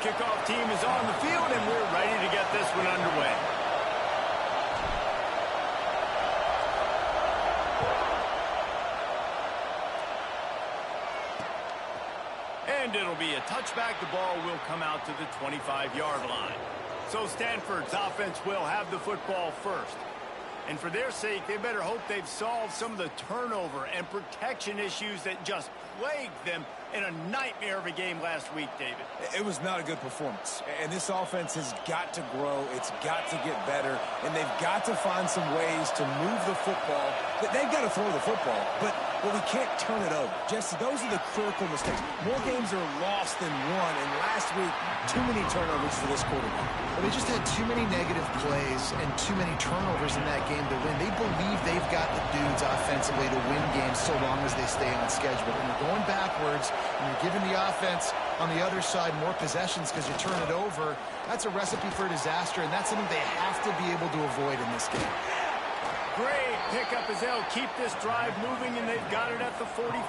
kickoff team is on the field, and we're ready to get this one underway. And it'll be a touchback. The ball will come out to the 25-yard line. So Stanford's offense will have the football first. And for their sake, they better hope they've solved some of the turnover and protection issues that just plagued them in a nightmare of a game last week, David. It was not a good performance. And this offense has got to grow. It's got to get better. And they've got to find some ways to move the football. They've got to throw the football, but we can't turn it over. Jesse, those are the critical mistakes. More games are lost than won. And last week, too many turnovers for this quarterback. Well, they just had too many negative plays and too many turnovers in that game to win. They believe they've got the dudes offensively to win games so long as they stay on schedule. But when you're going backwards and you're giving the offense on the other side more possessions because you turn it over, that's a recipe for disaster, and that's something they have to be able to avoid in this game. Great pickup as they'll keep this drive moving, and they've got it at the 45.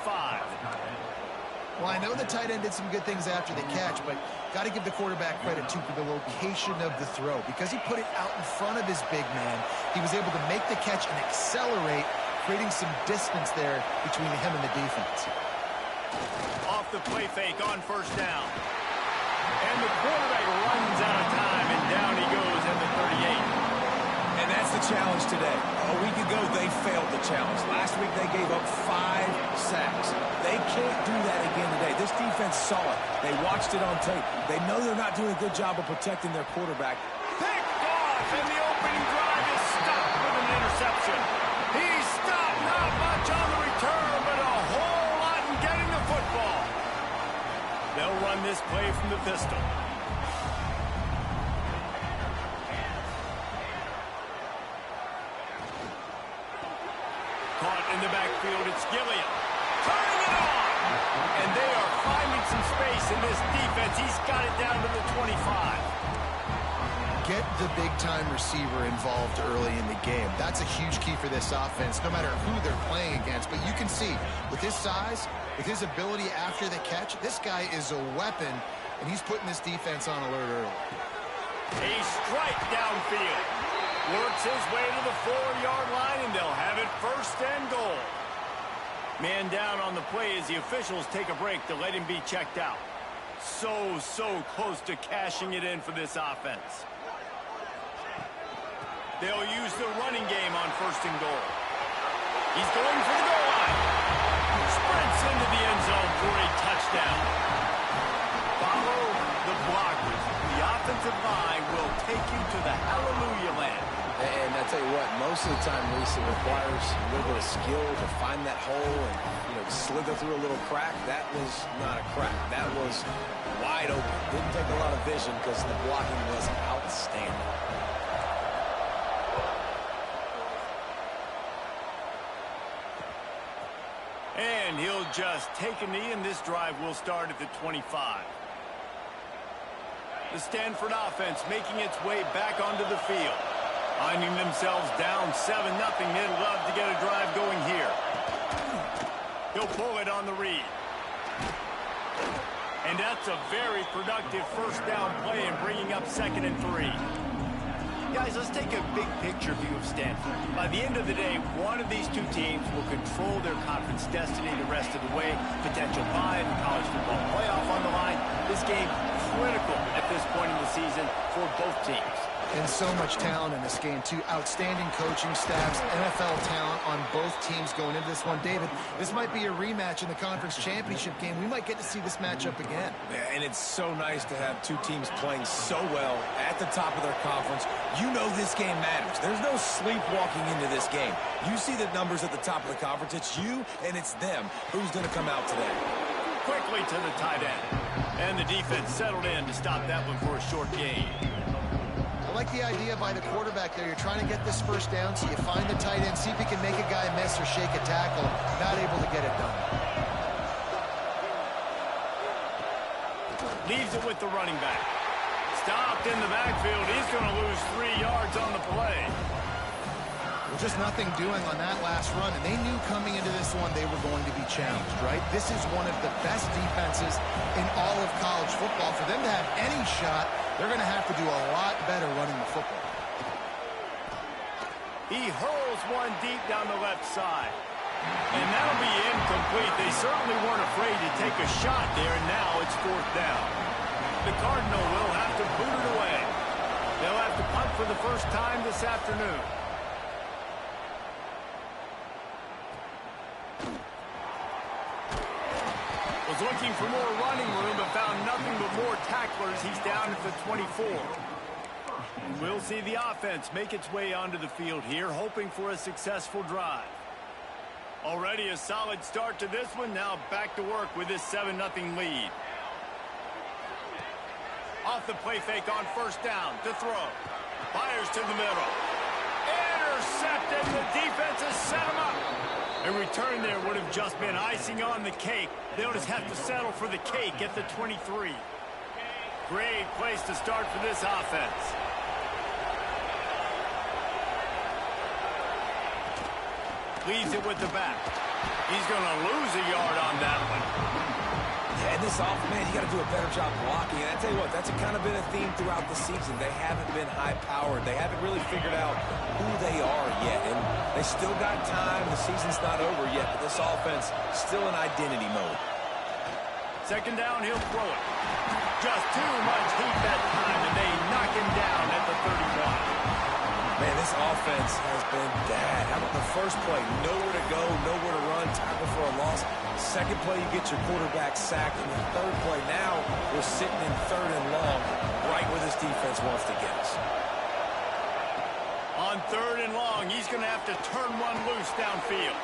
Well, I know the tight end did some good things after the catch, but got to give the quarterback credit, too, for the location of the throw. Because he put it out in front of his big man, he was able to make the catch and accelerate, creating some distance there between him and the defense. Off the play fake on first down. And the quarterback runs out of time, and down he goes at the 38. And that's the challenge today. A week ago, they failed the challenge. Last week, they gave up 5 sacks. They can't do that again today. This defense saw it. They watched it on tape. They know they're not doing a good job of protecting their quarterback. Picked off, and the opening drive is stopped with an interception. He stopped not much on the return, but a whole lot in getting the football. They'll run this play from the pistol. Caught in the backfield, it's Gilliam. Turning it on! And they are finding some space in this defense. He's got it down to the 25. Get the big-time receiver involved early in the game. That's a huge key for this offense, no matter who they're playing against. But you can see, with his size, with his ability after the catch, this guy is a weapon, and he's putting this defense on alert early. A strike downfield. Works his way to the 4-yard line, and they'll have it first and goal. Man down on the play as the officials take a break to let him be checked out. So close to cashing it in for this offense. They'll use the running game on first and goal. He's going for the goal line. Sprints into the end zone for a touchdown. Follow the blockers. The offensive line will take you to the hallelujah land. And I tell you what, most of the time, Lisa, it requires a little bit of skill to find that hole and, slither through a little crack. That was not a crack. That was wide open. Didn't take a lot of vision because the blocking was outstanding. And he'll just take a knee, and this drive will start at the 25. The Stanford offense making its way back onto the field. Finding themselves down 7-0. They'd love to get a drive going here. He'll pull it on the read. And that's a very productive first down play and bringing up 2nd and 3. Guys, let's take a big picture view of Stanford. By the end of the day, one of these two teams will control their conference destiny the rest of the way. Potential bye in the college football playoff on the line. This game critical at this point in the season for both teams. And so much talent in this game, too. Outstanding coaching staffs, NFL talent on both teams going into this one. David, this might be a rematch in the conference championship game. We might get to see this matchup again. Yeah, and it's so nice to have two teams playing so well at the top of their conference. You know this game matters. There's no sleepwalking into this game. You see the numbers at the top of the conference. It's you and it's them. Who's going to come out today? Quickly to the tight end. And the defense settled in to stop that one for a short gain. I like the idea by the quarterback there. You're trying to get this first down, so you find the tight end, see if he can make a guy miss or shake a tackle. Not able to get it done. Leaves it with the running back. Stopped in the backfield. He's going to lose 3 yards on the play. Well, just nothing doing on that last run, and they knew coming into this one they were going to be challenged, right? This is one of the best defenses in all of college football. For them to have any shot, they're going to have to do a lot better running the football. He hurls one deep down the left side. And that'll be incomplete. They certainly weren't afraid to take a shot there, and now it's 4th down. The Cardinal will have to boot it away. They'll have to punt for the first time this afternoon. Was looking for more running room, but found nothing but more tacklers. He's down at the 24. We'll see the offense make its way onto the field here, hoping for a successful drive. Already a solid start to this one. Now back to work with this 7-0 lead. Off the play fake on 1st down to throw. Fires to the middle. Intercepted. The defense has set him up. A return there would have just been icing on the cake. They'll just have to settle for the cake at the 23. Great place to start for this offense. Leads it with the back. He's going to lose a yard on that one. Yeah, and this offense, man, you got to do a better job blocking. And I tell you what, that's kind of been a theme throughout the season. They haven't been high-powered. They haven't really figured out who they are yet. And they still got time. The season's not over yet, but this offense still in identity mode. 2nd down, he'll throw it. Just too much heat that time, and they knock him down at the 31. Man, this offense has been bad. How about the first play? Nowhere to go, nowhere to run, tackle for a loss. 2nd play, you get your quarterback sacked. And the 3rd play, now we're sitting in 3rd and long, right where this defense wants to get us. On 3rd and long, he's going to have to turn one loose downfield.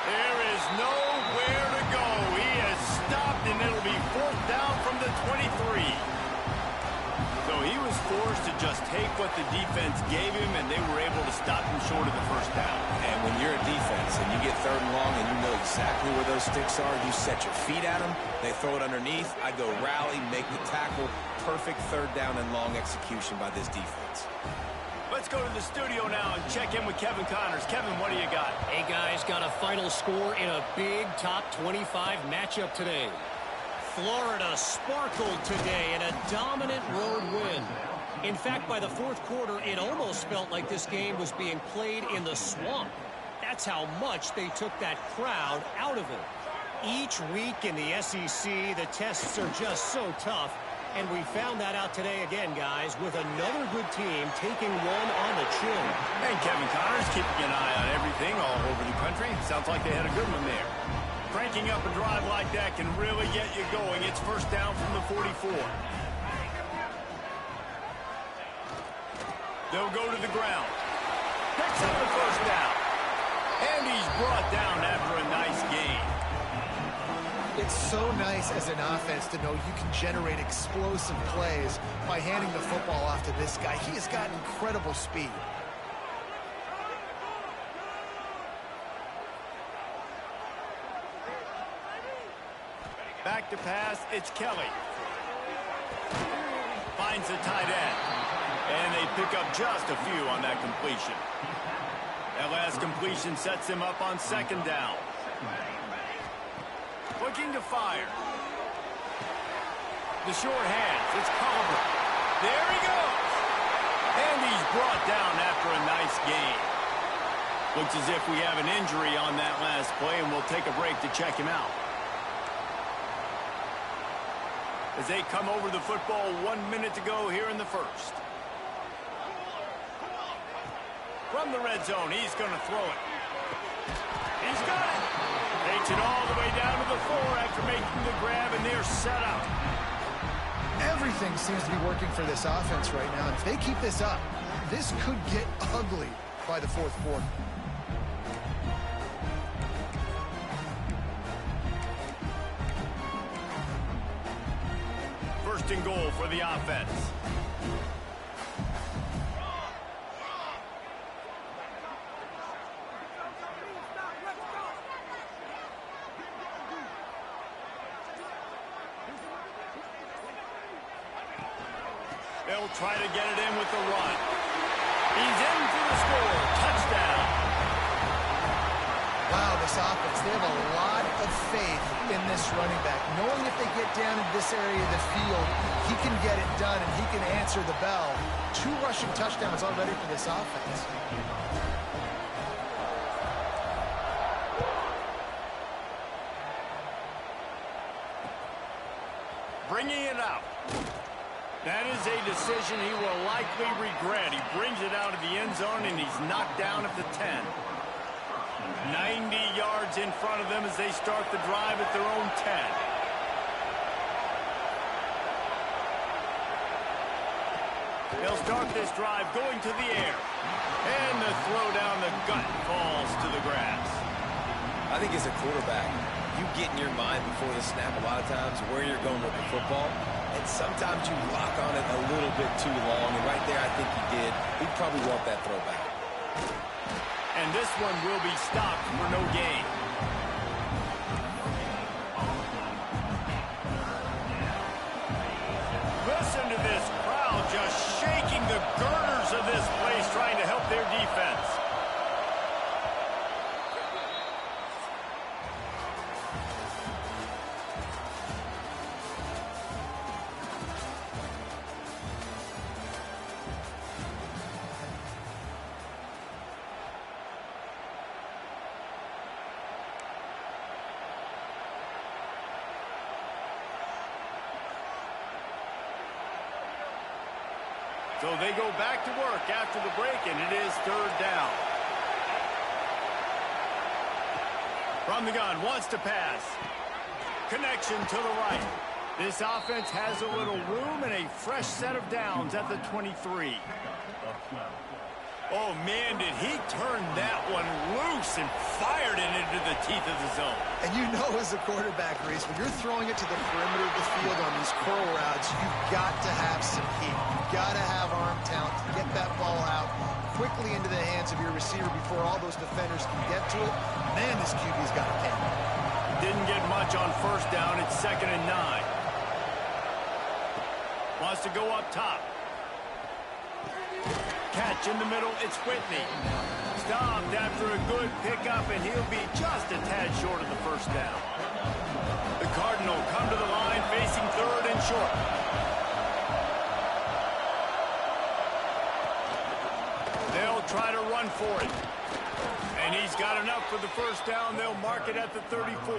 There is nowhere to go. He has stopped, and it'll be 4th down from the 23. So he was forced to just take what the defense gave him, and they were able to stop him short of the 1st down. And when you're a defense and you get 3rd and long and you know exactly where those sticks are, you set your feet at them, they throw it underneath, I go rally, make the tackle. Perfect 3rd down and long execution by this defense. Let's go to the studio now and check in with Kevin Connors. Kevin, what do you got? Hey, guys, got a final score in a big top 25 matchup today. Florida sparkled today in a dominant road win. In fact, by the 4th quarter, it almost felt like this game was being played in the swamp. That's how much they took that crowd out of it. Each week in the SEC, the tests are just so tough, and we found that out today again, guys, with another good team taking one on the chin. And Kevin Connors keeping an eye on everything all over the country. Sounds like they had a good one there. Cranking up a drive like that can really get you going. It's 1st down from the 44. They'll go to the ground. Picks up the 1st down. And he's brought down after a nice gain. It's so nice as an offense to know you can generate explosive plays by handing the football off to this guy. He has got incredible speed. Back to pass, it's Kelly. Finds the tight end. And they pick up just a few on that completion. That last completion sets him up on 2nd down. Looking to fire. The short hands, it's Culver. There he goes. And he's brought down after a nice gain. Looks as if we have an injury on that last play, and we'll take a break to check him out. As they come over the football, 1 minute to go here in the 1st. From the red zone, he's going to throw it. He's got it. Takes it all the way down to the 4 after making the grab, and they're set up. Everything seems to be working for this offense right now. If they keep this up, this could get ugly by the 4th quarter. First and goal for the offense. They'll try to get it in with the run. He's in for the score. Touchdown. Wow, this offense, they have a lot of faith in this running back, knowing if they get down in this area of the field, he can get it done and he can answer the bell. 2 rushing touchdowns already for this offense. Bringing it out. That is a decision he will likely regret. He brings it out of the end zone, and he's knocked down at the 10. 90 yards in front of them as they start the drive at their own 10. They'll start this drive going to the air. And the throw down the gut falls to the grass. I think as a quarterback, you get in your mind before the snap a lot of times where you're going with the football. And sometimes you lock on it a little bit too long. And right there, I think he did. He'd probably want that throwback. And this one will be stopped for no gain. Listen to this crowd just shaking the girders of this place, trying to help their defense. So they go back to work after the break, and it is 3rd down. From the gun, wants to pass. Connection to the right. This offense has a little room and a fresh set of downs at the 23. Oh, man, did he turn that one loose and fired it into the teeth of the zone. And you know as a quarterback, Reese, when you're throwing it to the perimeter of the field on these curl routes, you've got to have some heat. You've got to have arm talent to get that ball out quickly into the hands of your receiver before all those defenders can get to it. Man, this QB's got a cannon. Didn't get much on 1st down. It's 2nd and 9. Wants to go up top. Catch in the middle, it's Whitney. Stopped after a good pickup, and he'll be just a tad short of the 1st down. The Cardinal come to the line, facing 3rd and short. They'll try to run for it. And he's got enough for the 1st down. They'll mark it at the 34.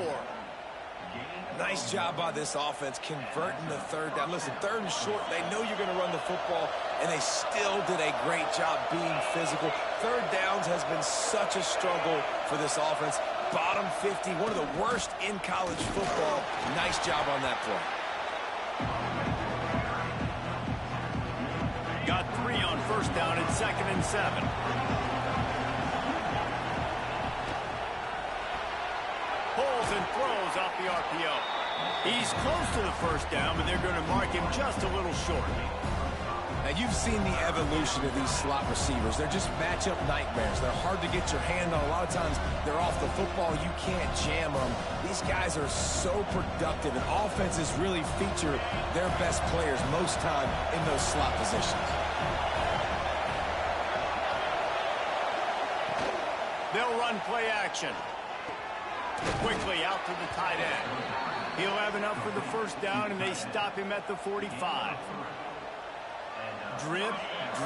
Nice job by this offense converting the 3rd down. Listen, 3rd and short, they know you're going to run the football, and they still did a great job being physical. 3rd downs has been such a struggle for this offense. Bottom 50, one of the worst in college football. Nice job on that play. Got 3 on 1st down and 2nd and 7. Pulls and throws off the RPO. He's close to the 1st down, but they're going to mark him just a little short. Now, you've seen the evolution of these slot receivers. They're just matchup nightmares. They're hard to get your hand on. A lot of times, they're off the football. You can't jam them. These guys are so productive, and offenses really feature their best players most time in those slot positions. They'll run play action. Quickly out to the tight end. He'll have enough for the 1st down, and they stop him at the 45. Drip,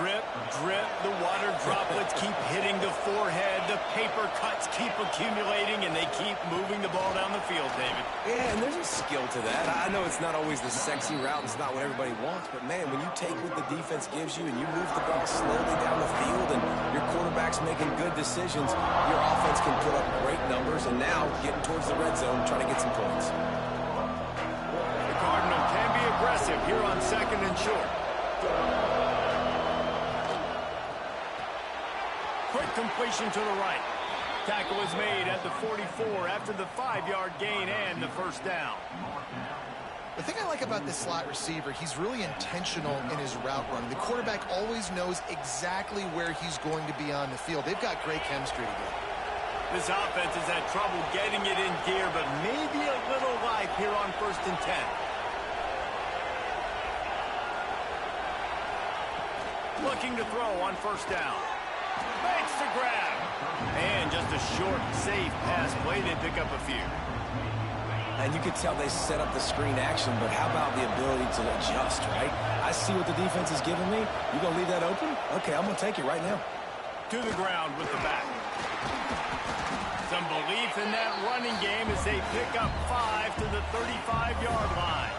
drip, drip. The water droplets keep hitting the forehead. The paper cuts keep accumulating, and they keep moving the ball down the field, David. Yeah, and there's a skill to that. I know it's not always the sexy route. It's not what everybody wants. But, man, when you take what the defense gives you and you move the ball slowly down the field and your quarterback's making good decisions, your offense can put up great numbers. And now getting towards the red zone, trying to get some points. The Cardinal can be aggressive here on 2nd and short. Quick completion to the right. Tackle is made at the 44 after the 5-yard gain and the 1st down. The thing I like about this slot receiver, he's really intentional in his route running. The quarterback always knows exactly where he's going to be on the field. They've got great chemistry together. This offense has had trouble getting it in gear, but maybe a little life here on 1st and 10. Looking to throw on first down. Makes the grab. And just a short, safe pass play. They pick up a few. And you could tell they set up the screen action, but how about the ability to adjust, right? I see what the defense is giving me. You going to leave that open? Okay, I'm going to take it right now. To the ground with the back. Some belief in that running game as they pick up 5 to the 35-yard line.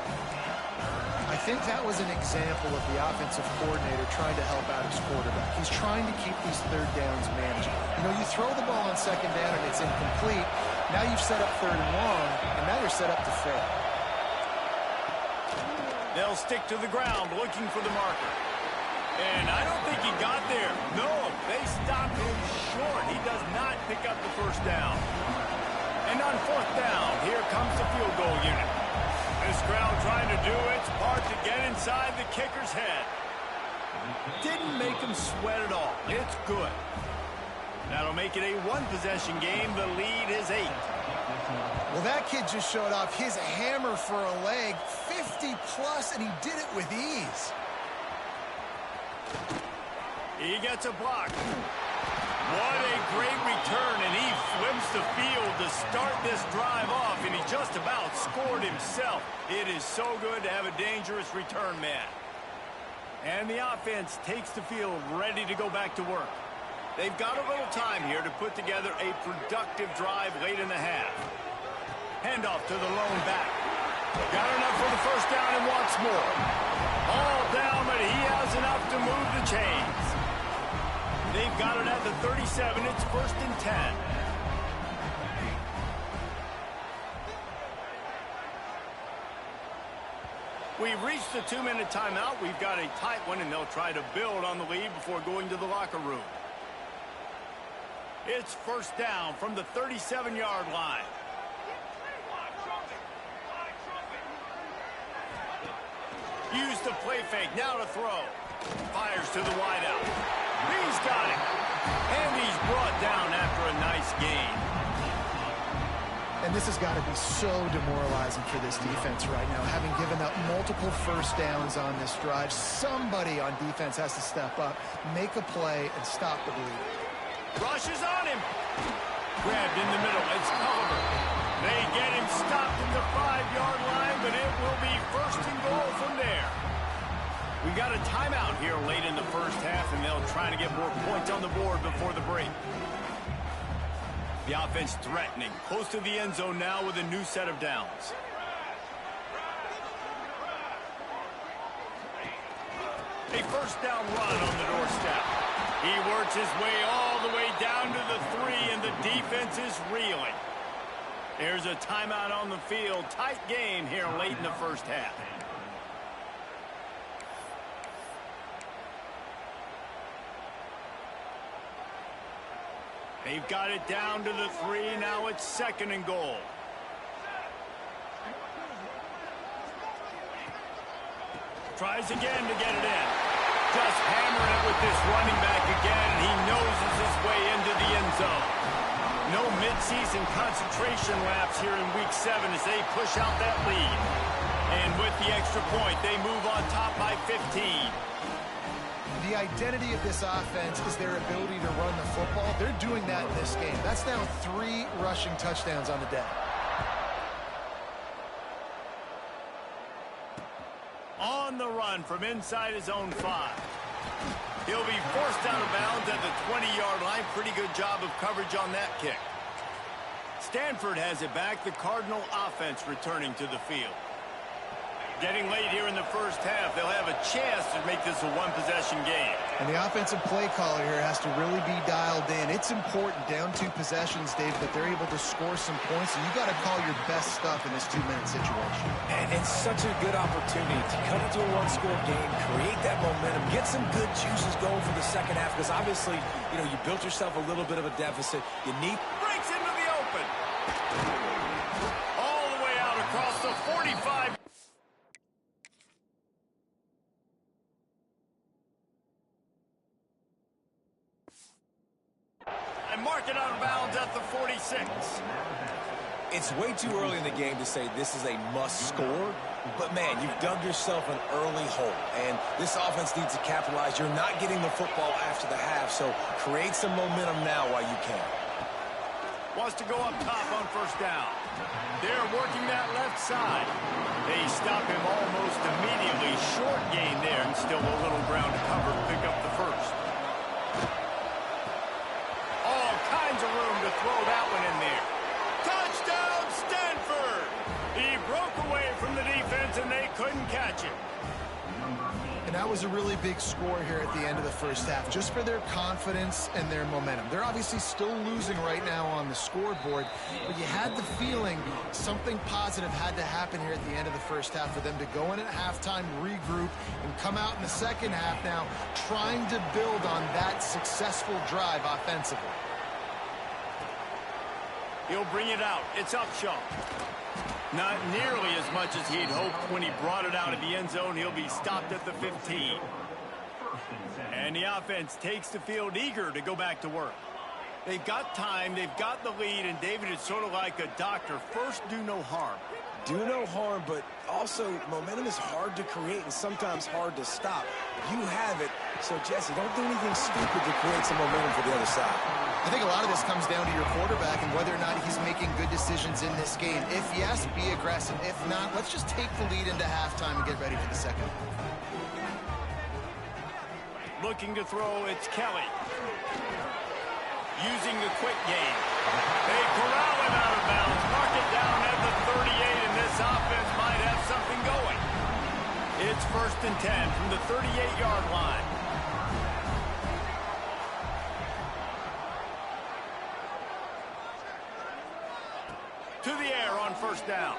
I think that was an example of the offensive coordinator trying to help out his quarterback. He's trying to keep these third downs manageable. You know, you throw the ball on second down and it's incomplete. Now you've set up third and long, and now you're set up to fail. They'll stick to the ground looking for the marker. And I don't think he got there. No, they stopped him short. He does not pick up the first down. And on fourth down, here comes the field goal unit. This crowd trying to do its part to get inside the kicker's head. Didn't make him sweat at all. It's good. That'll make it a one-possession game. The lead is 8. Well, that kid just showed off his hammer for a leg, 50-plus, and he did it with ease. He gets a block. What a great return, and he flips the field to start this drive off, and he just about scored himself. It is so good to have a dangerous return man. And the offense takes the field ready to go back to work. They've got a little time here to put together a productive drive late in the half. Handoff to the lone back. Got enough for the first down and wants more. All down, but he has enough to move the chains. They've got it at the 37. It's 1st and 10. We've reached the 2-minute timeout. We've got a tight one, and they'll try to build on the lead before going to the locker room. It's first down from the 37-yard line. Use the play fake. Now to throw. Fires to the wideout. He's got it. And he's brought down after a nice gain. And this has got to be so demoralizing for this defense right now. Having given up multiple first downs on this drive, somebody on defense has to step up, make a play, and stop the bleeding. Rushes on him. Grabbed in the middle. It's Culliver. They get him stopped at the 5-yard line, but it will be 1st and goal from there. We got a timeout here late in the first half, and they'll try to get more points on the board before the break. The offense threatening. Close to the end zone now with a new set of downs. A first down run on the doorstep. He works his way all the way down to the 3, and the defense is reeling. There's a timeout on the field. Tight game here late in the first half. They've got it down to the 3. Now it's 2nd and goal. Tries again to get it in. Just hammering it with this running back again. He noses his way into the end zone. No midseason concentration laps here in Week 7 as they push out that lead. And with the extra point, they move on top by 15. The identity of this offense is their ability to run the football. They're doing that in this game. That's now 3 rushing touchdowns on the day. On the run from inside his own 5. He'll be forced out of bounds at the 20-yard line. Pretty good job of coverage on that kick. Stanford has it back. The Cardinal offense returning to the field. Getting late here in the first half, they'll have a chance to make this a one-possession game. And the offensive play caller here has to really be dialed in. It's important, down 2 possessions, Dave, that they're able to score some points. And you got to call your best stuff in this 2-minute situation. And it's such a good opportunity to cut into a one-score game, create that momentum, get some good juices going for the second half. Because obviously, you know, you built yourself a little bit of a deficit. You need... Breaks into the open. All the way out across the 45. And mark it out of bounds at the 46. It's way too early in the game to say this is a must score, but man, you've dug yourself an early hole, and this offense needs to capitalize. You're not getting the football after the half, so create some momentum now while you can. Wants to go up top on first down. They're working that left side. They stop him almost immediately. Short gain there, and still a little ground to cover to pick up the first. All kinds of room to throw that one in there. Touchdown, Stanford! He broke away from the defense, and they couldn't catch him. And that was a really big score here at the end of the first half, just for their confidence and their momentum. They're obviously still losing right now on the scoreboard, but you had the feeling something positive had to happen here at the end of the first half for them to go in at halftime, regroup, and come out in the second half now trying to build on that successful drive offensively. He'll bring it out. It's Upshaw. Not nearly as much as he'd hoped when he brought it out of the end zone. He'll be stopped at the 15. And the offense takes the field eager to go back to work. They've got time, they've got the lead, and David is sort of like a doctor. First, do no harm. Do no harm, but also momentum is hard to create and sometimes hard to stop. You have it, so Jesse, don't do anything stupid to create some momentum for the other side. I think a lot of this comes down to your quarterback and whether or not he's making good decisions in this game. If yes, be aggressive. If not, let's just take the lead into halftime and get ready for the second. Looking to throw, it's Kelly. Using the quick game. They corral him out of bounds. Mark it down at the 38, and this offense might have something going. It's 1st and 10 from the 38-yard line. To the air on first down.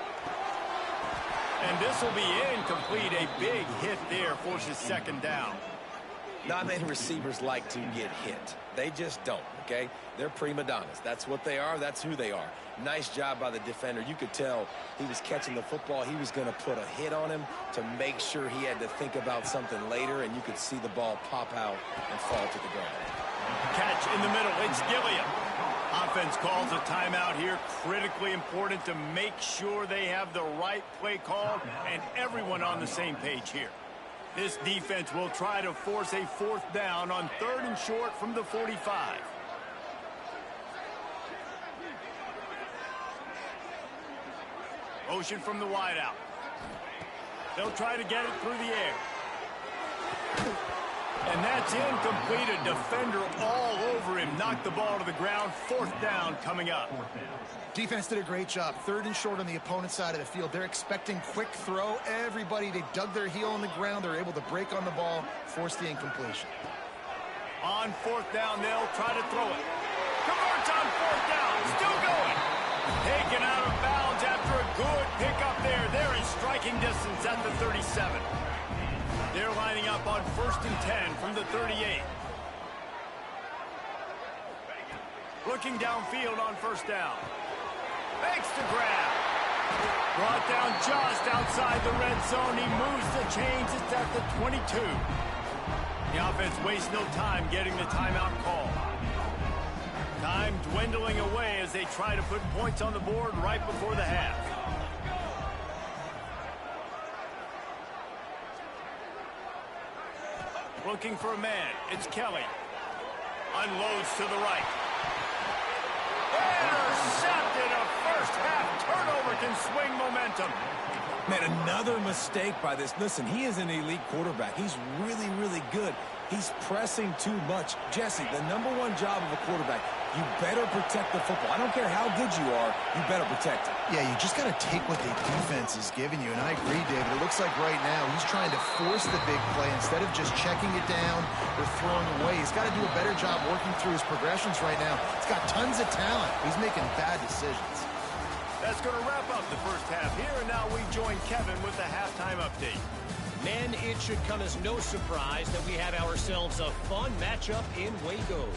And this will be incomplete. A big hit there forces second down. Not many receivers like to get hit. They just don't, okay? They're prima donnas. That's what they are. That's who they are. Nice job by the defender. You could tell he was catching the football. He was going to put a hit on him to make sure he had to think about something later, and you could see the ball pop out and fall to the ground. Catch in the middle. It's Gilliam. Offense calls a timeout here. Critically important to make sure they have the right play call and everyone on the same page here. This defense will try to force a 4th down on 3rd and short from the 45. Motion from the wideout. They'll try to get it through the air. And that's incomplete. A defender all over him. Knocked the ball to the ground. 4th down coming up. Defense did a great job. 3rd and short on the opponent's side of the field. They're expecting quick throw. Everybody, they dug their heel on the ground. They're able to break on the ball, force the incompletion. On 4th down, they'll try to throw it. Converts on 4th down. Still going. Taken out of bounds after a good pickup there. They're in striking distance at the 37. They're lining up on 1st and 10 from the 38. Looking downfield on 1st down. Makes the grab. Brought down just outside the red zone. He moves the chains. It's at the 22. The offense wastes no time getting the timeout call. Time dwindling away as they try to put points on the board right before the half. Looking for a man. It's Kelly. Unloads to the right. Intercepted. A first-half turnover can swing momentum. Man, another mistake by this. Listen, he is an elite quarterback. He's really, really good. He's pressing too much. Jesse, the #1 job of a quarterback, you better protect the football. I don't care how good you are, you better protect it. Yeah, you just got to take what the defense is giving you. And I agree, David. It looks like right now he's trying to force the big play instead of just checking it down or throwing away. He's got to do a better job working through his progressions right now. He's got tons of talent. He's making bad decisions. That's going to wrap up the first half here, and now we join Kevin with the halftime update. Men, it should come as no surprise that we have ourselves a fun matchup in Waco.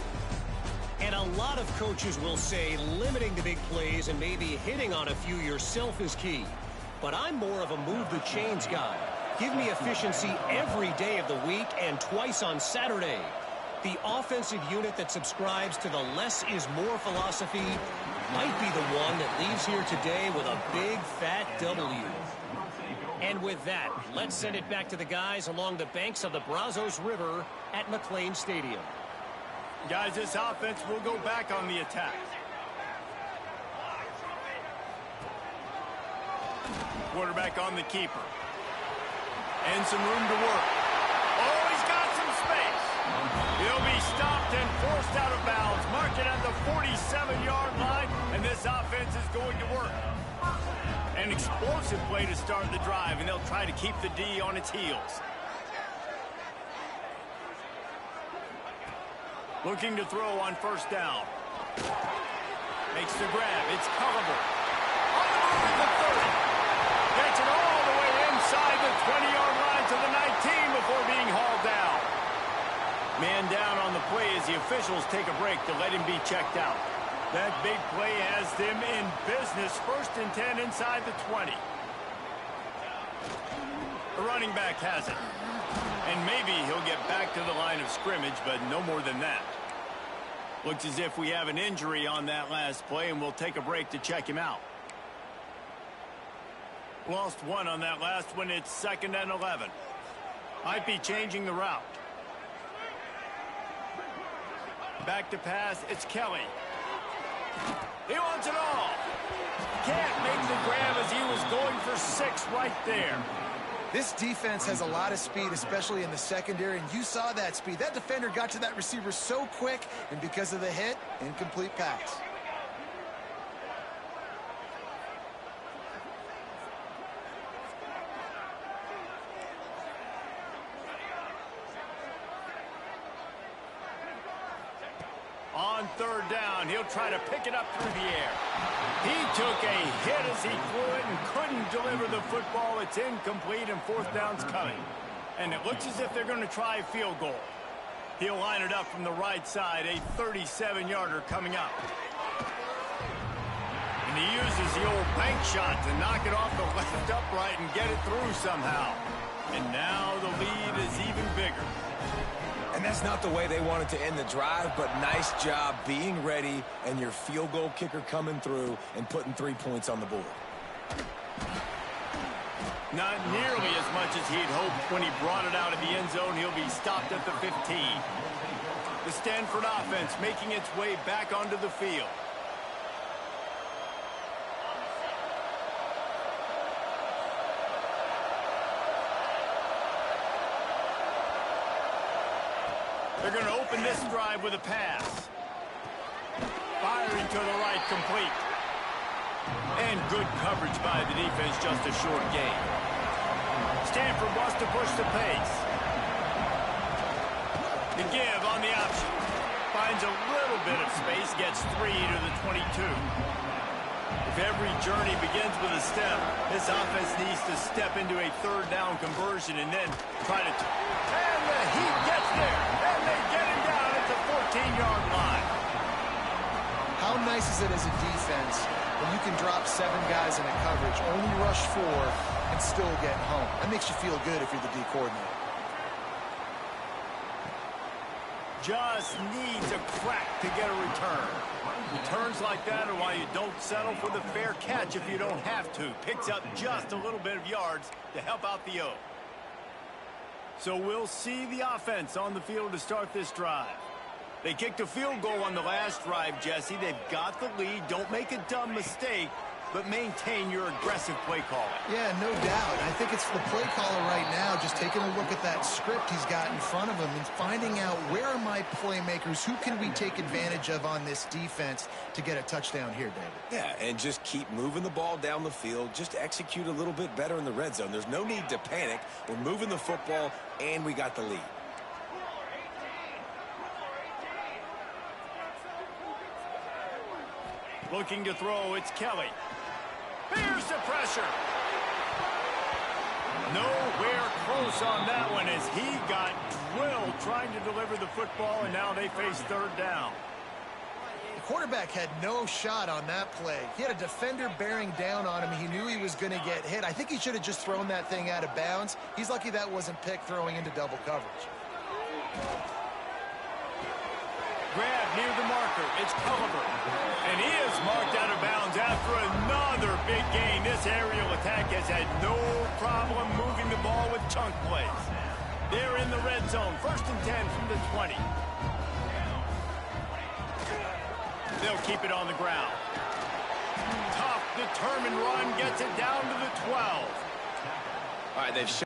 And a lot of coaches will say limiting the big plays and maybe hitting on a few yourself is key. But I'm more of a move the chains guy. Give me efficiency every day of the week and twice on Saturday. The offensive unit that subscribes to the less is more philosophy might be the one that leaves here today with a big, fat W. And with that, let's send it back to the guys along the banks of the Brazos River at McLean Stadium. Guys, this offense will go back on the attack. Quarterback on the keeper. And some room to work. Oh, he's got some space. He'll be stopped and forced out of bounds. Marked it at the 47-yard line, and this offense is going to work. An explosive play to start the drive, and they'll try to keep the D on its heels. Looking to throw on first down. Makes the grab. It's Culliver. On the move at the 30. Gets it all the way inside the 20-yard line to the 19 before being hauled down. Man down on the play as the officials take a break to let him be checked out. That big play has them in business. 1st and 10 inside the 20. The running back has it. And maybe he'll get back to the line of scrimmage, but no more than that. Looks as if we have an injury on that last play, and we'll take a break to check him out. Lost one on that last one. It's 2nd and 11. Might be changing the route. Back to pass. It's Kelly. He wants it all. Can't make the grab as he was going for 6 right there. This defense has a lot of speed, especially in the secondary, and you saw that speed. That defender got to that receiver so quick, and because of the hit, incomplete pass. On 3rd down, he'll try to pick it up through the air. He took a hit as he threw it and couldn't deliver the football. It's incomplete, and 4th down's coming. And it looks as if they're going to try a field goal. He'll line it up from the right side, a 37-yarder coming up. And he uses the old bank shot to knock it off the left upright and get it through somehow. And now the lead is even bigger. And that's not the way they wanted to end the drive, but nice job being ready and your field goal kicker coming through and putting 3 points on the board. Not nearly as much as he'd hoped when he brought it out of the end zone. He'll be stopped at the 15. The Stanford offense making its way back onto the field. They're going to open this drive with a pass. Firing to the right, complete. And good coverage by the defense, just a short gain. Stanford wants to push the pace. The give on the option. Finds a little bit of space, gets 3 to the 22. If every journey begins with a step, this offense needs to step into a 3rd down conversion and then try to... And the Heat gets there. And they get him down at the 14-yard line. How nice is it as a defense when you can drop 7 guys in a coverage, only rush 4, and still get home? That makes you feel good if you're the D coordinator. Just needs a crack to get a return. Returns like that are why you don't settle for the fair catch if you don't have to. Picks up just a little bit of yards to help out the O. So we'll see the offense on the field to start this drive. They kicked a field goal on the last drive, Jesse. They've got the lead. Don't make a dumb mistake, but maintain your aggressive play calling. Yeah, no doubt. I think it's the play caller right now just taking a look at that script he's got in front of him and finding out where are my playmakers, who can we take advantage of on this defense to get a touchdown here, David. Yeah, and just keep moving the ball down the field. Just execute a little bit better in the red zone. There's no need to panic. We're moving the football, and we got the lead. Looking to throw, it's Kelly. Here's the pressure. Nowhere close on that one as he got drilled trying to deliver the football, and now they face 3rd down. The quarterback had no shot on that play. He had a defender bearing down on him. He knew he was going to get hit. I think he should have just thrown that thing out of bounds. He's lucky that wasn't picked throwing into double coverage. grab near the marker. It's Culliver. And he is marked out of bounds after another big gain. This aerial attack has had no problem moving the ball with chunk plays. They're in the red zone. 1st and 10 from the 20. They'll keep it on the ground. Tough, determined run gets it down to the 12. All right, they've shown.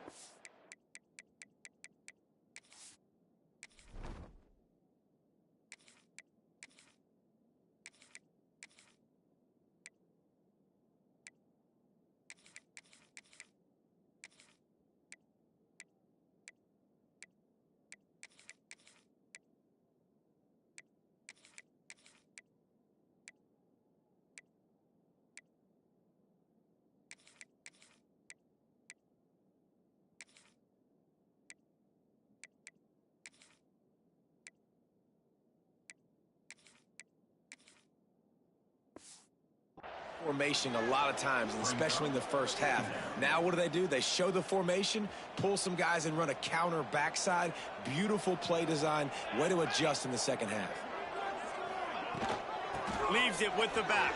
Formation a lot of times, and especially in the first half. Now what do? They show the formation, pull some guys and run a counter backside. Beautiful play design. Way to adjust in the second half. Leaves it with the back.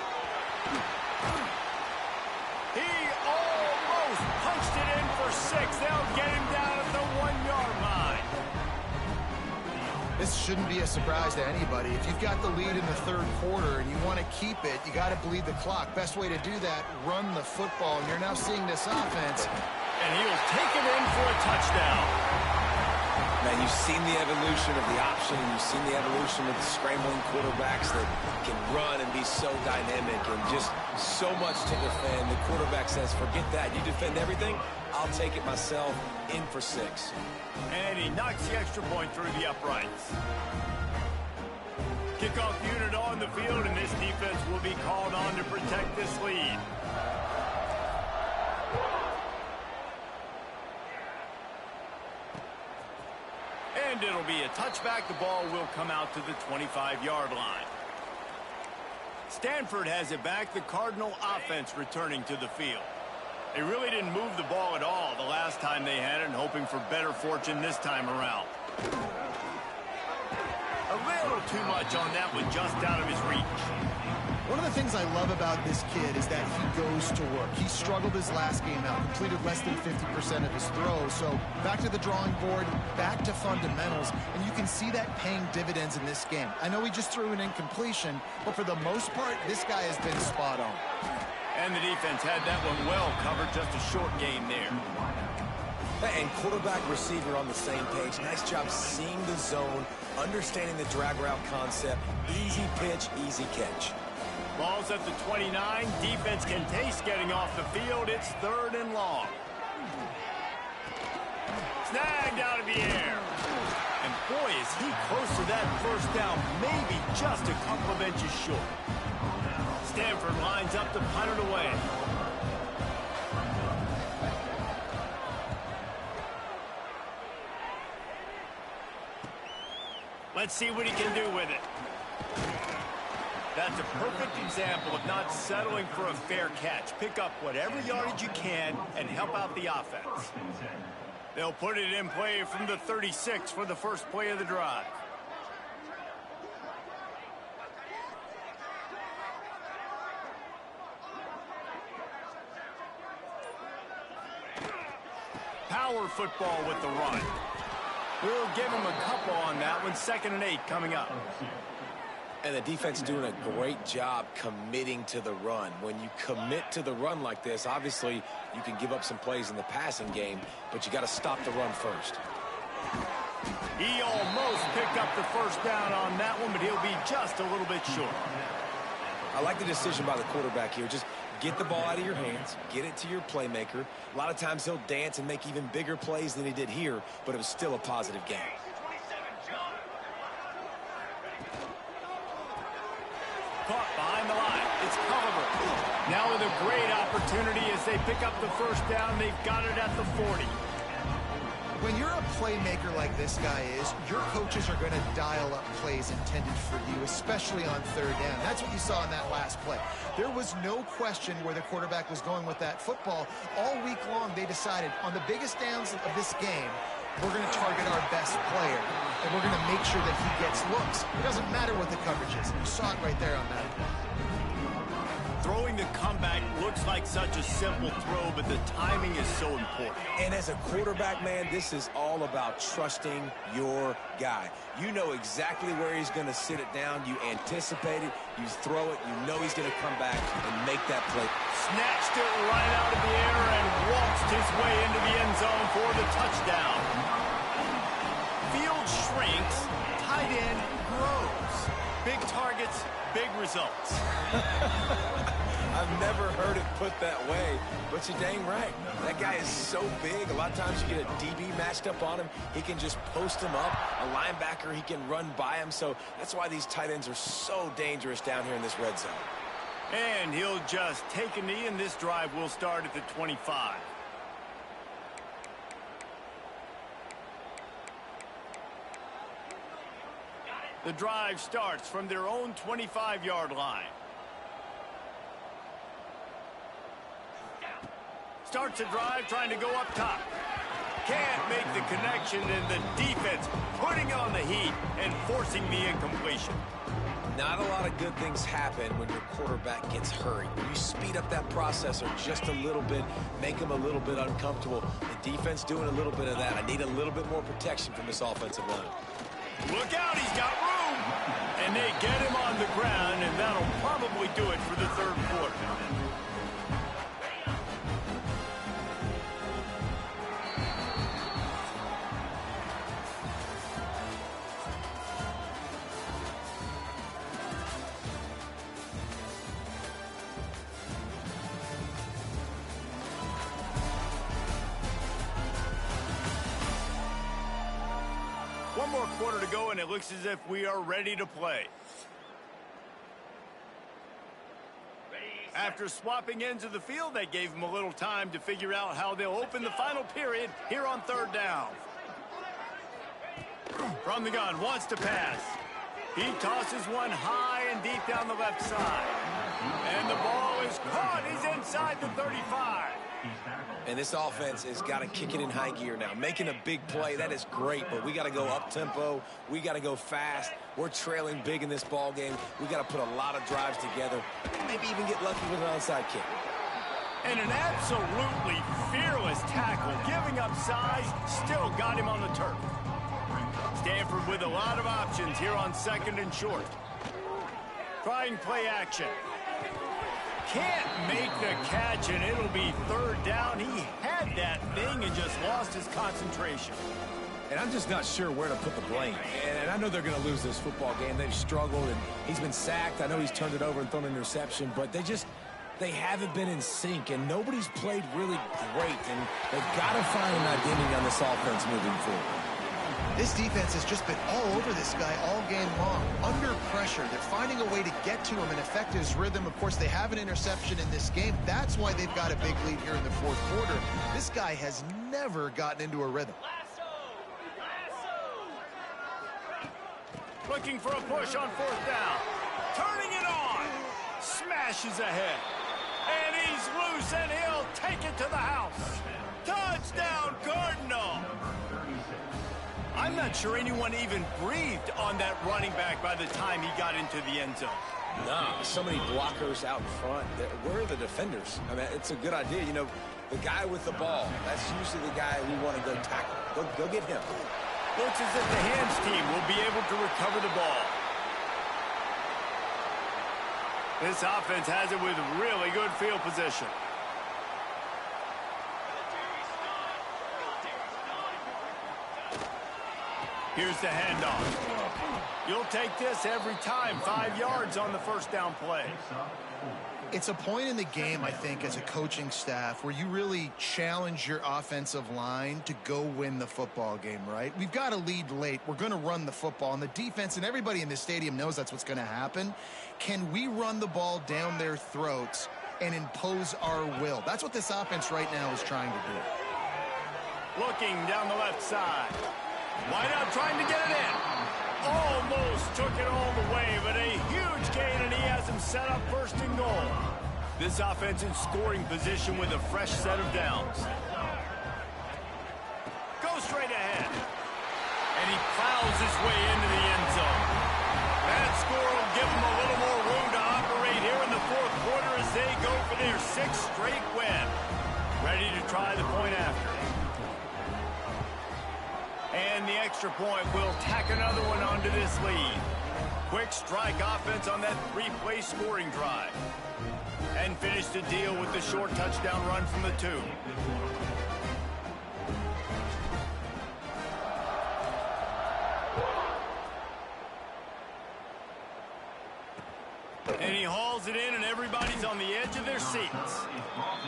He almost punched it in for 6. They'll get him down at the 1-yard line. This shouldn't be a surprise to anybody. If you've got the lead in the 3rd quarter and you want to keep it, you got to bleed the clock. Best way to do that, run the football. And you're now seeing this offense. And he'll take it in for a touchdown. Man, you've seen the evolution of the option, and you've seen the evolution of the scrambling quarterbacks that can run and be so dynamic and just so much to defend. The quarterback says, forget that. You defend everything, I'll take it myself. In for 6. And he knocks the extra point through the uprights. Kickoff unit on the field, and this defense will be called on to protect this lead. And it'll be a touchback. The ball will come out to the 25-yard line. Stanford has it back. The Cardinal offense returning to the field. They really didn't move the ball at all the last time they had it, and hoping for better fortune this time around. A little too much on that one, just out of his reach. One of the things I love about this kid is that he goes to work. He struggled his last game out, completed less than 50% of his throws. So back to the drawing board, back to fundamentals, and you can see that paying dividends in this game. I know he just threw an incompletion, but for the most part, this guy has been spot on. And the defense had that one well covered, just a short game there. And quarterback, receiver on the same page. Nice job seeing the zone, understanding the drag route concept. Easy pitch, easy catch. Ball's at the 29. Defense can taste getting off the field. It's 3rd and long. Snagged out of the air. And boy, is he close to that 1st down, maybe just a couple of inches short. Stanford lines up to punt it away. Let's see what he can do with it. That's a perfect example of not settling for a fair catch. Pick up whatever yardage you can and help out the offense. They'll put it in play from the 36 for the first play of the drive. Power football with the run. We'll give him a couple on that one. 2nd and 8 coming up. And the defense doing a great job committing to the run. When you commit to the run like this, obviously you can give up some plays in the passing game, but you got to stop the run first. He almost picked up the 1st down on that one, but he'll be just a little bit short. I like the decision by the quarterback here. Just get the ball out of your hands, get it to your playmaker. A lot of times he'll dance and make even bigger plays than he did here, but it was still a positive game. Caught behind the line. It's Culliver. Now with a great opportunity as they pick up the 1st down. They've got it at the 40. When you're a playmaker like this guy is, your coaches are going to dial up plays intended for you, especially on 3rd down. That's what you saw in that last play. There was no question where the quarterback was going with that football. All week long, they decided on the biggest downs of this game, we're going to target our best player, and we're going to make sure that he gets looks. It doesn't matter what the coverage is. You saw it right there on that. Throwing the comeback looks like such a simple throw, but the timing is so important. And as a quarterback, man, this is all about trusting your guy. You know exactly where he's going to sit it down. You anticipate it. You throw it. You know he's going to come back and make that play. Snatched it right out of the air and waltzed his way into the end zone for the touchdown. Field shrinks, tight end grows. Big targets, big results. I've never heard it put that way, but you're dang right. That guy is so big. A lot of times you get a DB matched up on him. He can just post him up. A linebacker, he can run by him. So that's why these tight ends are so dangerous down here in this red zone. And he'll just take a knee, and this drive will start at the 25. The drive starts from their own 25-yard line. Starts a drive trying to go up top. Can't make the connection, and the defense putting on the heat and forcing the incompletion. Not a lot of good things happen when your quarterback gets hurried. When you speed up that processor just a little bit, make him a little bit uncomfortable. The defense doing a little bit of that. I need a little bit more protection from this offensive line. Look out, he's got room. And they get him on the ground, and that'll probably do it for the third quarter. One more quarter to go, and it looks as if we are ready to play. After swapping ends of the field, that gave them a little time to figure out how they'll open the final period here on third down. From the gun, wants to pass. He tosses one high and deep down the left side. And the ball is caught. He's inside the 35. And this offense has got to kick it in high gear now. Making a big play, that is great, but we got to go up-tempo. We got to go fast. We're trailing big in this ball game. We got to put a lot of drives together, maybe even get lucky with an onside kick. And an absolutely fearless tackle, giving up size, still got him on the turf. Stanford with a lot of options here on second and short. Trying play action. Can't make the catch, and it'll be third down. He had that thing and just lost his concentration. And I'm just not sure where to put the blame. And I know they're going to lose this football game. They've struggled, and he's been sacked. I know he's turned it over and thrown an interception, but they haven't been in sync, and nobody's played really great. And they've got to find an identity on this offense moving forward. This defense has just been all over this guy all game long. Under pressure, they're finding a way to get to him and affect his rhythm. Of course, they have an interception in this game. That's why they've got a big lead here in the fourth quarter. This guy has never gotten into a rhythm. Looking for a push on fourth down. Turning it on. Smashes ahead. And he's loose, and he'll take it to the house. Touchdown, Cardinal. I'm not sure anyone even breathed on that running back by the time he got into the end zone. Nah, so many blockers out in front. Where are the defenders? I mean, it's a good idea. You know, the guy with the ball, that's usually the guy we want to go tackle. Go get him. Looks as if the hands team will be able to recover the ball. This offense has it with really good field position. Here's the handoff. You'll take this every time. 5 yards on the first down play. It's a point in the game, I think, as a coaching staff where you really challenge your offensive line to go win the football game, right? We've got to lead late. We're going to run the football. And the defense and everybody in the stadium knows that's what's going to happen. Can we run the ball down their throats and impose our will? That's what this offense right now is trying to do. Looking down the left side. Wide out trying to get it in. Almost took it all the way, but a huge gain, and he has him set up first and goal. This offense in scoring position with a fresh set of downs. Go straight ahead. way into the end zone. That score will give them a little more room to operate here in the fourth quarter as they go for their 6th straight win. Ready to try the point after. And the extra point will tack another one onto this lead. Quick strike offense on that 3-play scoring drive. And finish the deal with the short touchdown run from the 2. And he hauls it in, and everybody's on the edge of their seats.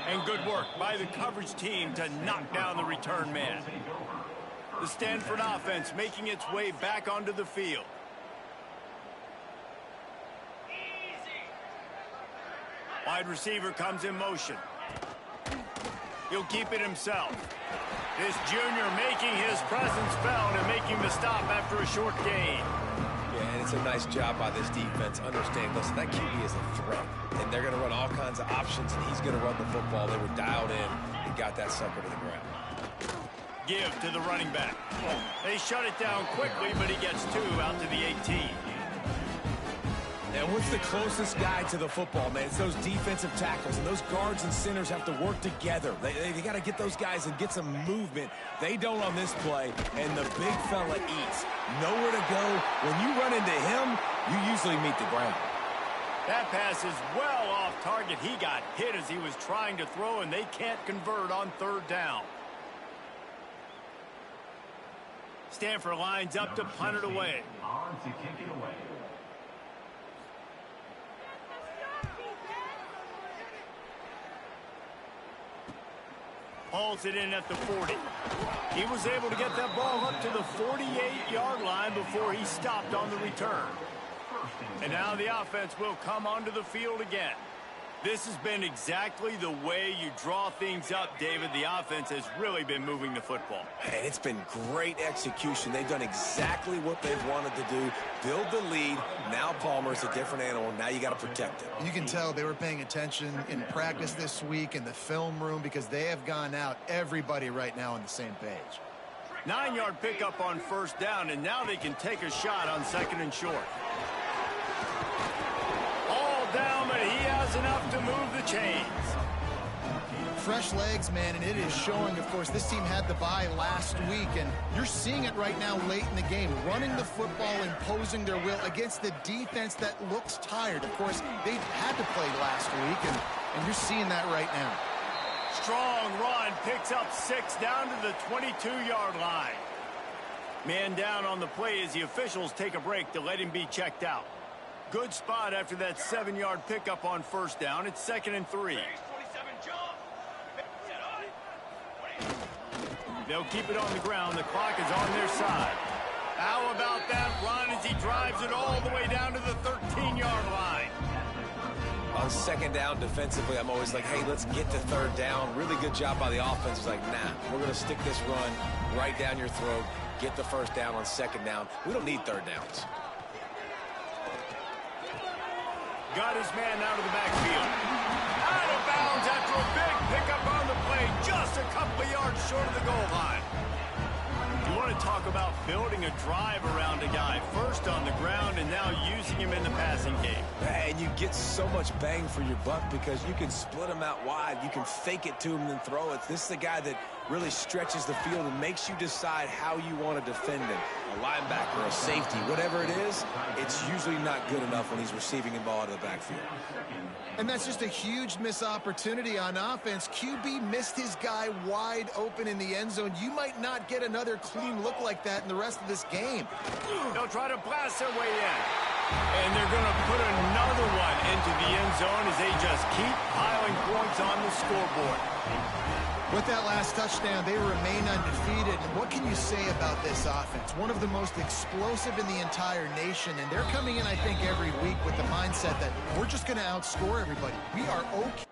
And good work by the coverage team to knock down the return man. The Stanford offense making its way back onto the field. Wide receiver comes in motion. He'll keep it himself. This junior making his presence felt and making the stop after a short gain. Yeah, and it's a nice job by this defense. Understand, listen, that QB is a threat. And they're going to run all kinds of options, and he's going to run the football. They were dialed in and got that sucker to the ground. Give to the running back. They shut it down quickly, but he gets 2 out to the 18. And what's the closest guy to the football, man? It's those defensive tackles, and those guards and centers have to work together. They got to get those guys and get some movement. They don't on this play, and the big fella eats. Nowhere to go. When you run into him, you usually meet the ground. That pass is well off target. He got hit as he was trying to throw, and they can't convert on 3rd down. Stanford lines up to punt it away. Hauls it in at the 40. He was able to get that ball up to the 48-yard line before he stopped on the return. And now the offense will come onto the field again. This has been exactly the way you draw things up, David. The offense has really been moving the football. And it's been great execution. They've done exactly what they've wanted to do. Build the lead. Now Palmer's a different animal. Now you got to protect him. You can tell they were paying attention in practice this week in the film room because they have gone out, everybody right now on the same page. 9-yard pickup on 1st down, and now they can take a shot on 2nd and short. Down, but he has enough to move the chains. Fresh legs, man, and it is showing. Of course, this team had the bye last week, and you're seeing it right now late in the game. Running the football, imposing their will against the defense that looks tired. Of course, they had to play last week, and you're seeing that right now. Strong run, picks up 6 down to the 22-yard line. Man down on the play as the officials take a break to let him be checked out. Good spot after that 7-yard pickup on 1st down. It's 2nd and 3. They'll keep it on the ground. The clock is on their side. How about that run as he drives it all the way down to the 13-yard line? On 2nd down defensively, I'm always like, hey, let's get to 3rd down. Really good job by the offense. It's like, nah, we're going to stick this run right down your throat. Get the 1st down on 2nd down. We don't need 3rd downs. Got his man out of the backfield. Out of bounds after a big pickup on the play. Just a couple of yards short of the goal line. You want to talk about building a drive around a guy. First on the ground and now using him in the passing game. And you get so much bang for your buck because you can split him out wide. You can fake it to him and then throw it. This is the guy that really stretches the field and makes you decide how you want to defend him. A linebacker, a safety, whatever it is, it's usually not good enough when he's receiving the ball out of the backfield. And that's just a huge missed opportunity on offense. QB missed his guy wide open in the end zone. You might not get another clean look like that in the rest of this game. They'll try to blast their way in. And they're going to put another one into the end zone as they just keep piling points on the scoreboard. With that last touchdown, they remain undefeated. And what can you say about this offense? One of the most explosive in the entire nation. And they're coming in, I think, every week with the mindset that we're just going to outscore everybody. We are okay.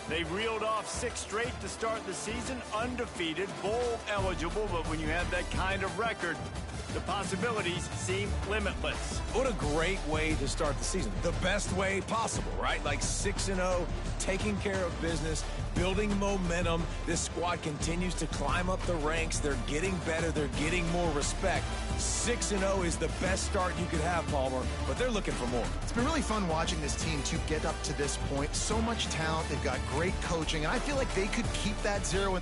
They've reeled off 6 straight to start the season, undefeated, bowl eligible, but when you have that kind of record, The possibilities seem limitless. What a great way to start the season. The best way possible, right? Like 6-0, taking care of business, building momentum. This squad continues to climb up the ranks. They're getting better. They're getting more respect. 6-0 is the best start you could have, Palmer, but they're looking for more. It's been really fun watching this team to get up to this point. So much talent. They've got great coaching, and I feel like they could keep that 0.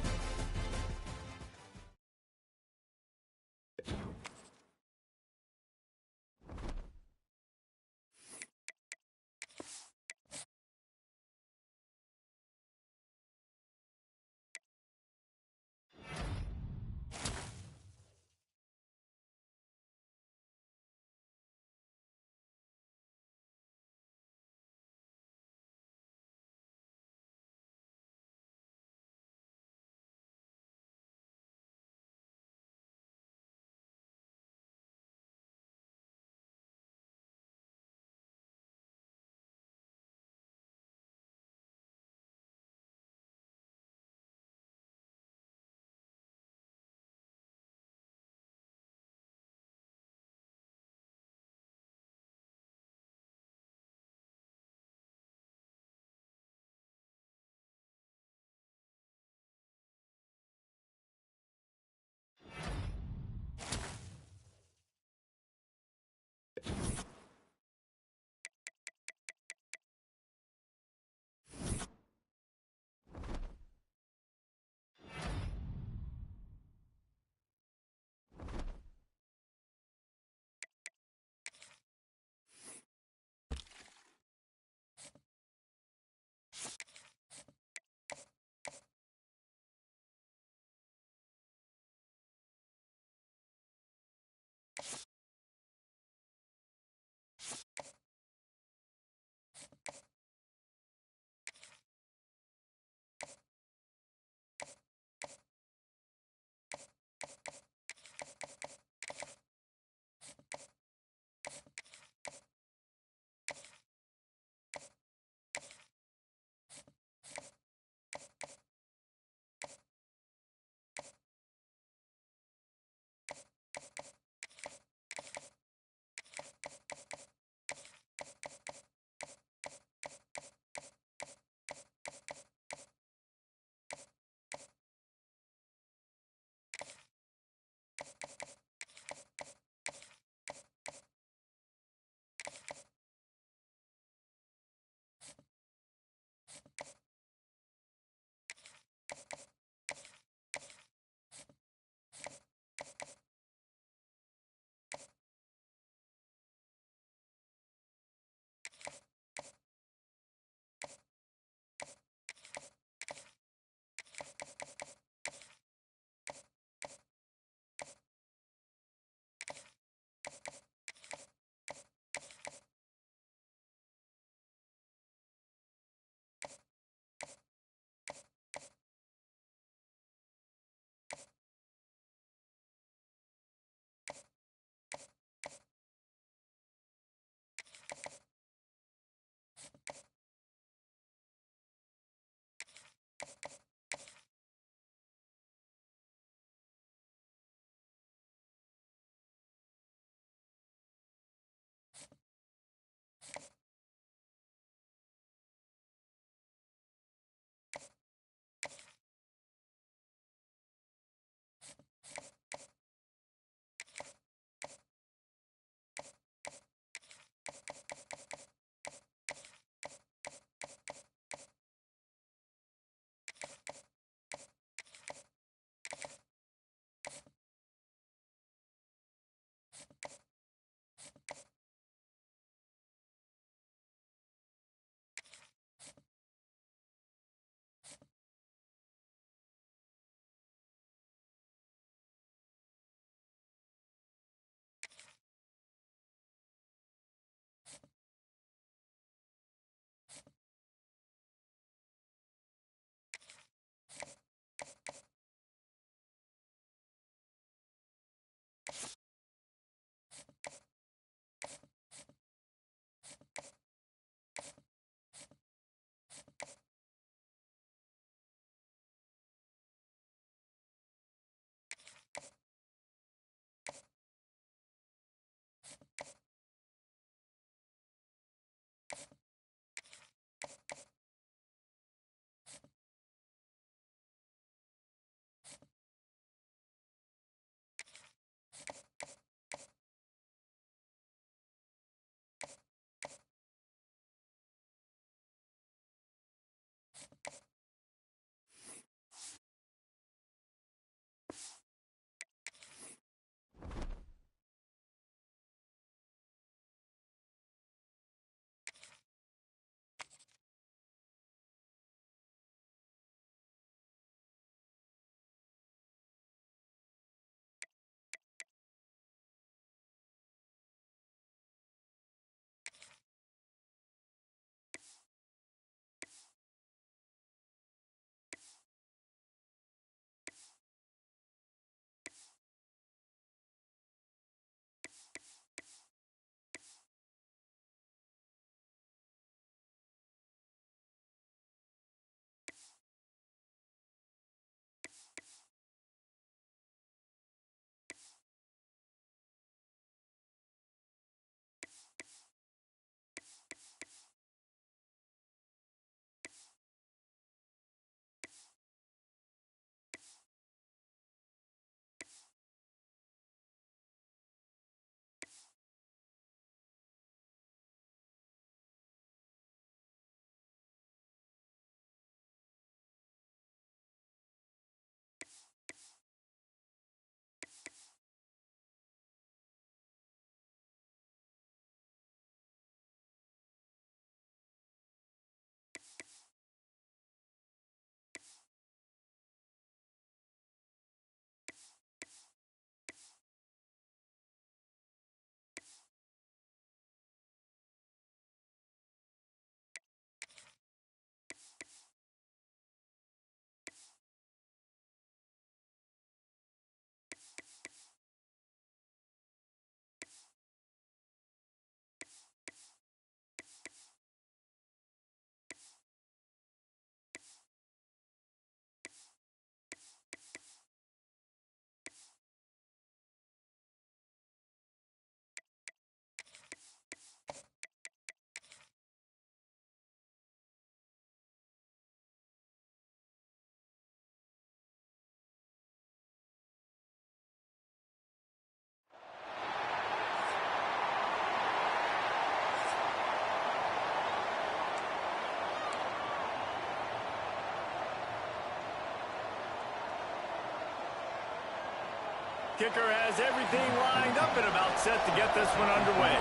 Kicker has everything lined up and about set to get this one underway.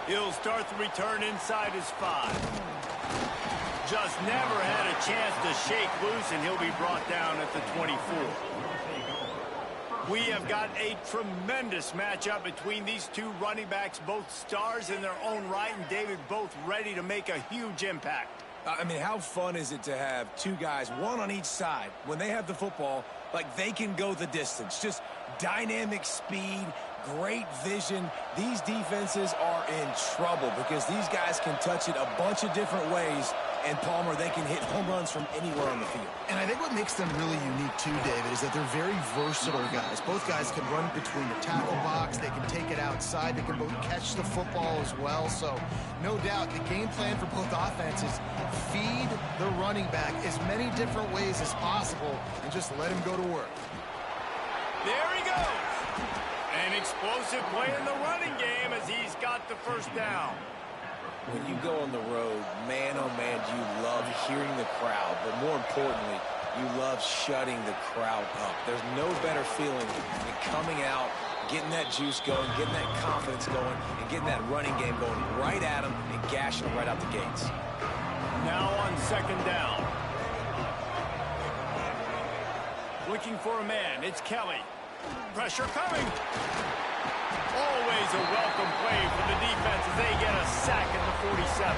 He'll start the return inside his 5. Just never had a chance to shake loose, and he'll be brought down at the 24. We have got a tremendous matchup between these two running backs, both stars in their own right, and David, both ready to make a huge impact. I mean, how fun is it to have two guys, one on each side, when they have the football, like they can go the distance. Just dynamic speed, great vision. These defenses are in trouble because these guys can touch it a bunch of different ways. And, Palmer, they can hit home runs from anywhere on the field. And I think what makes them really unique, too, David, is that they're very versatile guys. Both guys can run between the tackle box. They can take it outside. They can both catch the football as well. So, no doubt, the game plan for both offenses, feed the running back as many different ways as possible and just let him go to work. There he goes. An explosive play in the running game as he's got the first down. When you go on the road, man, oh man, you love hearing the crowd. But more importantly, you love shutting the crowd up. There's no better feeling than coming out, getting that juice going, getting that confidence going, and getting that running game going right at them and gashing them right out the gates. Now on second down. Looking for a man. It's Kelly. Pressure coming. Always a welcome play for the defense as they get a sack at the 47.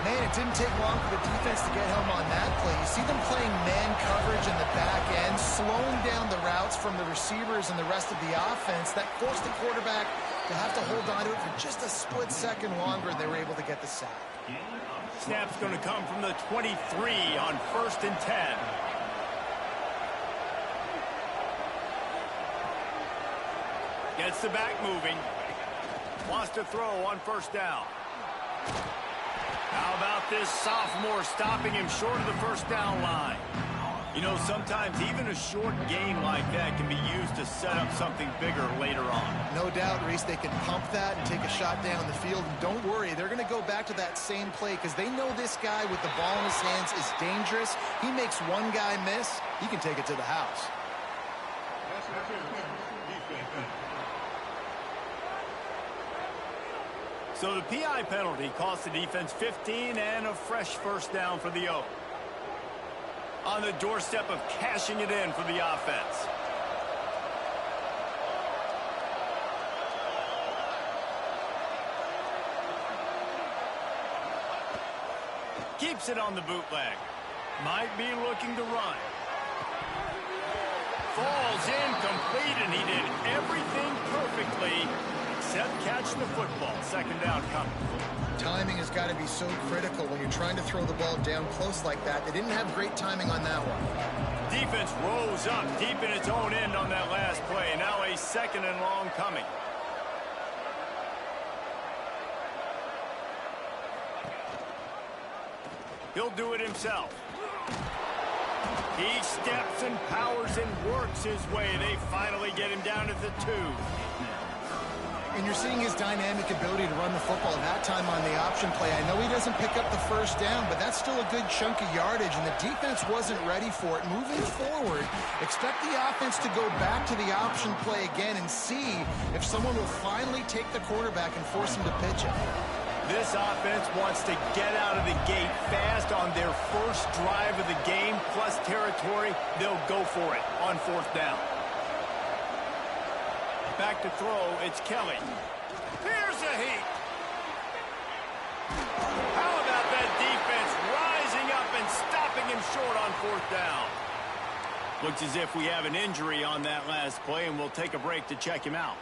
Man, it didn't take long for the defense to get home on that play. You see them playing man coverage in the back end, slowing down the routes from the receivers and the rest of the offense. That forced the quarterback to have to hold on to it for just a split second longer, and they were able to get the sack. Snap's going to come from the 23 on 1st and 10. Gets the back moving. Wants to throw on 1st down. How about this sophomore stopping him short of the 1st down line? You know, sometimes even a short gain like that can be used to set up something bigger later on. No doubt, Reese, they can pump that and take a shot down the field. And don't worry, they're going to go back to that same play because they know this guy with the ball in his hands is dangerous. He makes one guy miss, he can take it to the house. So the PI penalty cost the defense 15 and a fresh 1st down for the O. On the doorstep of cashing it in for the offense. Keeps it on the bootleg. Might be looking to run. Falls incomplete, and he did everything perfectly except catch the football. 2nd down coming. Timing has got to be so critical when you're trying to throw the ball down close like that. They didn't have great timing on that one. Defense rose up deep in its own end on that last play. Now a 2nd and long coming. He'll do it himself. He steps and powers and works his way. They finally get him down at the 2. And you're seeing his dynamic ability to run the football that time on the option play. I know he doesn't pick up the 1st down, but that's still a good chunk of yardage, and the defense wasn't ready for it. Moving forward, expect the offense to go back to the option play again and see if someone will finally take the quarterback and force him to pitch it. This offense wants to get out of the gate fast on their first drive of the game, plus territory. They'll go for it on 4th down. Back to throw, it's Kelly. Here's a heat. How about that defense rising up and stopping him short on 4th down? Looks as if we have an injury on that last play, and we'll take a break to check him out.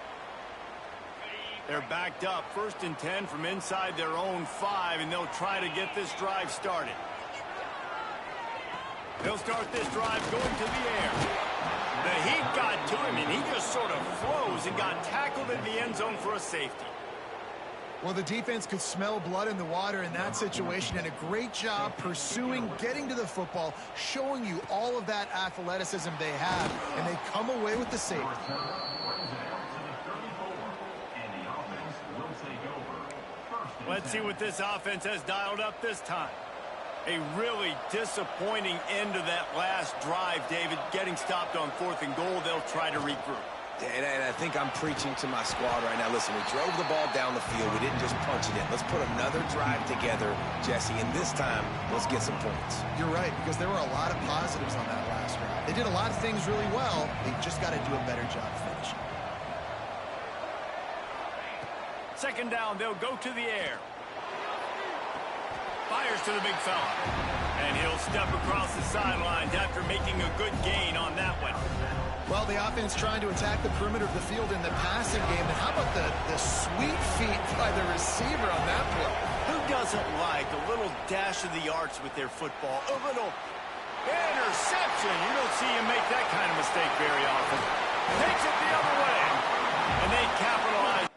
They're backed up, 1st and 10 from inside their own 5, and they'll try to get this drive started. They'll start this drive going to the air. The heat got to him, and he just sort of froze and got tackled in the end zone for a safety. Well, the defense could smell blood in the water in that situation, and a great job pursuing, getting to the football, showing you all of that athleticism they have, and they come away with the safety. Let's see what this offense has dialed up this time. A really disappointing end to that last drive, David. Getting stopped on 4th and goal, they'll try to regroup. And I think I'm preaching to my squad right now. Listen, we drove the ball down the field. We didn't just punch it in. Let's put another drive together, Jesse, and this time, let's get some points. You're right, because there were a lot of positives on that last drive. They did a lot of things really well. They just got to do a better job finishing. 2nd down, they'll go to the air. Fires to the big fella. And he'll step across the sidelines after making a good gain on that one. Well, the offense trying to attack the perimeter of the field in the passing game. And how about the sweet feet by the receiver on that play? Who doesn't like a little dash of the arts with their football? A little interception. You don't see him make that kind of mistake very often. Takes it the other way. And they capitalize.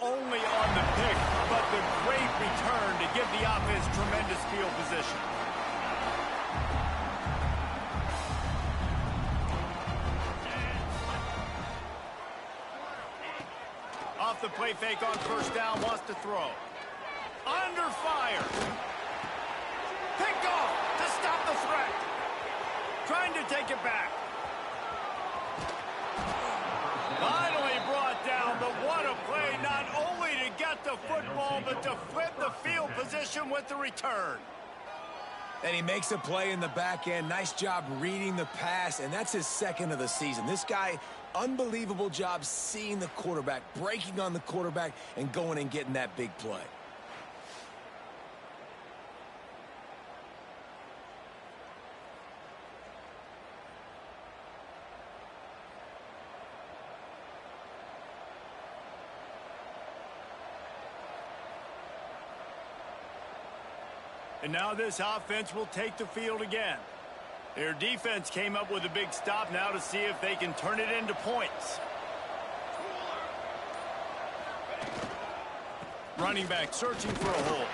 only on the pick, but the great return to give the offense tremendous field position. Off the play fake on first down, wants to throw. Under fire. Picked off to stop the threat. Trying to take it back. Finally brought down, but what a play, not only to get the football, but to flip the field position with the return. And he makes a play in the back end. Nice job reading the pass, and that's his second of the season. This guy, unbelievable job seeing the quarterback, breaking on the quarterback, and going and getting that big play. And now this offense will take the field again. Their defense came up with a big stop now to see if they can turn it into points. Running back searching for a hole.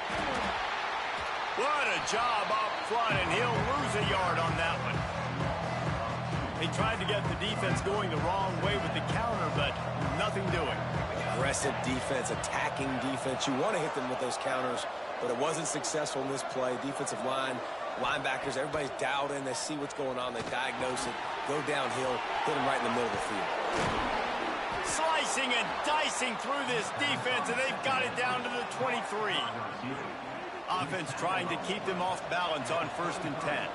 What a job up front, and he'll lose a yard on that one. They tried to get the defense going the wrong way with the counter, but nothing doing. Aggressive defense, attacking defense. You want to hit them with those counters, but it wasn't successful in this play. Defensive line, linebackers, everybody's dialed in. They see what's going on. They diagnose it, go downhill, hit them right in the middle of the field. Slicing and dicing through this defense, and they've got it down to the 23. Offense trying to keep them off balance on 1st and 10.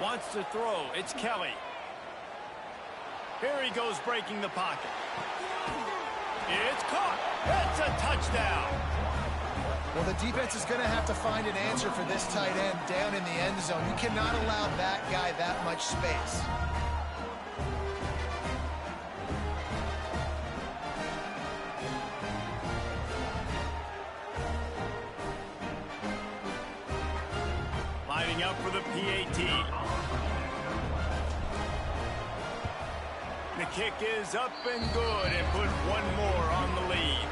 Wants to throw. It's Kelly. Here he goes breaking the pocket. It's caught. It's a touchdown. Well, the defense is going to have to find an answer for this tight end down in the end zone. You cannot allow that guy that much space. Lining up for the PAT. The kick is up and good, and put one more on the lead.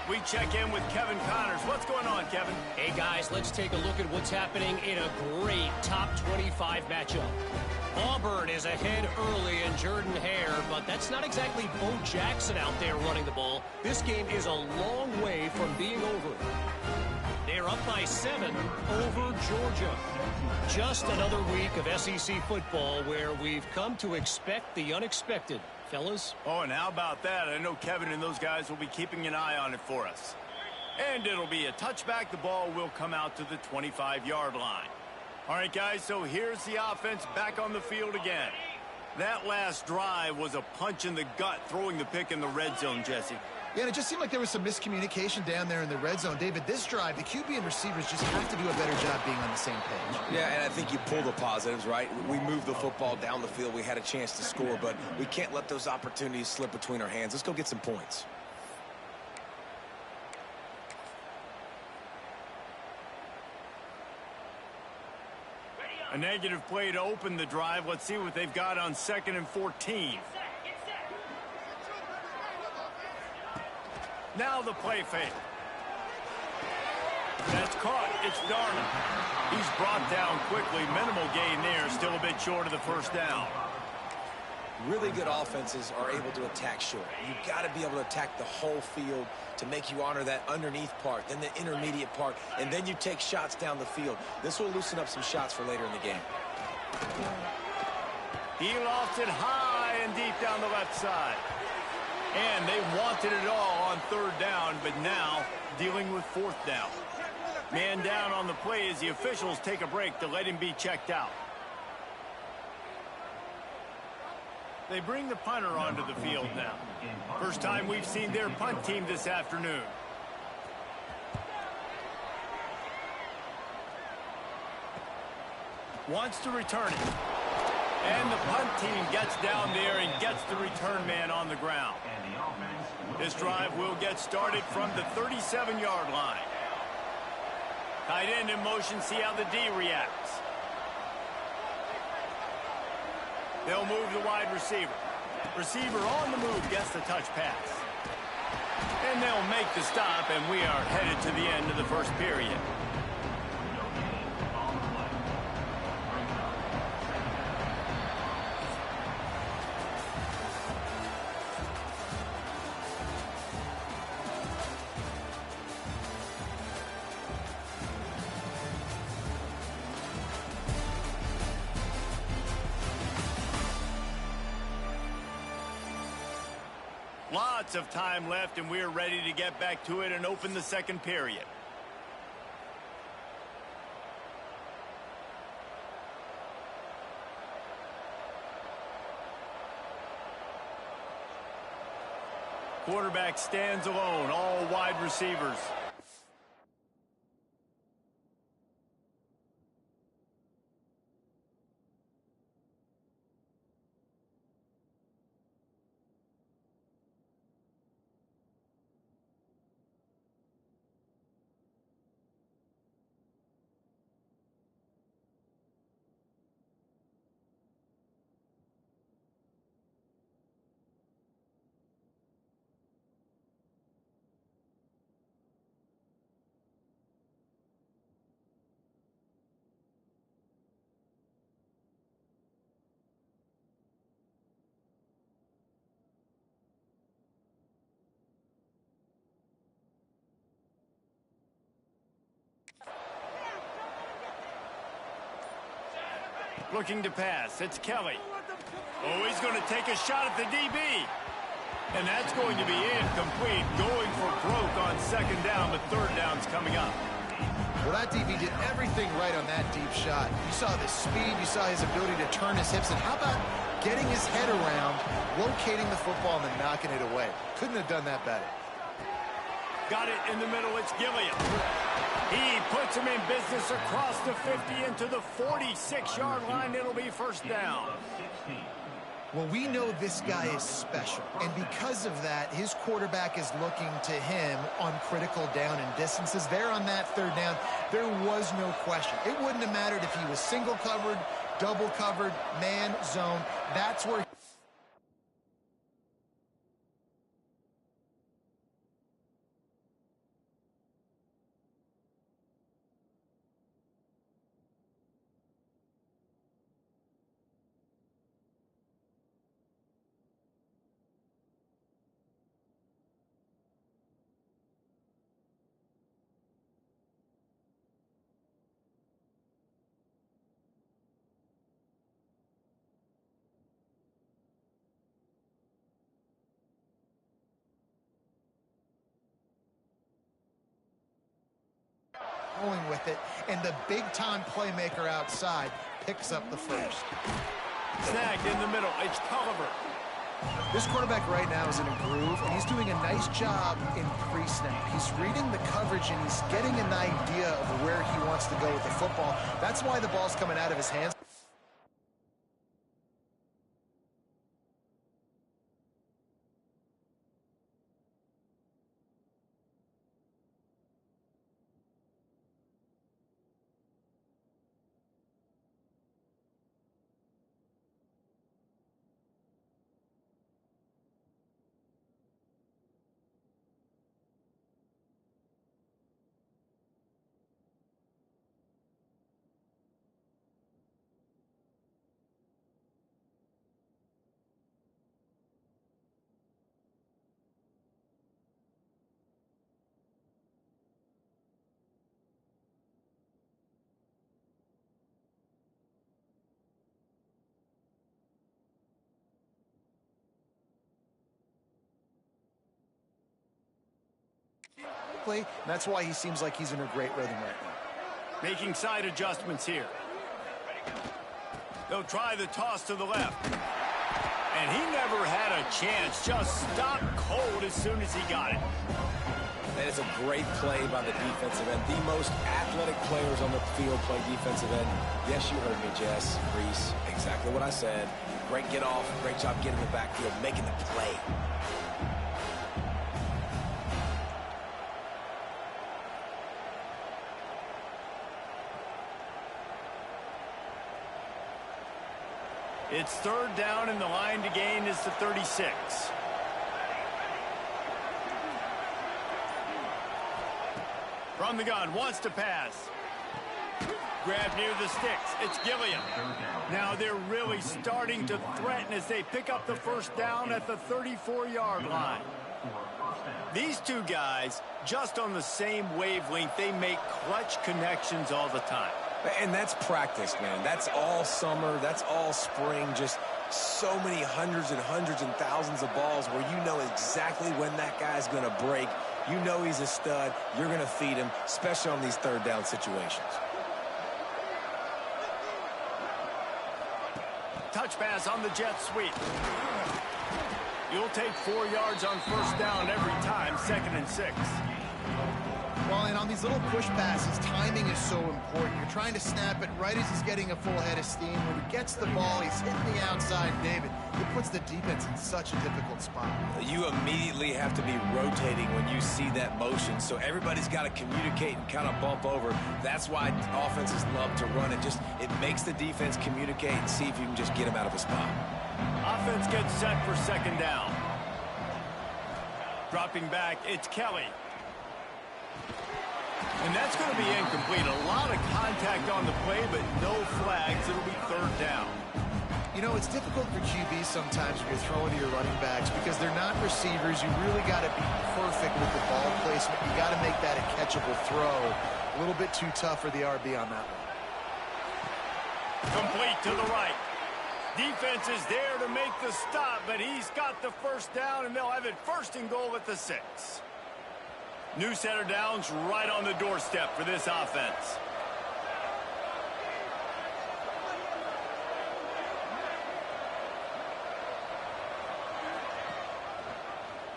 We check in with Kevin Connors. What's going on, Kevin? Hey, guys, let's take a look at what's happening in a great top 25 matchup. Auburn is ahead early in Jordan Hare, but that's not exactly Bo Jackson out there running the ball. This game is a long way from being over. They're up by 7 over Georgia. Just another week of SEC football where we've come to expect the unexpected. Fellas? Oh, and how about that? I know Kevin and those guys will be keeping an eye on it for us. And it'll be a touchback. The ball will come out to the 25-yard line. All right, guys, so here's the offense back on the field again. That last drive was a punch in the gut, throwing the pick in the red zone, Jesse. Yeah, and it just seemed like there was some miscommunication down there in the red zone. David, this drive, the QB and receivers just have to do a better job being on the same page. Yeah, and I think you pull the positives, right? We moved the football down the field. We had a chance to score, but we can't let those opportunities slip between our hands. Let's go get some points. A negative play to open the drive. Let's see what they've got on 2nd and 14. Now the play fake. That's caught. It's Darnold. He's brought down quickly. Minimal gain there. Still a bit short of the first down. Really good offenses are able to attack short. You've got to be able to attack the whole field to make you honor that underneath part, then the intermediate part, and then you take shots down the field. This will loosen up some shots for later in the game. He lofts it high and deep down the left side. And they wanted it all on 3rd down, but now dealing with 4th down. Man down on the play as the officials take a break to let him be checked out. They bring the punter onto the field now. First time we've seen their punt team this afternoon. Wants to return it. And the punt team gets down there and gets the return man on the ground. This drive will get started from the 37-yard line. Tight end in motion, see how the D reacts. They'll move the wide receiver. Receiver on the move gets the touch pass. And they'll make the stop, and we are headed to the end of the first period. Lots of time left, and we're ready to get back to it and open the second period. Quarterback stands alone, all wide receivers. Looking to pass. It's Kelly. Oh, he's going to take a shot at the DB. And that's going to be incomplete. Going for broke on second down, but third down's coming up. Well, that DB did everything right on that deep shot. You saw the speed. You saw his ability to turn his hips. And how about getting his head around, locating the football, and then knocking it away? Couldn't have done that better. Got it in the middle. It's Gilliam. He puts him in business across the 50 into the 46-yard line. It'll be first down. Well, we know this guy is special, and because of that, his quarterback is looking to him on critical down and distances. There on that third down, there was no question. It wouldn't have mattered if he was single covered, double covered, man, zone. That's where... going with it, and the big-time playmaker outside picks up the first. Snagged in the middle. It's Culliver. This quarterback right now is in a groove, and he's doing a nice job in pre-snap. He's reading the coverage, and he's getting an idea of where he wants to go with the football. That's why the ball's coming out of his hands. That's why he seems like he's in a great rhythm right now. Making side adjustments here. They'll try the toss to the left. And he never had a chance. Just stopped cold as soon as he got it. That is a great play by the defensive end. The most athletic players on the field play defensive end. Yes, you heard me, Jess, Reese. Exactly what I said. Great get off. Great job getting the backfield, making the play. It's third down, and the line to gain is the 36. From the gun, wants to pass. Grab near the sticks. It's Gilliam. Now they're really starting to threaten as they pick up the first down at the 34-yard line. These two guys, just on the same wavelength, they make clutch connections all the time. And that's practice, man. That's all summer. That's all spring. Just so many hundreds and thousands of balls where you know exactly when that guy's going to break. You know he's a stud. You're going to feed him, especially on these third down situations. Touch pass on the jet sweep. You'll take 4 yards on first down every time, 2nd and 6. Well, and on these little push passes, timing is so important. You're trying to snap it right as he's getting a full head of steam. When he gets the ball, he's hitting the outside, David. It puts the defense in such a difficult spot. You immediately have to be rotating when you see that motion, so everybody's got to communicate and kind of bump over. That's why offenses love to run it. It makes the defense communicate and see if you can just get him out of a spot. Offense gets set for 2nd down. Dropping back, it's Kelly. And that's going to be incomplete. A lot of contact on the play, but no flags. It'll be 3rd down. You know, it's difficult for QBs sometimes when you're throwing to your running backs because they're not receivers. You really got to be perfect with the ball placement. You got to make that a catchable throw. A little bit too tough for the RB on that one. Complete to the right. Defense is there to make the stop, but he's got the first down, and they'll have it 1st and goal at the 6. New center downs right on the doorstep for this offense.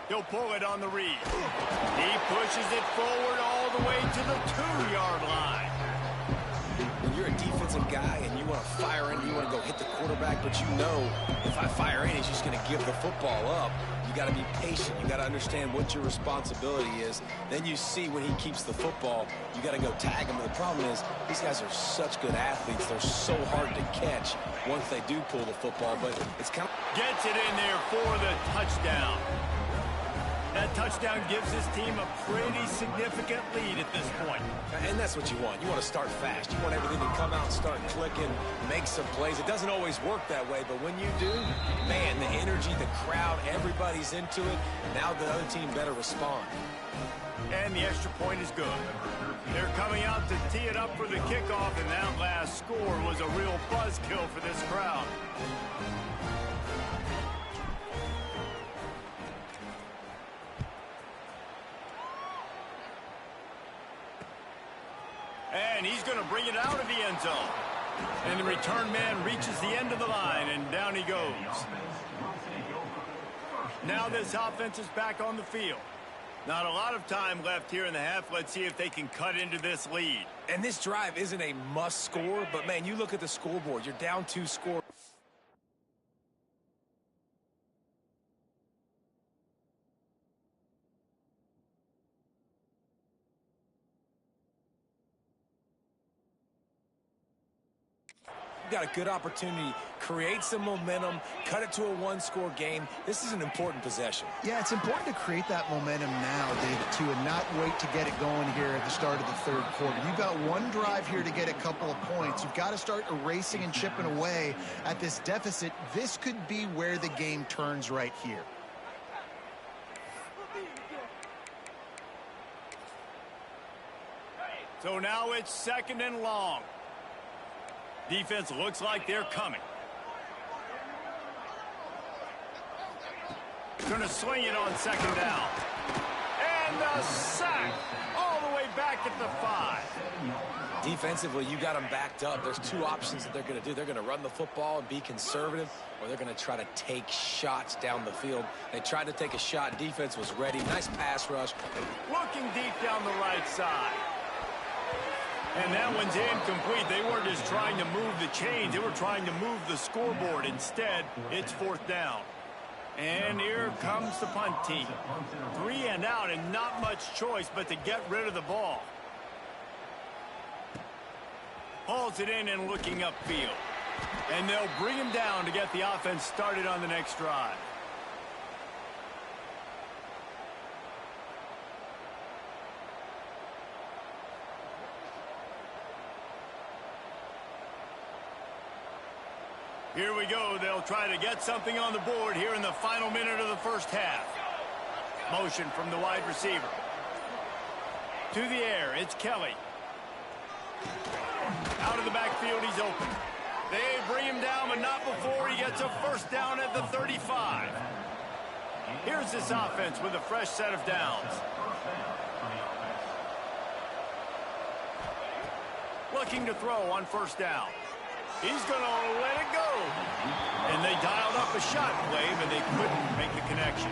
He'll pull it on the read. He pushes it forward all the way to the 2-yard line. When you're a defensive guy and you want to fire in, you want to go hit the quarterback, but you know if I fire in, he's just going to give the football up. You got to be patient. You got to understand what your responsibility is. Then you see when he keeps the football, you got to go tag him. But the problem is these guys are such good athletes. They're so hard to catch once they do pull the football. But it's kind of gets it in there for the touchdown. That touchdown gives his team a pretty significant lead at this point. And that's what you want. You want to start fast. You want everything to come out and start clicking, make some plays. It doesn't always work that way, but when you do, man, the energy, the crowd, everybody's into it. Now the other team better respond. And the extra point is good. They're coming out to tee it up for the kickoff, and that last score was a real buzzkill for this crowd. And he's going to bring it out of the end zone. And the return man reaches the end of the line, and down he goes. Now this offense is back on the field. Not a lot of time left here in the half. Let's see if they can cut into this lead. And this drive isn't a must score, but, man, you look at the scoreboard. You're down 2 scores. Got a good opportunity, create some momentum, cut it to a 1-score game. This is an important possession. Yeah, it's important to create that momentum now, David, too, and not wait to get it going here at the start of the 3rd quarter. You've got one drive here to get a couple of points. You've got to start erasing and chipping away at this deficit. This could be where the game turns right here. So now it's 2nd and long. Defense looks like they're coming. Going to swing it on 2nd down. And the sack all the way back at the 5. Defensively, you got them backed up. There's 2 options that they're going to do. They're going to run the football and be conservative, or they're going to try to take shots down the field. They tried to take a shot. Defense was ready. Nice pass rush. Looking deep down the right side. And that one's incomplete. They weren't just trying to move the chains. They were trying to move the scoreboard. Instead, it's 4th down. And here comes the punt team. 3 and out, and not much choice but to get rid of the ball. Hauls it in and looking upfield. And they'll bring him down to get the offense started on the next drive. Here we go. They'll try to get something on the board here in the final minute of the first half. Motion from the wide receiver. To the air, it's Kelly. Out of the backfield, he's open. They bring him down, but not before he gets a first down at the 35. Here's this offense with a fresh set of downs. Looking to throw on first down. He's going to let it go. And they dialed up a shot play, but they couldn't make the connection.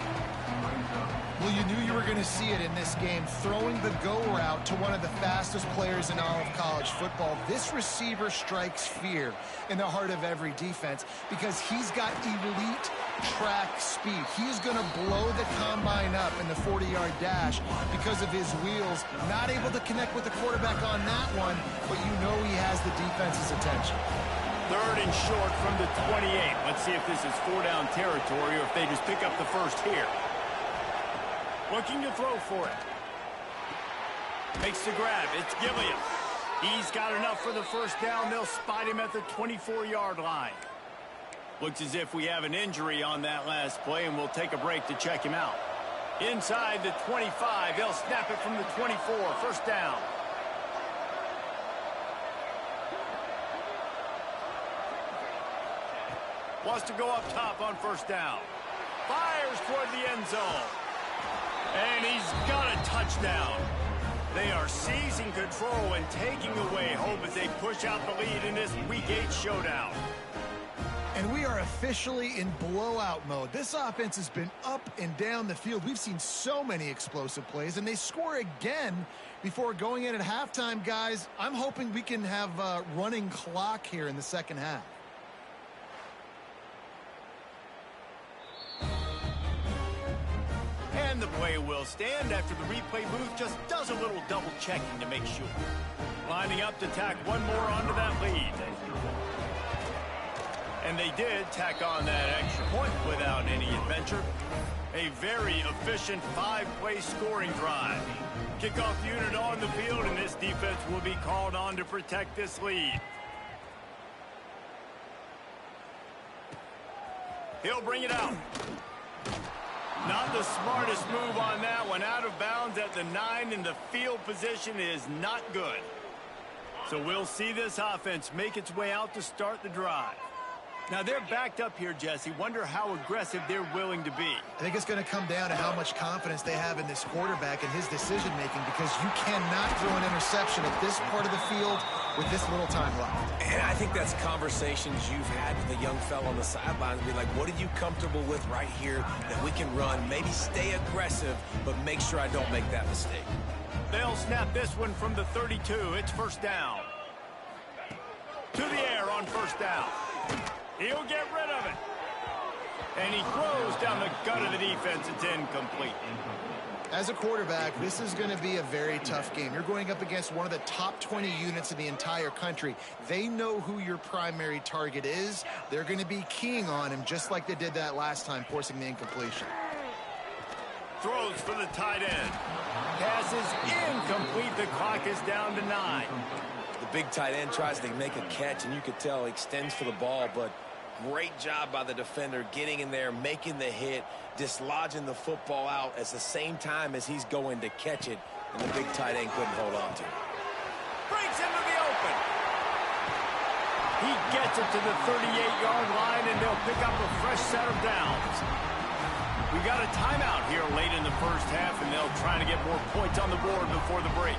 Well, you knew you were going to see it in this game. Throwing the go route to one of the fastest players in all of college football. This receiver strikes fear in the heart of every defense because he's got elite track speed. He's going to blow the combine up in the 40-yard dash because of his wheels. Not able to connect with the quarterback on that one, but you know he has the defense's attention. Third and short from the 28. Let's see if this is four-down territory or if they just pick up the first here. Looking to throw for it. Makes the grab. It's Gilliam. He's got enough for the first down. They'll spot him at the 24-yard line. Looks as if we have an injury on that last play, and we'll take a break to check him out. Inside the 25. They'll snap it from the 24. First down. Wants to go up top on first down. Fires toward the end zone. And he's got a touchdown. They are seizing control and taking away hope as they push out the lead in this Week 8 showdown. And we are officially in blowout mode. This offense has been up and down the field. We've seen so many explosive plays, and they score again before going in at halftime, guys. I'm hoping we can have a running clock here in the second half. And the play will stand after the replay booth just does a little double checking to make sure. Lining up to tack one more onto that lead. And they did tack on that extra point without any adventure. A very efficient 5-play scoring drive. Kickoff unit on the field, and this defense will be called on to protect this lead. He'll bring it out. Not the smartest move on that one. Out of bounds at the 9, and the field position is not good. So we'll see this offense make its way out to start the drive. Now they're backed up here, Jesse. Wonder how aggressive they're willing to be. I think it's going to come down to how much confidence they have in this quarterback and his decision-making, because you cannot throw an interception at this part of the field with this little time left. And I think that's conversations you've had with a young fella on the sidelines. Be like, what are you comfortable with right here that we can run? Maybe stay aggressive, but make sure I don't make that mistake. They'll snap this one from the 32. It's first down. To the air on first down. He'll get rid of it. And he throws down the gut of the defense. It's incomplete. As a quarterback, this is going to be a very tough game. You're going up against one of the top 20 units in the entire country. They know who your primary target is. They're going to be keying on him just like they did that last time, forcing the incompletion. Throws for the tight end. Pass is incomplete. The clock is down to 9. The big tight end tries to make a catch, and you could tell he extends for the ball, but great job by the defender getting in there, making the hit, dislodging the football out at the same time as he's going to catch it, and the big tight end couldn't hold on to it. Breaks into the open. He gets it to the 38-yard line, and they'll pick up a fresh set of downs. We've got a timeout here late in the first half, and they'll try to get more points on the board before the break.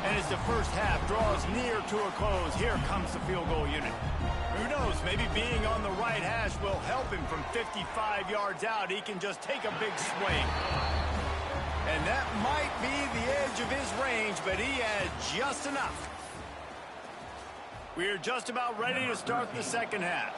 And as the first half draws near to a close, here comes the field goal unit. Who knows, maybe being on the right hash will help him from 55 yards out. He can just take a big swing. And that might be the edge of his range, but he had just enough. We're just about ready to start the second half.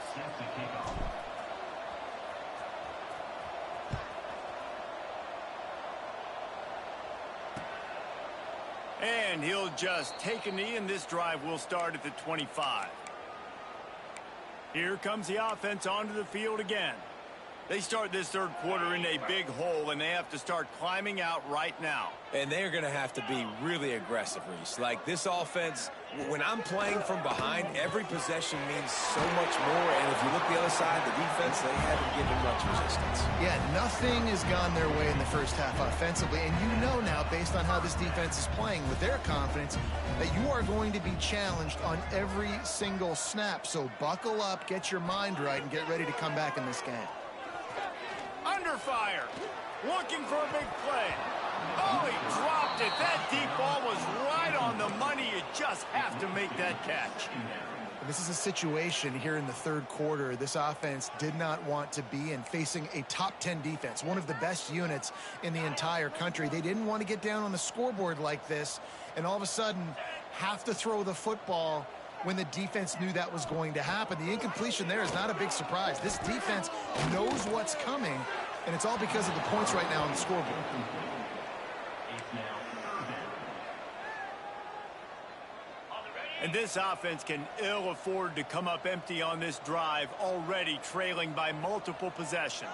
And he'll just take a knee, and this drive will start at the 25. Here comes the offense onto the field again. They start this third quarter in a big hole, and they have to start climbing out right now. And they're going to have to be really aggressive, Reese. Like this offense, when I'm playing from behind, every possession means so much more. And if you look the other side, the defense, they haven't given much resistance. Yeah, nothing has gone their way in the first half offensively. And you know now, based on how this defense is playing with their confidence, that you are going to be challenged on every single snap. So buckle up, get your mind right, and get ready to come back in this game. Under fire, looking for a big play. Oh, he dropped it. That deep ball was right on the money. You just have to make that catch. This is a situation here in the third quarter this offense did not want to be in, facing a top 10 defense, one of the best units in the entire country. They didn't want to get down on the scoreboard like this and all of a sudden have to throw the football when the defense knew that was going to happen. The incompletion there is not a big surprise. This defense knows what's coming, and it's all because of the points right now on the scoreboard. And this offense can ill afford to come up empty on this drive, already trailing by multiple possessions.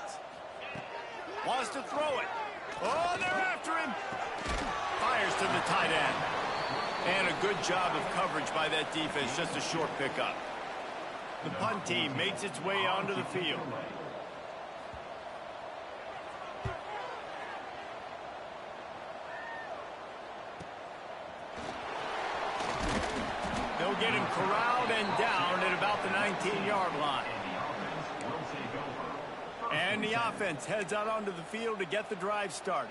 Wants to throw it. Oh, they're after him. Fires to the tight end. And a good job of coverage by that defense, just a short pickup. The punt team makes its way onto the field. They'll get him corralled and down at about the 19-yard line. And the offense heads out onto the field to get the drive started.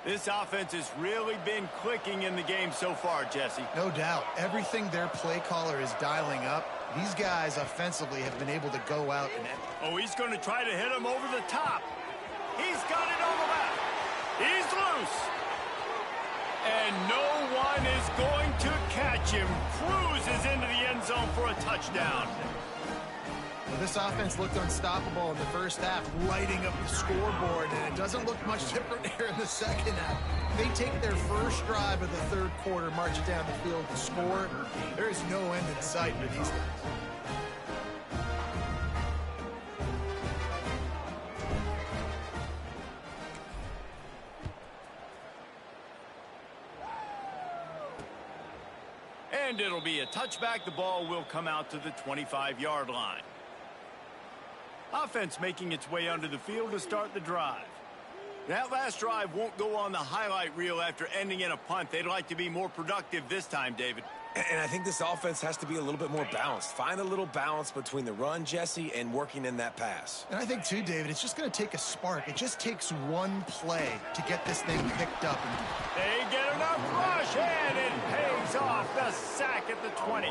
This offense has really been clicking in the game so far, Jesse. No doubt. Everything their play caller is dialing up, these guys offensively have been able to go out and... Oh, he's going to try to hit him over the top. He's got it on the left. He's loose. And no one is going to catch him. Cruises into the end zone for a touchdown. Well, this offense looked unstoppable in the first half, lighting up the scoreboard, and it doesn't look much different here in the second half. They take their first drive of the third quarter, march down the field to score. There is no end in sight for these guys. And it'll be a touchback. The ball will come out to the 25-yard line. Offense making its way onto the field to start the drive. That last drive won't go on the highlight reel after ending in a punt. They'd like to be more productive this time, David. And I think this offense has to be a little bit more balanced. Find a little balance between the run, Jesse, and working in that pass. And I think, too, David, it's just going to take a spark. It just takes one play to get this thing picked up. They get enough rush, and it pays off. The sack at the 20.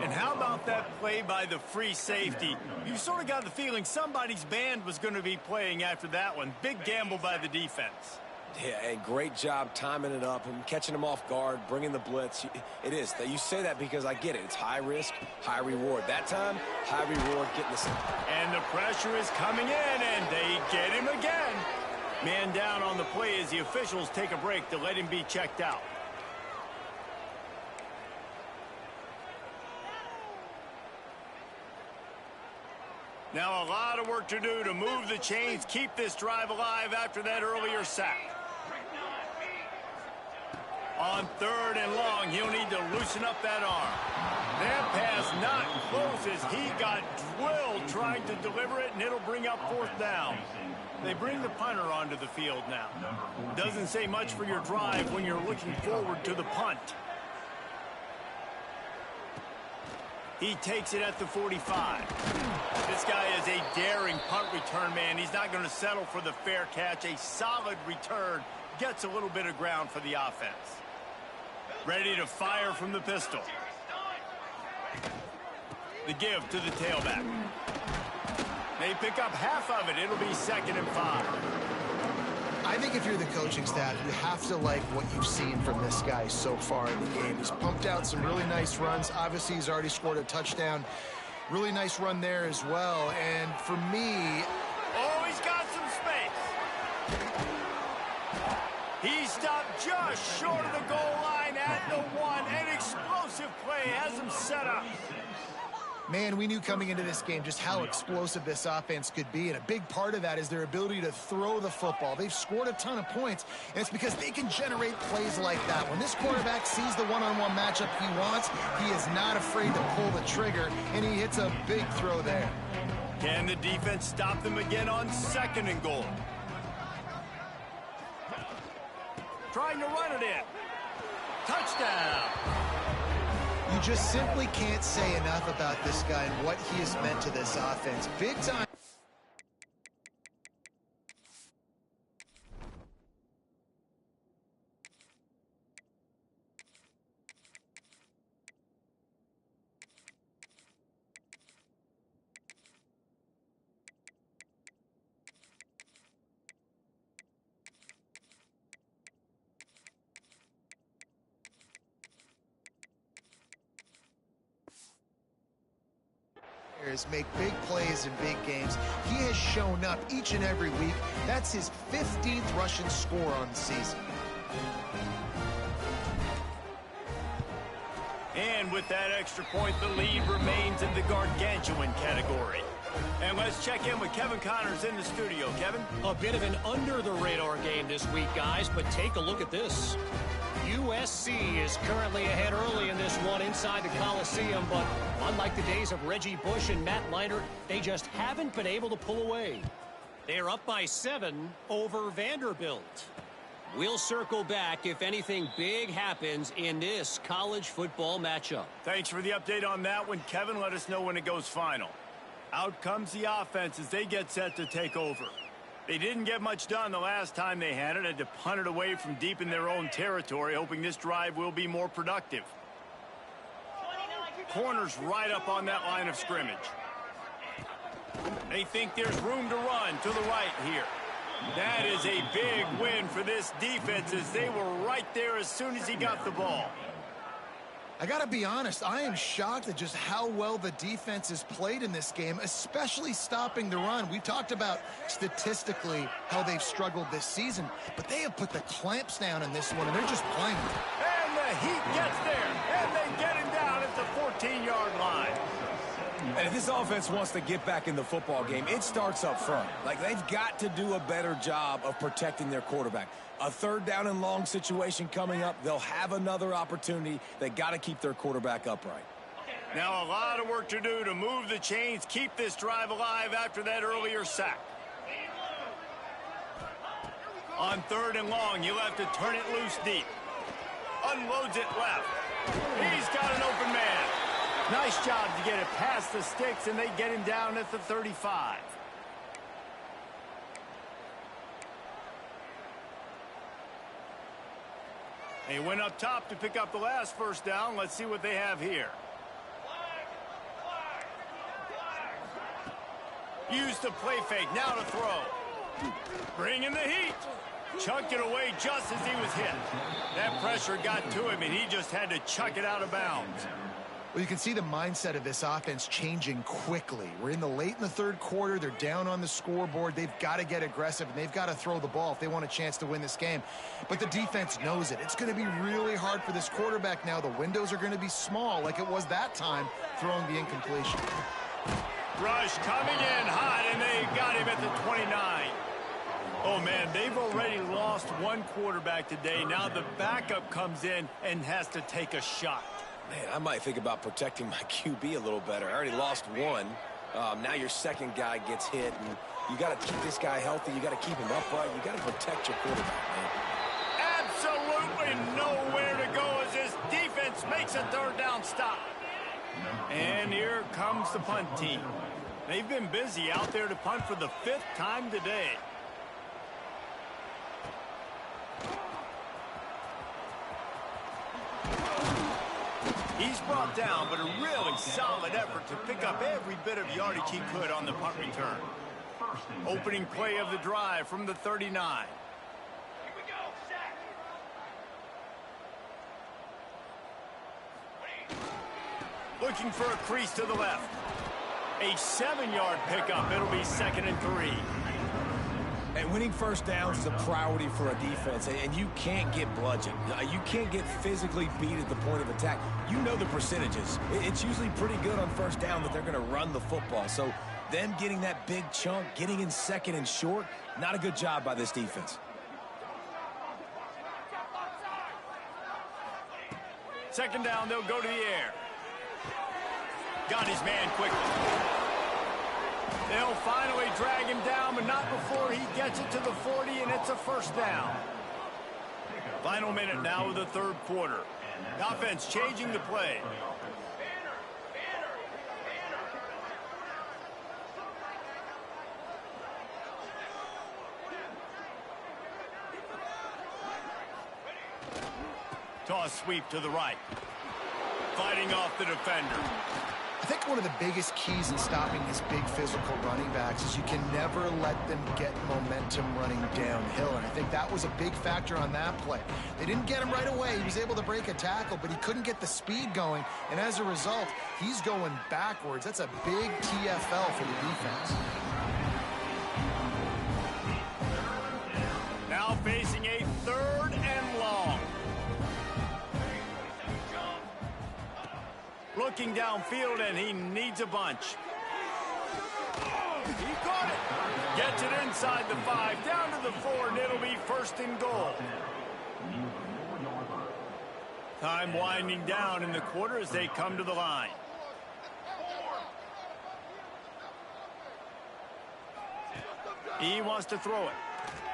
And how about that play by the free safety? You sort of got the feeling somebody's band was going to be playing after that one. Big gamble by the defense. Yeah, and great job timing it up and catching them off guard, bringing the blitz. It is. You say that because I get it. It's high risk, high reward. That time, high reward, getting the sack. And the pressure is coming in, and they get him again. Man down on the play as the officials take a break to let him be checked out. Now a lot of work to do to move the chains, keep this drive alive after that earlier sack. On third and long, he'll need to loosen up that arm. That pass not close as he got drilled trying to deliver it, and it'll bring up fourth down. They bring the punter onto the field now. Doesn't say much for your drive when you're looking forward to the punt. He takes it at the 45. This guy is a daring punt return man. He's not going to settle for the fair catch. A solid return gets a little bit of ground for the offense. Ready to fire from the pistol. The give to the tailback. They pick up half of it. It'll be 2nd and 5. I think if you're the coaching staff, you have to like what you've seen from this guy so far in the game. He's pumped out some really nice runs. Obviously, he's already scored a touchdown. Really nice run there as well. And for me... Oh, he's got some space. He stopped just short of the goal line at the 1. An explosive play has him set up. Man, we knew coming into this game just how explosive this offense could be, and a big part of that is their ability to throw the football. They've scored a ton of points, and it's because they can generate plays like that. When this quarterback sees the one-on-one matchup he wants, he is not afraid to pull the trigger, and he hits a big throw there. Can the defense stop them again on 2nd and goal? Trying to run it in. Touchdown! You just simply can't say enough about this guy and what he has meant to this offense. Big time. Make big plays in big games. He has shown up each and every week. That's his 15th rushing score on the season. And with that extra point, the lead remains in the gargantuan category. And let's check in with Kevin Connors in the studio. Kevin? A bit of an under-the-radar game this week, guys, but take a look at this. USC is currently ahead early in this one inside the Coliseum, but unlike the days of Reggie Bush and Matt Leinart, they just haven't been able to pull away. They're up by 7 over Vanderbilt. We'll circle back if anything big happens in this college football matchup. Thanks for the update on that one, Kevin. Let us know when it goes final. Out comes the offense as they get set to take over. They didn't get much done the last time they had it. Had to punt it away from deep in their own territory, hoping this drive will be more productive. Corners right up on that line of scrimmage. They think there's room to run to the right here. That is a big win for this defense as they were right there as soon as he got the ball. I got to be honest, I am shocked at just how well the defense has played in this game, especially stopping the run. We've talked about statistically how they've struggled this season, but they have put the clamps down in this one, and they're just playing. And the Heat gets there, and they get him down at the 14-yard line. And if this offense wants to get back in the football game, it starts up front. Like, they've got to do a better job of protecting their quarterback. A 3rd down and long situation coming up. They'll have another opportunity. They got to keep their quarterback upright. Now a lot of work to do to move the chains, keep this drive alive after that earlier sack. On 3rd and long, you'll have to turn it loose deep. Unloads it left. He's got an open man. Nice job to get it past the sticks, and they get him down at the 35. They went up top to pick up the last 1st down. Let's see what they have here. Used the play fake, now to throw. Bring in the heat. Chucked it away just as he was hit. That pressure got to him, and he just had to chuck it out of bounds. Well, you can see the mindset of this offense changing quickly. We're late in the 3rd quarter. They're down on the scoreboard. They've got to get aggressive, and they've got to throw the ball if they want a chance to win this game. But the defense knows it. It's going to be really hard for this quarterback now. The windows are going to be small like it was that time throwing the incompletion. Rush coming in hot, and they got him at the 29. Oh, man, they've already lost one quarterback today. Now the backup comes in and has to take a shot. Man, I might think about protecting my QB a little better. I already lost one. Now your 2nd guy gets hit, and you got to keep this guy healthy. You got to keep him upright. You got to protect your quarterback, man. Absolutely nowhere to go as this defense makes a 3rd down stop. And here comes the punt team. They've been busy out there to punt for the 5th time today. He's brought down, but a really solid effort to pick up every bit of yardage he could on the punt return. Opening play of the drive from the 39. Looking for a crease to the left. A 7-yard pickup. It'll be 2nd and 3. And winning first downs is a priority for a defense, and you can't get bludgeoned. You can't get physically beat at the point of attack. You know the percentages. It's usually pretty good on first down that they're going to run the football. So them getting that big chunk, getting in second and short, not a good job by this defense. Second down, they'll go to the air. Got his man quickly. They'll finally drag him down, but not before he gets it to the 40, and it's a first down. Final minute now of the third quarter. The offense changing the play. Toss sweep to the right. Fighting off the defender. I think one of the biggest keys in stopping these big physical running backs is you can never let them get momentum running downhill. And I think that was a big factor on that play. They didn't get him right away. He was able to break a tackle, but he couldn't get the speed going. And as a result, he's going backwards. That's a big TFL for the defense. Now facing a third and long. Looking downfield, and he needs a bunch. He caught it. Gets it inside the 5, down to the 4, and it'll be first and goal. Time winding down in the quarter as they come to the line. He wants to throw it.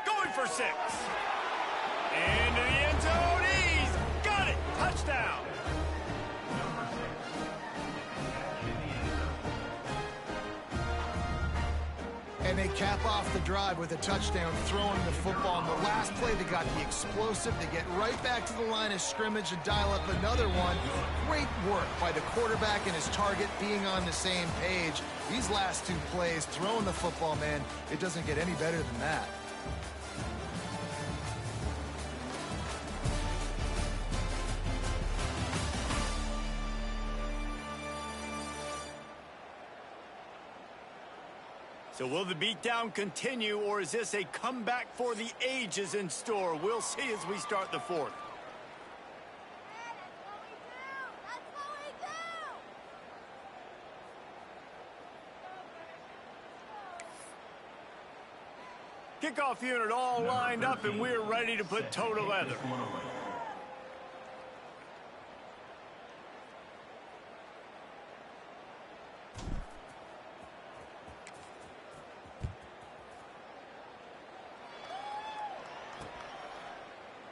Going for 6. Into the end zone. He's got it. Touchdown. And they cap off the drive with a touchdown, throwing the football. In the last play, they got the explosive. They get right back to the line of scrimmage and dial up another one. Great work by the quarterback and his target being on the same page. These last 2 plays, throwing the football, man, it doesn't get any better than that. So will the beatdown continue, or is this a comeback for the ages in store? We'll see as we start the fourth. Kickoff unit all lined up, and we're ready to put toe to leather.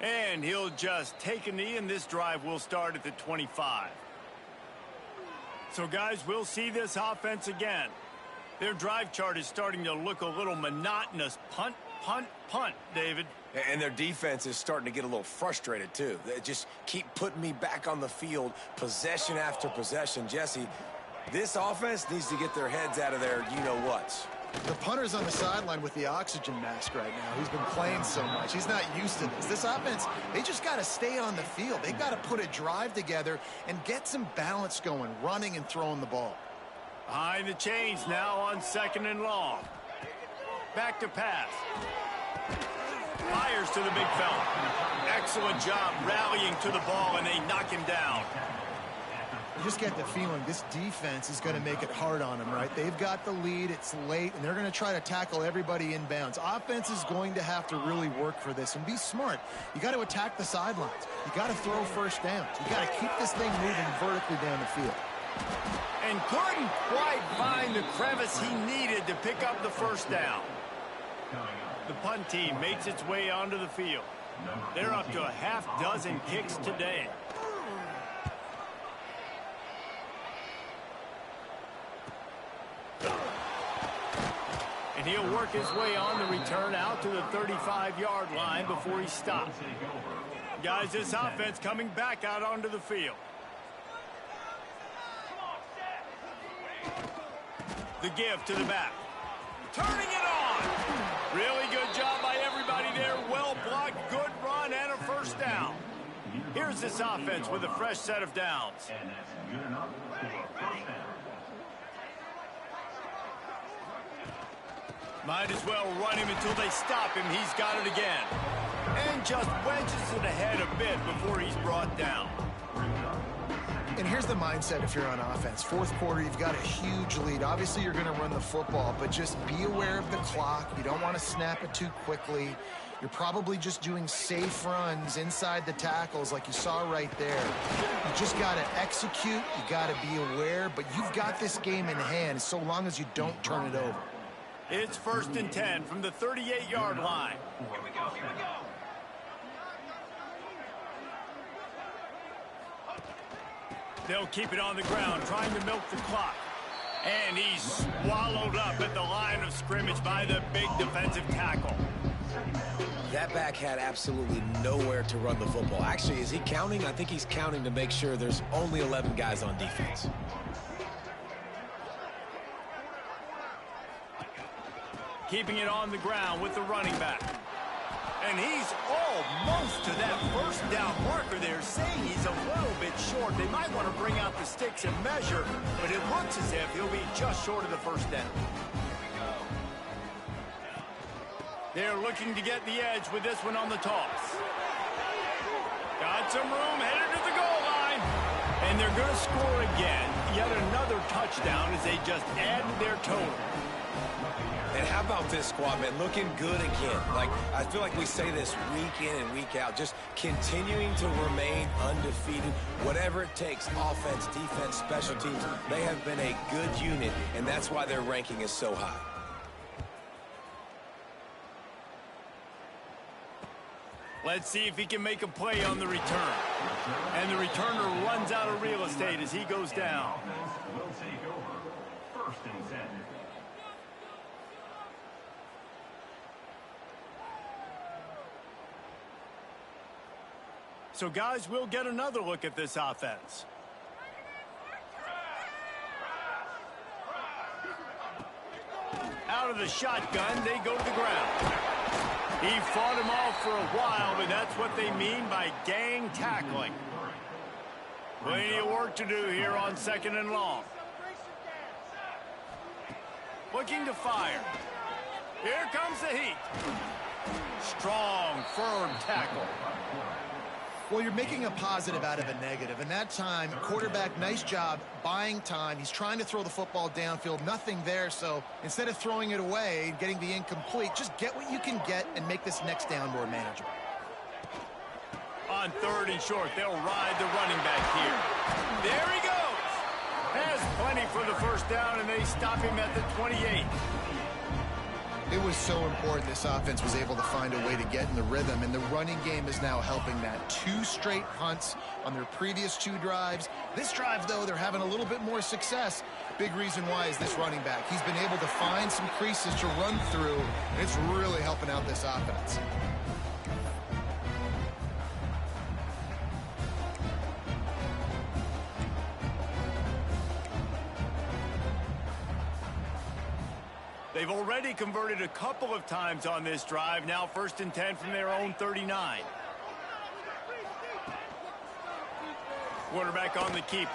And he'll just take a knee, and this drive will start at the 25. So, guys, we'll see this offense again. Their drive chart is starting to look a little monotonous. Punt, punt, punt, David. And their defense is starting to get a little frustrated, too. They just keep putting me back on the field, possession after possession. Jesse, this offense needs to get their heads out of their you-know-whats. The punter's on the sideline with the oxygen mask right now. He's been playing so much. He's not used to this. This offense, they just got to stay on the field. They've got to put a drive together and get some balance going, running and throwing the ball. Behind the chains now on second and long. Back to pass. Fires to the big fella. Excellent job rallying to the ball, and they knock him down. You just get the feeling this defense is going to make it hard on them, right? They've got the lead. It's late, and they're going to try to tackle everybody inbounds. Offense is going to have to really work for this and be smart. You got to attack the sidelines. You got to throw first downs. You got to keep this thing moving vertically down the field. And couldn't quite find the crevice he needed to pick up the first down. The punt team makes its way onto the field. They're up to a half dozen kicks today. And he'll work his way on the return out to the 35-yard line before he stops. Guys, this offense coming back out onto the field. The give to the back. Turning it on. Really good job by everybody there. Well blocked, good run, and a first down. Here's this offense with a fresh set of downs. And that's good enough for a first down. Might as well run him until they stop him. He's got it again. And just wedges it ahead a bit before he's brought down. And here's the mindset if you're on offense. Fourth quarter, you've got a huge lead. Obviously, you're going to run the football, but just be aware of the clock. You don't want to snap it too quickly. You're probably just doing safe runs inside the tackles like you saw right there. You just got to execute. You got to be aware, but you've got this game in hand so long as you don't turn it over. It's 1st and 10 from the 38-yard line. Here we go, here we go. They'll keep it on the ground, trying to milk the clock. And he's swallowed up at the line of scrimmage by the big defensive tackle. That back had absolutely nowhere to run the football. Actually, is he counting? I think he's counting to make sure there's only 11 guys on defense. Keeping it on the ground with the running back. And he's almost to that first down marker there, saying he's a little bit short. They might want to bring out the sticks and measure, but it looks as if he'll be just short of the first down. They're looking to get the edge with this one on the toss. Got some room, headed to the goal line. And they're going to score again. Yet another touchdown as they just add to their total. And how about this squad, man? Looking good again. Like, I feel like we say this week in and week out, just continuing to remain undefeated. Whatever it takes, offense, defense, special teams, they have been a good unit, and that's why their ranking is so high. Let's see if he can make a play on the return. And the returner runs out of real estate as he goes down. Will take over. 1st and 10. So, guys, we'll get another look at this offense. Out of the shotgun, they go to the ground. He fought him off for a while, but that's what they mean by gang tackling. Plenty of work to do here on 2nd and long. Looking to fire. Here comes the heat. Strong, firm tackle. Well, you're making a positive out of a negative. And that time, quarterback, nice job buying time. He's trying to throw the football downfield. Nothing there. So instead of throwing it away and getting the incomplete, just get what you can get and make this next down more manageable. On 3rd and short, they'll ride the running back here. There he goes. Has plenty for the first down, and they stop him at the 28. It was so important this offense was able to find a way to get in the rhythm, and the running game is now helping that. 2 straight punts on their previous 2 drives. This drive, though, they're having a little bit more success. Big reason why is this running back. He's been able to find some creases to run through, and it's really helping out this offense. They've already converted a couple of times on this drive. Now 1st and 10 from their own 39. Quarterback on the keeper.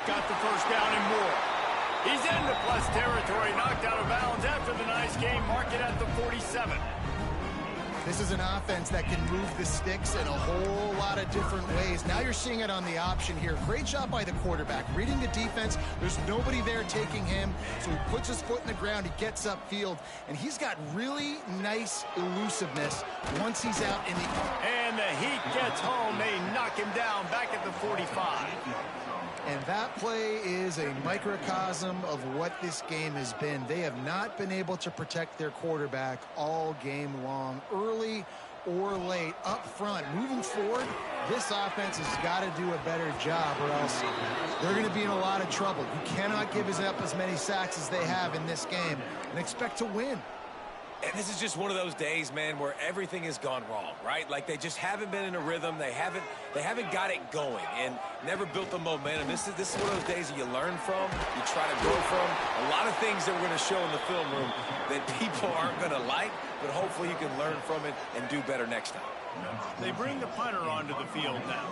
Got the first down and more. He's into plus territory, knocked out of bounds after the nice game. Mark it at the 47. This is an offense that can move the sticks in a whole lot of different ways. Now you're seeing it on the option here. Great job by the quarterback. Reading the defense, there's nobody there taking him, so he puts his foot in the ground, he gets upfield, and he's got really nice elusiveness once he's out in the... And the Heat gets home. They knock him down back at the 45. And that play is a microcosm of what this game has been. They have not been able to protect their quarterback all game long, early or late, up front. Moving forward, this offense has got to do a better job, or else they're going to be in a lot of trouble. You cannot give up as many sacks as they have in this game and expect to win. And this is just one of those days, man, where everything has gone wrong, right? Like they just haven't been in a rhythm. They haven't got it going and never built the momentum. This is one of those days that you learn from, you try to grow from. A lot of things that we're going to show in the film room that people aren't going to like, but hopefully you can learn from it and do better next time. They bring the punter onto the field now.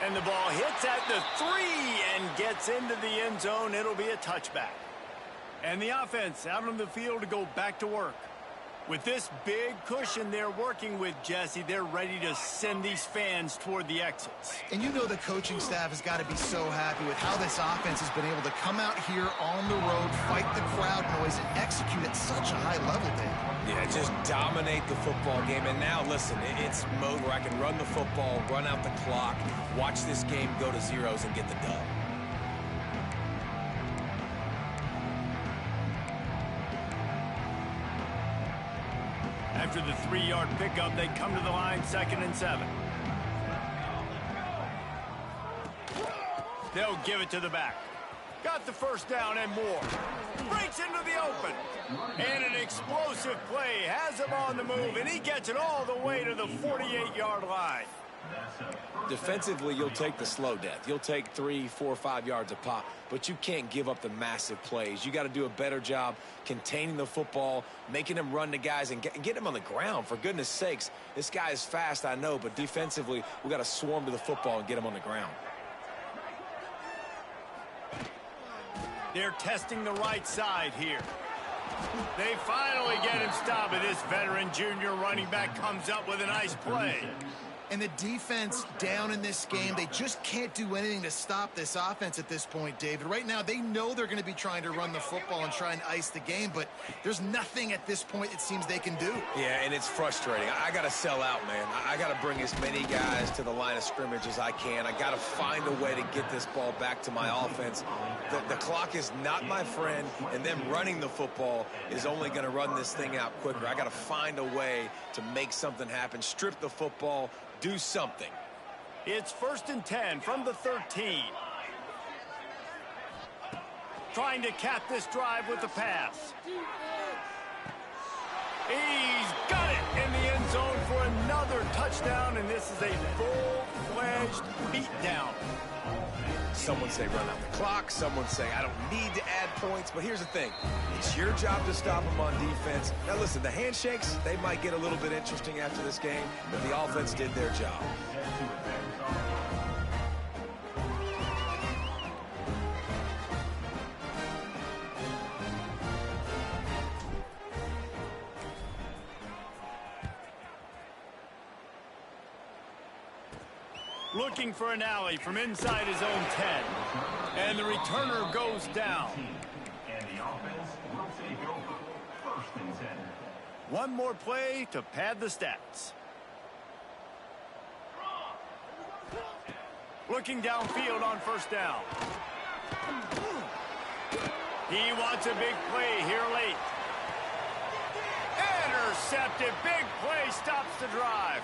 And the ball hits at the 3 and gets into the end zone. It'll be a touchback. And the offense out on the field to go back to work. With this big cushion they're working with, Jesse, they're ready to send these fans toward the exits. And you know the coaching staff has got to be so happy with how this offense has been able to come out here on the road, fight the crowd noise, and execute at such a high level, Dave. Yeah, just dominate the football game. And now, listen, it's mode where I can run the football, run out the clock, watch this game go to zeros and get the dub. After the 3-yard pickup, they come to the line, 2nd and 7. They'll give it to the back. Got the first down and more. Breaks into the open. And an explosive play. Has him on the move, and he gets it all the way to the 48-yard line. Defensively, you'll take the slow death. You'll take 3, 4, 5 yards a pop, but you can't give up the massive plays. You got to do a better job containing the football, making them run to guys, and get him on the ground. For goodness sakes, this guy is fast, I know, but defensively, we got to swarm to the football and get him on the ground. They're testing the right side here. They finally get him stopped, and this veteran junior running back comes up with a nice play. And the defense down in this game, they just can't do anything to stop this offense at this point, David. Right now, they know they're going to be trying to run the football and try and ice the game, but there's nothing at this point it seems they can do. Yeah, and it's frustrating. I got to sell out, man. I got to bring as many guys to the line of scrimmage as I can. I got to find a way to get this ball back to my offense. The clock is not my friend, and them running the football is only going to run this thing out quicker. I got to find a way to make something happen, strip the football, do something. It's 1st and 10 from the 13. Trying to cap this drive with the pass. He's got it in the end zone for another touchdown, and this is a full-fledged beatdown. Someone say run out the clock. Someone say I don't need to add points. But here's the thing. It's your job to stop them on defense. Now, listen, the handshakes, they might get a little bit interesting after this game, but the offense did their job. Looking for an alley from inside his own 10. And the returner goes down. And the offense will take over. 1st and 10. One more play to pad the stats. Looking downfield on 1st down. He wants a big play here late. Intercepted. Big play stops the drive.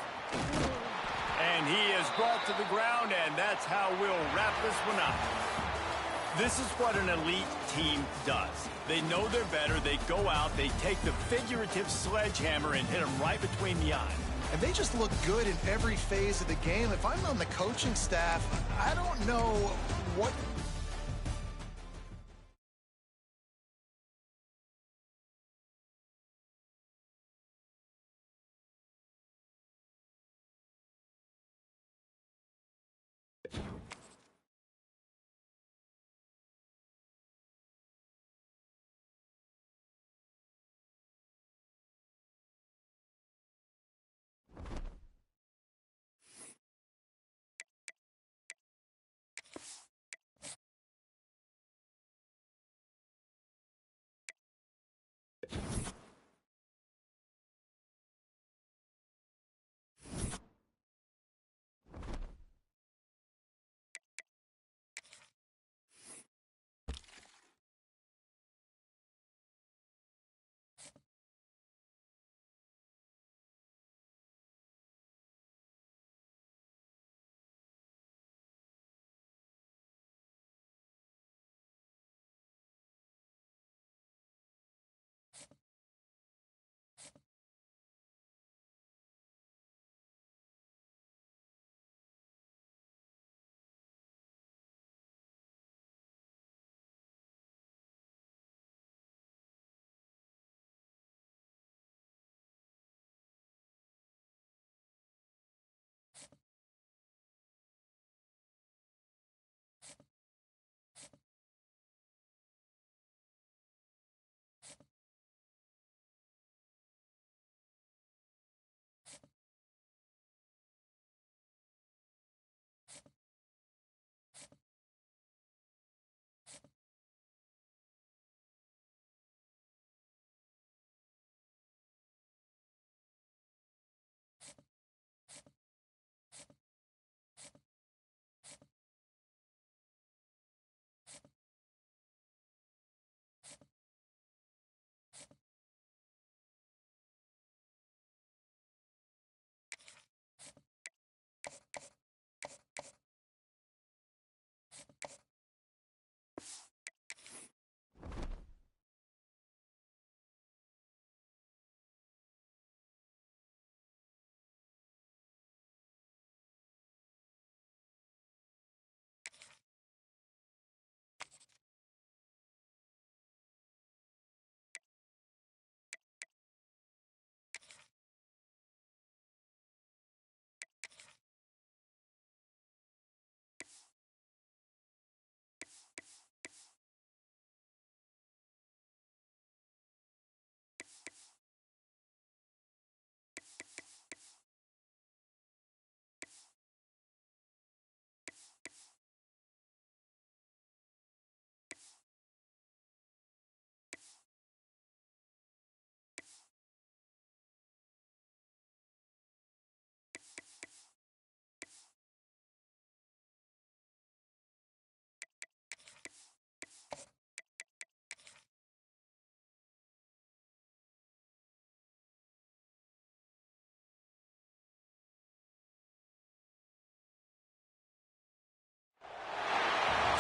And he is brought to the ground, and that's how we'll wrap this one up. This is what an elite team does. They know they're better. They go out. They take the figurative sledgehammer and hit them right between the eyes. And they just look good in every phase of the game. If I'm on the coaching staff, I don't know what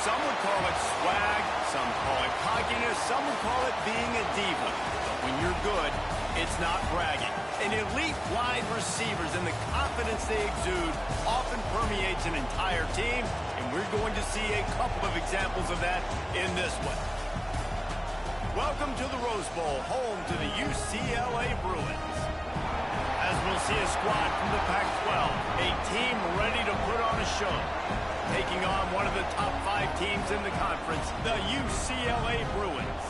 Some would call it swag, some call it cockiness, some would call it being a diva. But when you're good, it's not bragging. An elite wide receivers and the confidence they exude often permeates an entire team, and we're going to see a couple of examples of that in this one. Welcome to the Rose Bowl, home to the UCLA Bruins. As we'll see a squad from the Pac-12, a team ready to put on a show. Taking on one of the top 5 teams in the conference, the UCLA Bruins.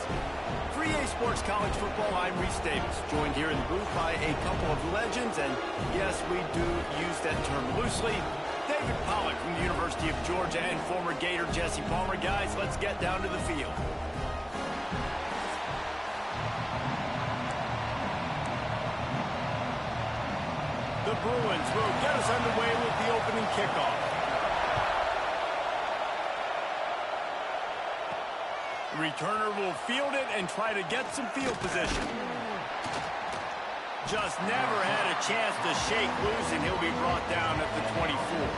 3A Sports College Football, I'm Reese Davis, joined here in the booth by a couple of legends, and yes, we do use that term loosely. David Pollack from the University of Georgia and former Gator Jesse Palmer. Guys, let's get down to the field. The Bruins will get us underway with the opening kickoff. The returner will field it and try to get some field position. Just never had a chance to shake loose, and he'll be brought down at the 24.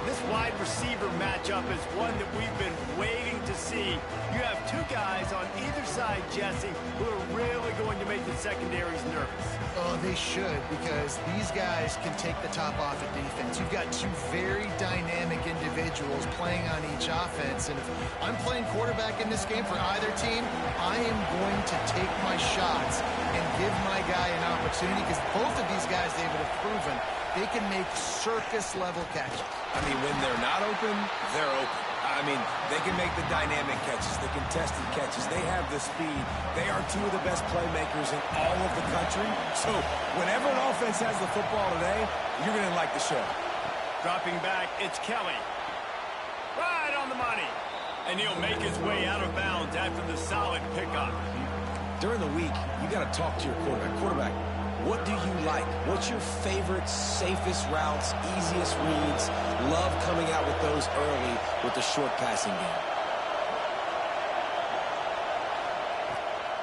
This wide receiver matchup is one that we've been waiting to see. You have 2 guys on either side, Jesse, who are really going to make the secondaries nervous. Oh, they should, because these guys can take the top off at defense. You've got 2 very dynamic individuals playing on each offense, and if I'm playing quarterback in this game for either team, I am going to take my shots and give my guy an opportunity, because both of these guys, David, have proven they can make circus-level catches. I mean, when they're not open, they're open. I mean, they can make the dynamic catches, the contested catches. They have the speed. They are 2 of the best playmakers in all of the country. So whenever an offense has the football today, you're going to like the show. Dropping back, it's Kelly. Right on the money. And he'll make his way out of bounds after the solid pickup. During the week, you got to talk to your quarterback. Quarterback, what do you like? What's your favorite, safest routes, easiest reads? Love coming out with those early with the short passing game.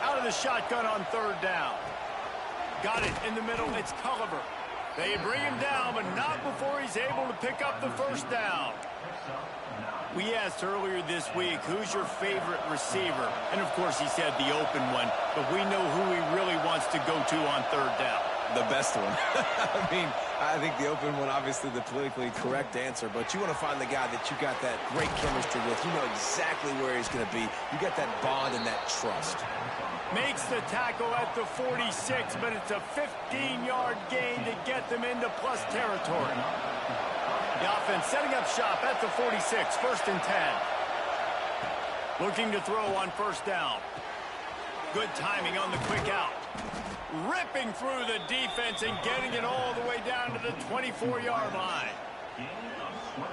Out of the shotgun on 3rd down. Got it in the middle. It's Culliver. They bring him down, but not before he's able to pick up the 1st down. We asked earlier this week, who's your favorite receiver? And, of course, he said the open one, but we know who he really wants to go to on 3rd down. The best one. I mean, I think the open one, obviously the politically correct answer, but you want to find the guy that you got that great chemistry with. You know exactly where he's going to be. You got that bond and that trust. Makes the tackle at the 46, but it's a 15-yard gain to get them into plus territory. The offense setting up shop at the 46, 1st and 10. Looking to throw on 1st down. Good timing on the quick out. Ripping through the defense and getting it all the way down to the 24-yard line.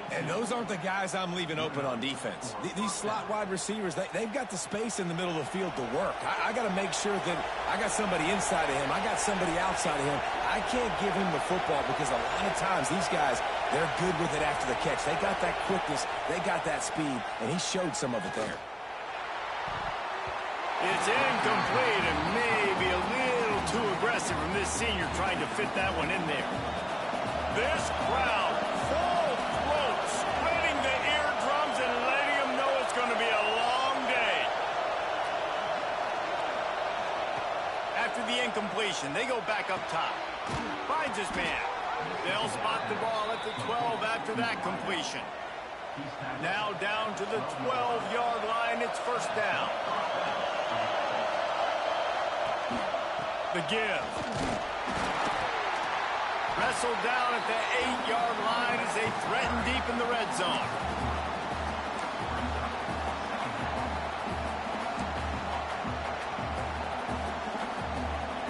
And those aren't the guys I'm leaving open on defense. These slot wide receivers, they've got the space in the middle of the field to work. I got to make sure that I got somebody inside of him. I got somebody outside of him. I can't give him the football because a lot of times these guys, they're good with it after the catch. They got that quickness. They got that speed, and he showed some of it there. It's incomplete and maybe a little too aggressive from this senior trying to fit that one in there. This crowd, full throat, spreading the eardrums and letting them know it's going to be a long day. After the incompletion, they go back up top. Finds his man. They'll spot the ball at the 12 after that completion. Now down to the 12-yard line. It's 1st down. The give. Wrestled down at the 8-yard line as they threaten deep in the red zone.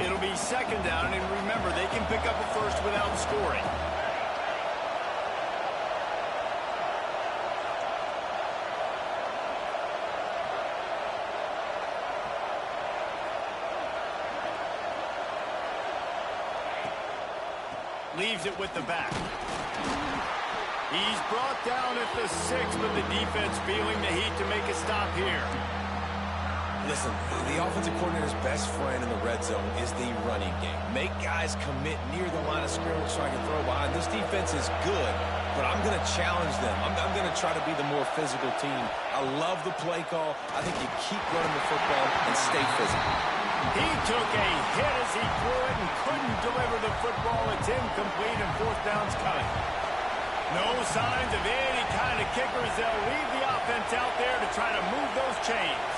It'll be 2nd down, and remember, they can pick up a 1st without scoring. Leaves it with the back. He's brought down at the 6, but the defense feeling the heat to make a stop here. Listen, the offensive coordinator's best friend in the red zone is the running game. Make guys commit near the line of scrimmage so I can throw behind. This defense is good but I'm going to challenge them. I'm going to try to be the more physical team. I love the play call. I think you keep running the football and stay physical. He took a hit as he threw it and couldn't deliver the football. It's incomplete and fourth down's coming. No signs of any kind of kickers. They'll leave the offense out there to try to move those chains.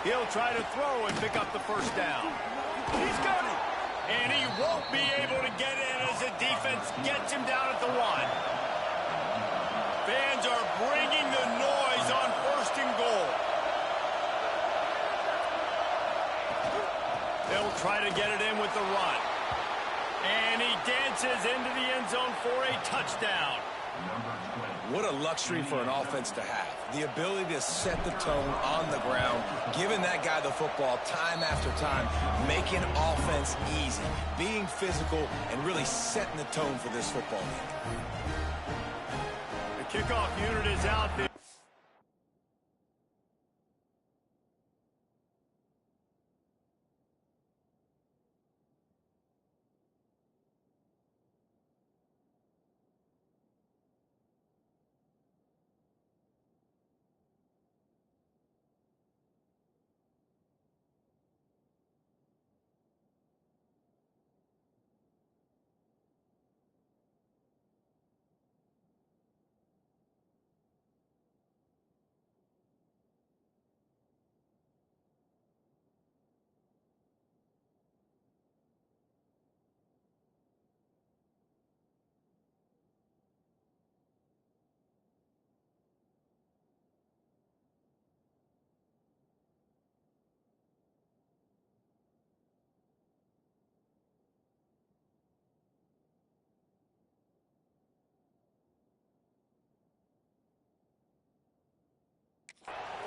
He'll try to throw and pick up the first down. He's got it. And he won't be able to get in as the defense gets him down at the 1. Fans are bringing the noise on first and goal. They'll try to get it in with the run. And he dances into the end zone for a touchdown. What a luxury for an offense to have. The ability to set the tone on the ground, giving that guy the football time after time, making offense easy, being physical, and really setting the tone for this football game. The kickoff unit is out there.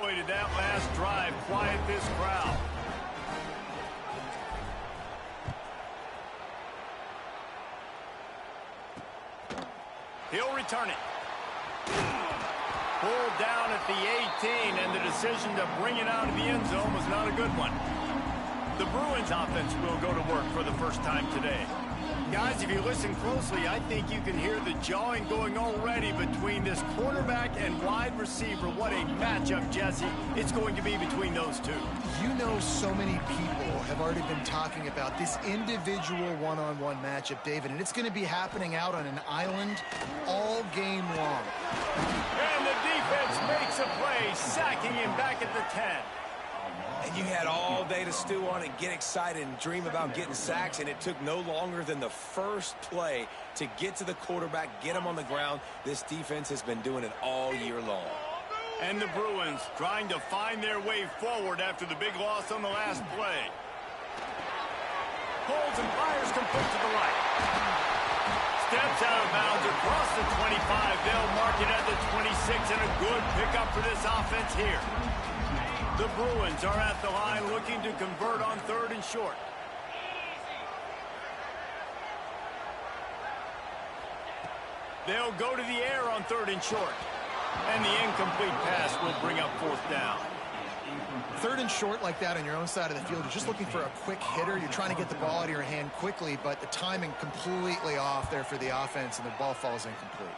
Boy, did that last drive quiet this crowd. He'll return it. Pulled down at the 18, and the decision to bring it out of the end zone was not a good one. The Bruins offense will go to work for the first time today. Guys, if you listen closely, I think you can hear the jawing going already between this quarterback and wide receiver. What a matchup, Jesse, it's going to be between those two. You know, so many people have already been talking about this individual one-on-one matchup, David, and it's going to be happening out on an island all game long. And the defense makes a play, sacking him back at the 10. And you had all day to stew on it, get excited, and dream about getting sacks, and it took no longer than the first play to get to the quarterback, get him on the ground. This defense has been doing it all year long. And the Bruins trying to find their way forward after the big loss on the last play. Pulls and fires complete to the right. Steps out of bounds across the 25. They'll mark it at the 26, and a good pickup for this offense here. The Bruins are at the line looking to convert on 3rd and short. They'll go to the air on 3rd and short. And the incomplete pass will bring up 4th down. 3rd and short like that on your own side of the field, you're just looking for a quick hitter. You're trying to get the ball out of your hand quickly, but the timing completely off there for the offense, and the ball falls incomplete.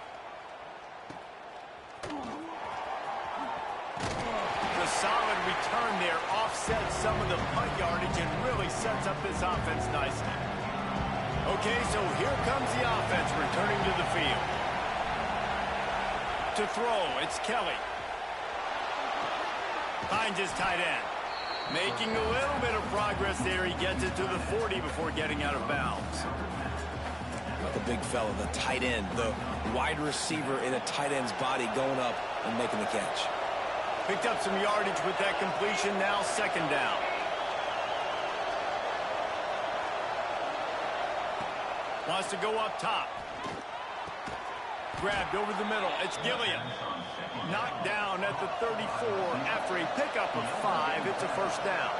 Solid return there offsets some of the punt yardage and really sets up this offense nicely. Okay, so here comes the offense returning to the field. To throw, it's Kelly. Finds his tight end. Making a little bit of progress there. He gets it to the 40 before getting out of bounds. The big fella, the tight end, the wide receiver in a tight end's body going up and making the catch. Picked up some yardage with that completion, now 2nd down. Wants to go up top. Grabbed over the middle, it's Gilliam. Knocked down at the 34 after a pickup of 5, it's a 1st down.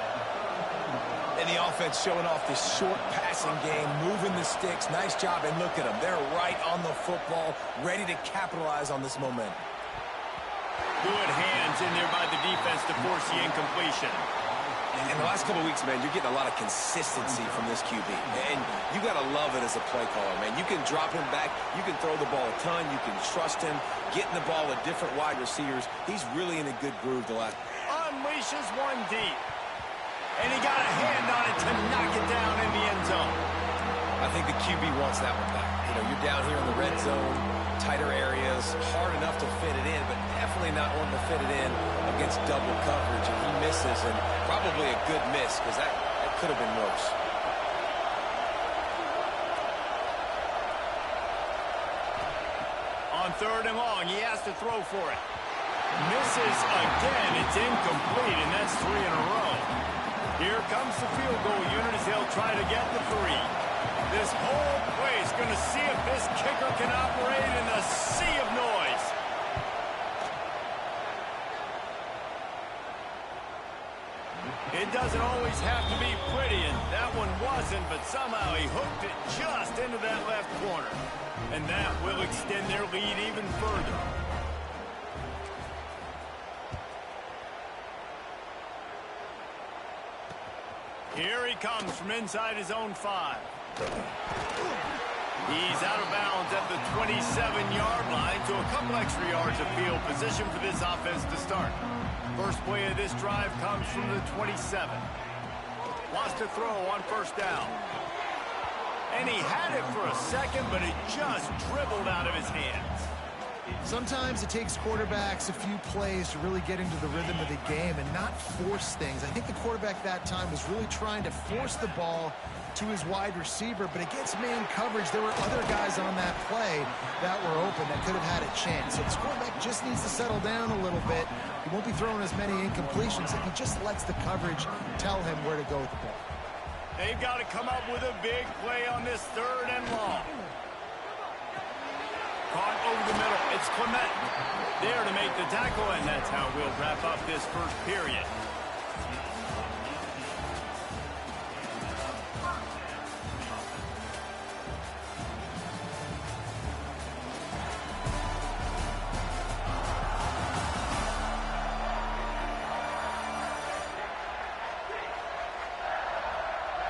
And the offense showing off this short passing game, moving the sticks, nice job, and look at them. They're right on the football, ready to capitalize on this momentum. Good hands in there by the defense to force the incompletion. In the last couple of weeks, man, you're getting a lot of consistency from this QB. And you got to love it as a play caller, man. You can drop him back. You can throw the ball a ton. You can trust him, getting the ball with different wide receivers. He's really in a good groove the last. Unleashes one deep. And he got a hand on it to knock it down in the end zone. I think the QB wants that one back. You know, you're down here in the red zone, tighter areas, hard enough to fit it in, but definitely not wanting to fit it in against double coverage. And he misses, and probably a good miss, because that could have been worse. On 3rd and long, he has to throw for it. Misses again. It's incomplete, and that's 3 in a row. Here comes the field goal unit as they'll try to get the 3. This whole place going to see if this kicker can operate in a sea of noise. It doesn't always have to be pretty, and that one wasn't, but somehow he hooked it just into that left corner. And that will extend their lead even further. Here he comes from inside his own 5. He's out of bounds at the 27-yard line, so a couple extra yards of field position for this offense to start. First play of this drive comes from the 27. Wants to throw on 1st down. And he had it for a second, but it just dribbled out of his hands. Sometimes it takes quarterbacks a few plays to really get into the rhythm of the game and not force things. I think the quarterback that time was really trying to force the ball to his wide receiver, but against man coverage, there were other guys on that play that were open that could have had a chance. So this quarterback just needs to settle down a little bit. He won't be throwing as many incompletions if he just lets the coverage tell him where to go with the ball. They've got to come up with a big play on this 3rd and long. Caught over the middle. It's Clement there to make the tackle, and that's how we'll wrap up this first period.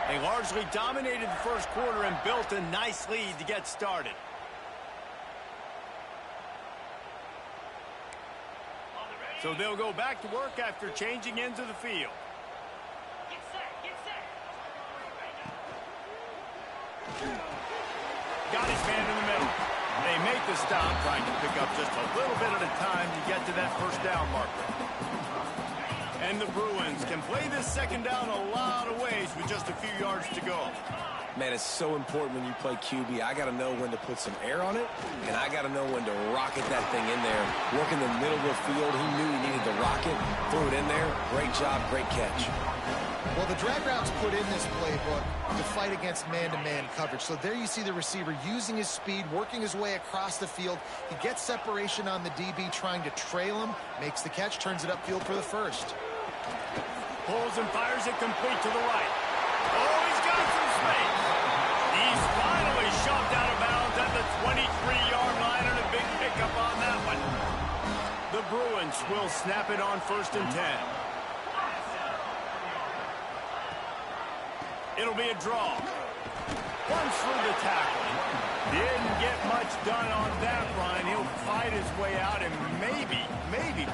They largely dominated the first quarter and built a nice lead to get started. So they'll go back to work after changing into the field. Get set, get set. Got his man in the middle. They make the stop, trying to pick up just a little bit at a time to get to that 1st down marker. And the Bruins can play this 2nd down a lot of ways with just a few yards to go. Man, it's so important when you play QB. I got to know when to put some air on it, and I got to know when to rocket that thing in there. Work in the middle of the field. He knew he needed to rock it. Threw it in there. Great job, great catch. Well, the drag routes put in this playbook to fight against man-to-man coverage. So there you see the receiver using his speed, working his way across the field. He gets separation on the DB, trying to trail him, makes the catch, turns it upfield for the 1st. Pulls and fires it complete to the right. Oh, he's got some space. He's finally shoved out of bounds at the 23-yard line, and a big pickup on that one. The Bruins will snap it on 1st and 10. It'll be a draw. Runs through the tackle. Didn't get much done on that run. He'll fight his way out and maybe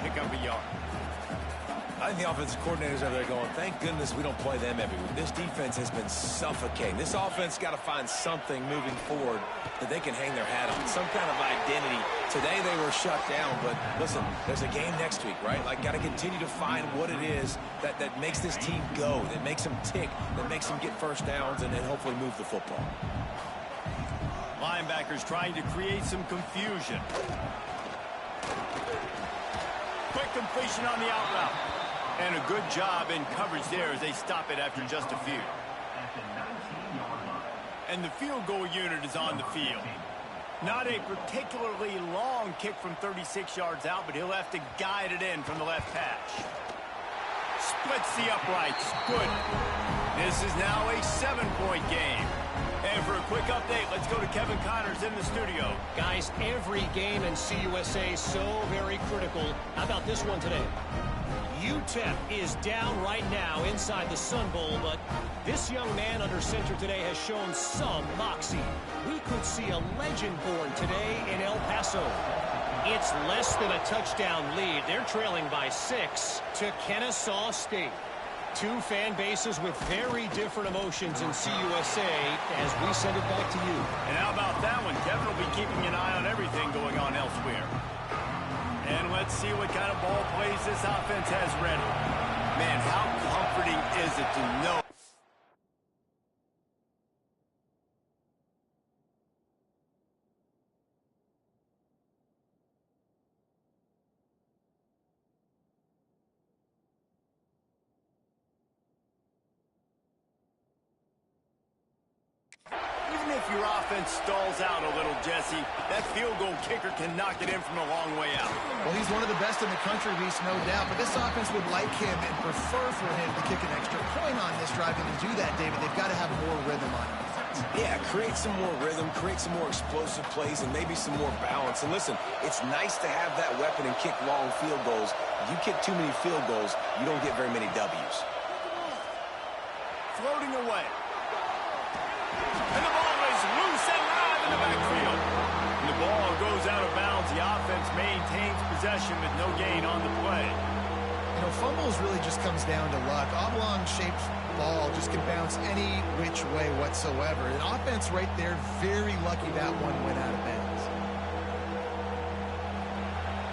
pick up a yard. I think the offensive coordinators over there going, thank goodness we don't play them every week. This defense has been suffocating. This offense got to find something moving forward that they can hang their hat on, some kind of identity. Today they were shut down, but listen, there's a game next week, right? Like, got to continue to find what it is that makes this team go, that makes them tick, that makes them get 1st downs, and then hopefully move the football. Linebackers trying to create some confusion. Quick completion on the out route. And a good job in coverage there as they stop it after just a few. And the field goal unit is on the field. Not a particularly long kick from 36 yards out, but he'll have to guide it in from the left hash. Splits the uprights. Good. This is now a 7-point game. And for a quick update, let's go to Kevin Connors in the studio. Guys, every game in CUSA so very critical. How about this one today? UTEP is down right now inside the Sun Bowl, but This young man under center today has shown some moxie. We could see a legend born today in El Paso. It's less than a touchdown lead. They're trailing by 6 to Kennesaw State. Two fan bases with very different emotions in CUSA as we send it back to you. And how about that one? Kevin will be keeping an eye on everything going on elsewhere. And let's see what kind of ball plays this offense has ready. Man, how comforting is it to know? Even if your offense stalls out a little, Jesse, that field goal kicker can knock it in from a long way out. Well, he's one of the best in the country, Reese, no doubt. But this offense would like him and prefer for him to kick an extra point on this drive. And to do that, David, they've got to have more rhythm on offense. Yeah, create some more rhythm, create some more explosive plays, and maybe some more balance. And listen, it's nice to have that weapon and kick long field goals. You kick too many field goals, you don't get very many W's. Floating away. And the ball is loose and live in the backfield. And the ball goes out of bounds. The offense maintains possession with no gain on the play. You know, fumbles really just comes down to luck. Oblong-shaped ball just can bounce any which way whatsoever. An offense right there, very lucky that one went out of bounds.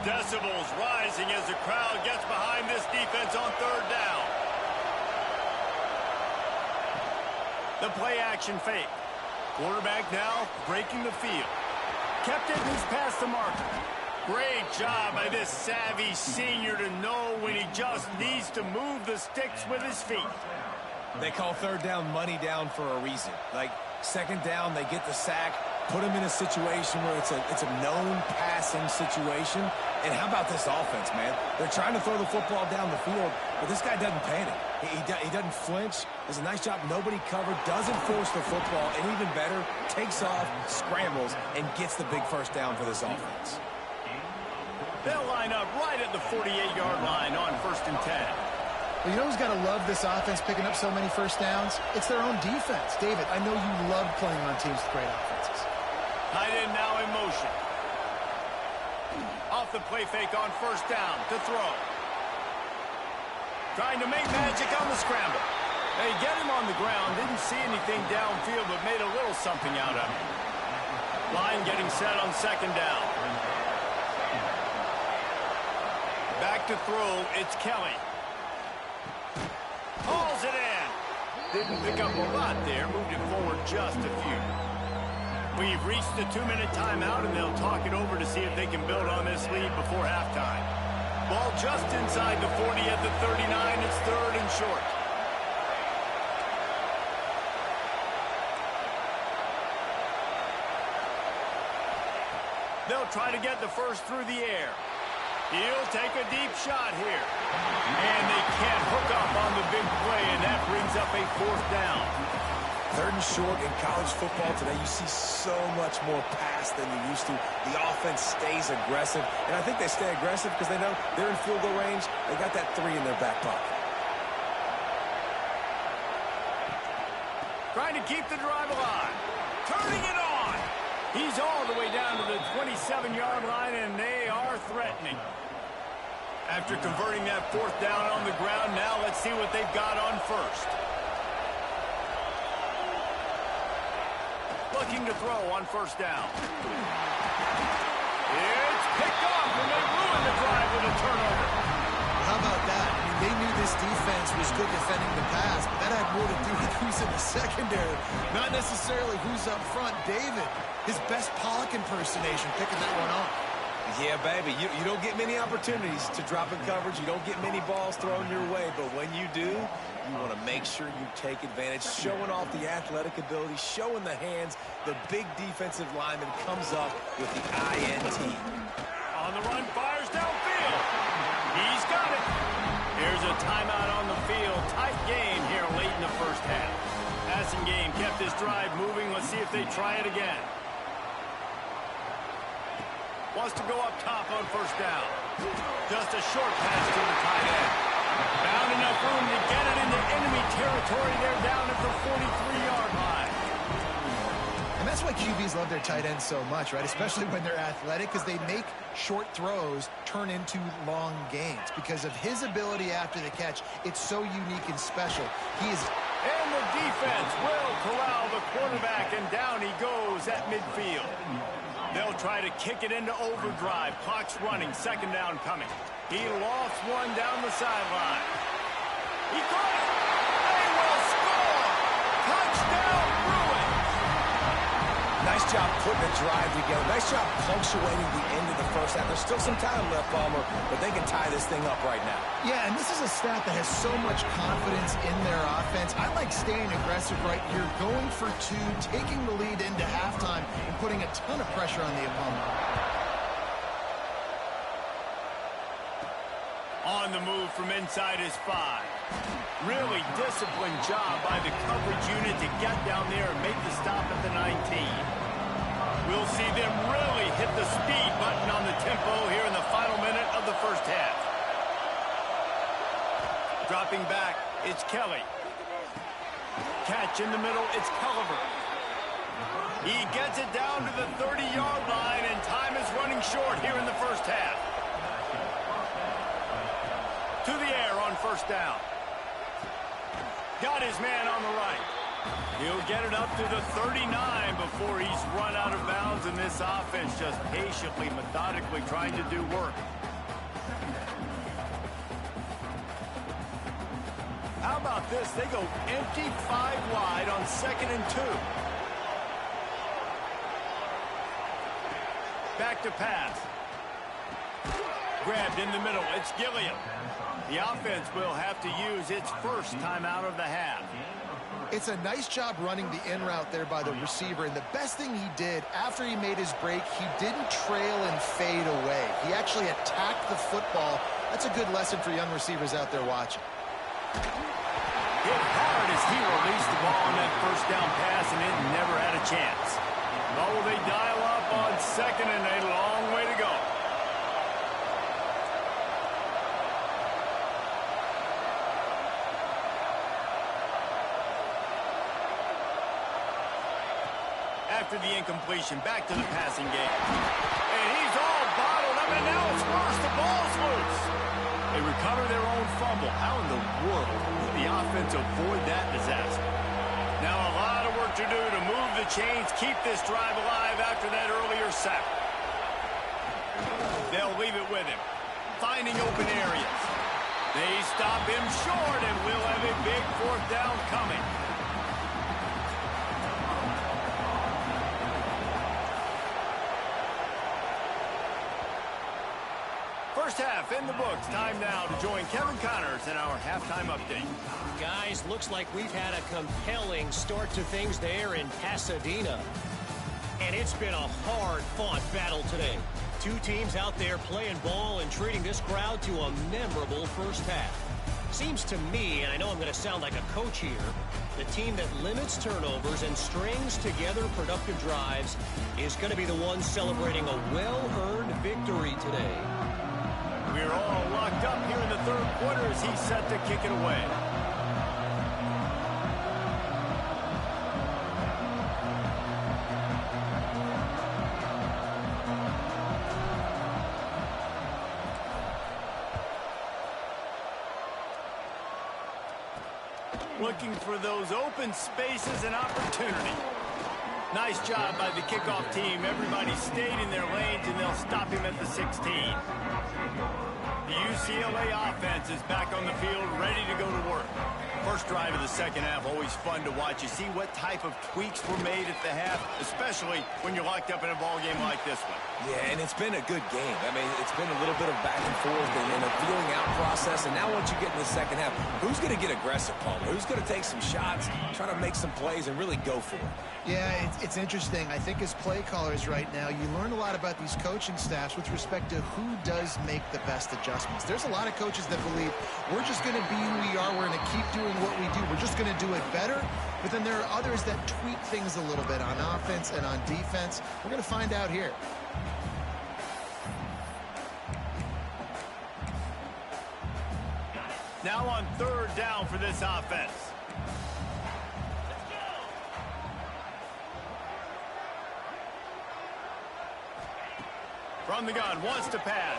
Decibels rising as the crowd gets behind this defense on third down. The play action fake. Quarterback now breaking the field. Kept it, he's past the marker. Great job by this savvy senior to know when he just needs to move the sticks with his feet. They call third down money down for a reason. Like, second down, they get the sack, put him in a situation where it's a known passing situation. And how about this offense, man? They're trying to throw the football down the field, but this guy doesn't panic. He doesn't flinch. Does a nice job. Nobody covered. Doesn't force the football. And even better, takes off, scrambles, and gets the big first down for this offense. They'll line up right at the 48-yard line on 1st and 10. Well, you know who's got to love this offense picking up so many first downs? It's their own defense. David, I know you love playing on teams with great offenses. Tight end now in motion. Off the play fake on 1st down to throw. Trying to make magic on the scramble. They get him on the ground. Didn't see anything downfield, but made a little something out of it. Line getting set on 2nd down. Back to throw. It's Kelly. Hauls it in. Didn't pick up a lot there. Moved it forward just a few. We've reached the 2-minute timeout, and they'll talk it over to see if they can build on this lead before halftime. Ball just inside the 40 at the 39. It's 3rd and short. They'll try to get the first through the air. He'll take a deep shot here. And they can't hook up on the big play, and that brings up a 4th down. 3rd and short in college football today, you see so much more pass than you used to. The offense stays aggressive, and I think they stay aggressive because they know they're in field goal range. They got that 3 in their back pocket. Trying to keep the drive alive. Turning it on. He's all the way down to the 27-yard line, and they are threatening. After converting that 4th down on the ground, now let's see what they've got on 1st. Looking to throw on 1st down. It's picked off, and they ruin the drive with a turnover. How about that? I mean, they knew this defense was good defending the pass, but that had more to do with who's in the secondary, not necessarily who's up front. David, his best Pollock impersonation, picking that one off. Yeah, baby, you don't get many opportunities to drop in coverage. You don't get many balls thrown your way, but when you do, you want to make sure you take advantage, showing off the athletic ability, showing the hands. The big defensive lineman comes up with the INT. On the run, fires downfield. He's got it. Here's a timeout on the field. Tight game here late in the 1st half. Passing game kept this drive moving. Let's see if they try it again. Wants to go up top on 1st down. Just a short pass to the tight end. Found enough room to get it into enemy territory. They're down at the 43-yard line. And that's why QBs love their tight ends so much, right? Especially when they're athletic, because they make short throws turn into long gains. Because of his ability after the catch, it's so unique and special. He is... And the defense will corral the quarterback, and down he goes at midfield. They'll try to kick it into overdrive. Clock's running, second down coming. He lofts one down the sideline. He caught it. They will score. Touchdown, Bruins. Nice job putting a drive together. Nice job punctuating the end of the first half. There's still some time left, Palmer, but they can tie this thing up right now. Yeah, and this is a staff that has so much confidence in their offense. I like staying aggressive right here, going for two, taking the lead into halftime, and putting a ton of pressure on the opponent. On the move from inside his 5. Really disciplined job by the coverage unit to get down there and make the stop at the 19. We'll see them really hit the speed button on the tempo here in the final minute of the first half. Dropping back, it's Kelly. Catch in the middle, it's Culliver. He gets it down to the 30-yard line, and time is running short here in the first half. To the air on first down. Got his man on the right. He'll get it up to the 39 before he's run out of bounds, and this offense just patiently, methodically trying to do work. How about this? They go empty 5 wide on 2nd and 2. Back to pass. Grabbed in the middle. It's Gilliam. The offense will have to use its first timeout of the half. It's a nice job running the in route there by the receiver, and the best thing he did after he made his break, he didn't trail and fade away. He actually attacked the football. That's a good lesson for young receivers out there watching. Hit hard as he released the ball on that first down pass, and it never had a chance. Oh, they dial up on 2nd and a long way to go. After the incompletion, back to the passing game. And he's all bottled up, and now it's worse. The ball's loose. They recover their own fumble. How in the world did the offense avoid that disaster? Now a lot of work to do to move the chains, keep this drive alive after that earlier sack. They'll leave it with him, finding open areas. They stop him short, and we'll have a big 4th down coming. First half in the books. Time now to join Kevin Connors in our halftime update. Guys, looks like we've had a compelling start to things there in Pasadena. And it's been a hard-fought battle today. Two teams out there playing ball and treating this crowd to a memorable first half. Seems to me, and I know I'm going to sound like a coach here, the team that limits turnovers and strings together productive drives is going to be the one celebrating a well-earned victory today. We're all locked up here in the 3rd quarter as he's set to kick it away. Looking for those open spaces and opportunity. Nice job by the kickoff team. Everybody stayed in their lanes, and they'll stop him at the 16. The UCLA offense is back on the field, ready to go to work. First drive of the second half, always fun to watch. You see what type of tweaks were made at the half, especially when you're locked up in a ball game like this one. Yeah, and it's been a good game. I mean, it's been a little bit of back and forth and a feeling out process. And now once you get in the second half, who's going to get aggressive, Palmer? Who's going to take some shots, try to make some plays, and really go for it? Yeah, it's interesting. I think as play callers right now, you learn a lot about these coaching staffs with respect to who does make the best adjustments. There's a lot of coaches that believe we're just going to be who we are. We're going to keep doing what we do. We're just going to do it better. But then there are others that tweak things a little bit on offense and on defense. We're going to find out here. Now on third down for this offense. From the gun, wants to pass.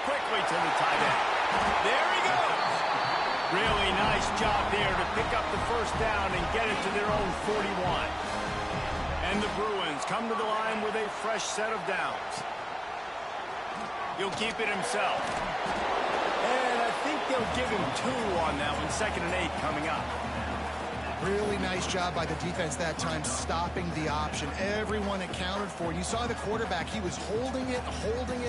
Quickly to the tight end. There he goes. Really nice job there to pick up the first down and get it to their own 41. And the Bruins come to the line with a fresh set of downs. He'll keep it himself. And I think they'll give him 2 on that one. 2nd and 8 coming up. Really nice job by the defense that time, stopping the option. Everyone accounted for it. You saw the quarterback. He was holding it.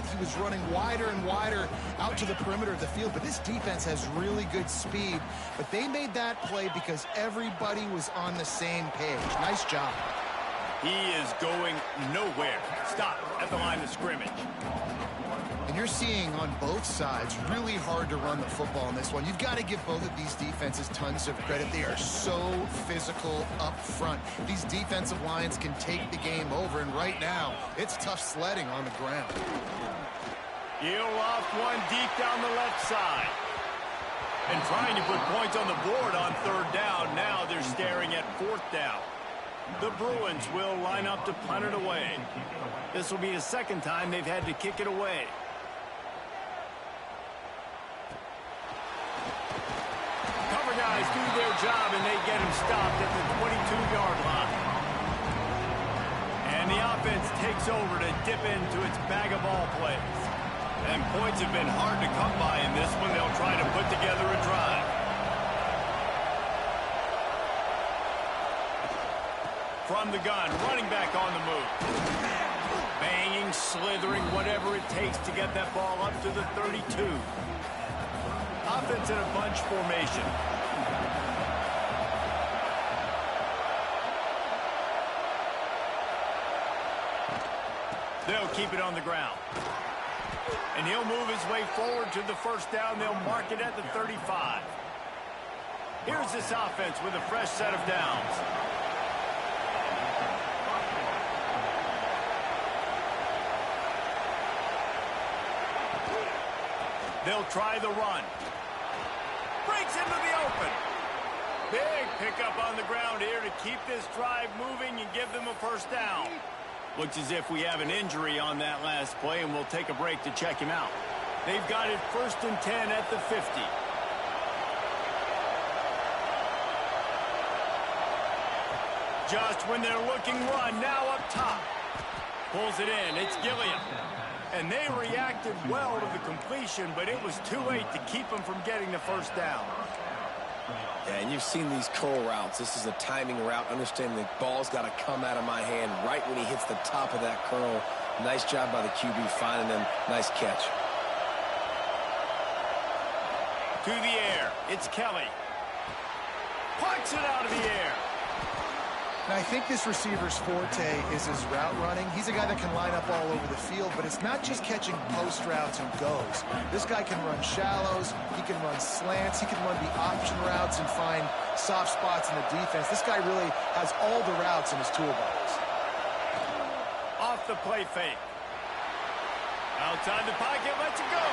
He was running wider and wider out to the perimeter of the field. But this defense has really good speed. But they made that play because everybody was on the same page. Nice job. He is going nowhere. Stop at the line of scrimmage. And you're seeing on both sides really hard to run the football in this one. You've got to give both of these defenses tons of credit. They are so physical up front. These defensive lines can take the game over, and right now, it's tough sledding on the ground. He'll loft one deep down the left side. And trying to put points on the board on third down. Now they're staring at fourth down. The Bruins will line up to punt it away. This will be the second time they've had to kick it away. Cover guys do their job, and they get him stopped at the 22-yard line. And the offense takes over to dip into its bag of ball plays. And points have been hard to come by in this one. They'll try to put together a drive. From the gun, running back on the move. Banging, slithering, whatever it takes to get that ball up to the 32. Offense in a bunch formation. They'll keep it on the ground. And he'll move his way forward to the first down. They'll mark it at the 35. Here's this offense with a fresh set of downs. They'll try the run. Breaks into the open. Big pickup on the ground here to keep this drive moving and give them a first down. Looks as if we have an injury on that last play, and we'll take a break to check him out. They've got it 1st and 10 at the 50. Just when they're looking run, now up top. Pulls it in. It's Gilliam. And they reacted well to the completion, but it was too late to keep them from getting the first down. Yeah, and you've seen these curl routes. This is a timing route. Understanding the ball's got to come out of my hand right when he hits the top of that curl. Nice job by the QB finding him. Nice catch. To the air. It's Kelly. Pucks it out of the air. And I think this receiver's forte is his route running. He's a guy that can line up all over the field, but it's not just catching post routes and goes. This guy can run shallows, he can run slants, he can run the option routes and find soft spots in the defense. This guy really has all the routes in his toolbox. Off the play fake. Outside the pocket, lets it go.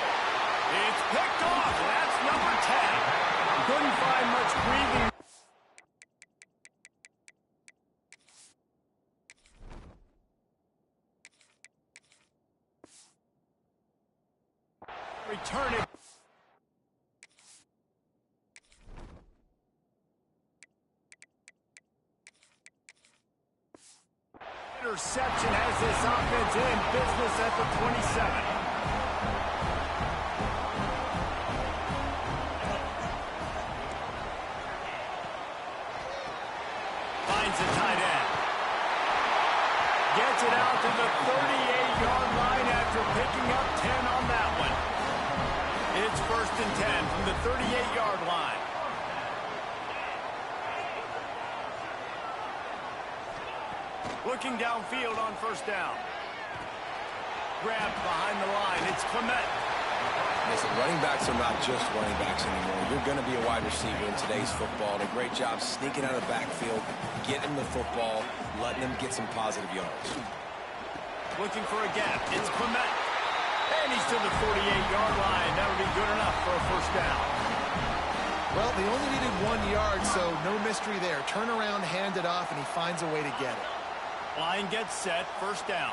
It's picked off. That's number 10. Couldn't find much breathing. Return it. Interception has this offense in business at the 27. Finds the tight end. Gets it out to the 38-yard line after picking up 10 on that one. It's 1st and 10 from the 38-yard line. Looking downfield on first down. Grabbed behind the line. It's Clement. Listen, running backs are not just running backs anymore. You're going to be a wide receiver in today's football. And a great job sneaking out of the backfield, getting the football, letting them get some positive yards. Looking for a gap. It's Clement. And he's to the 48-yard line. That would be good enough for a first down. Well, they only needed 1 yard, so no mystery there. Turn around, hand it off, and he finds a way to get it. Line gets set, first down.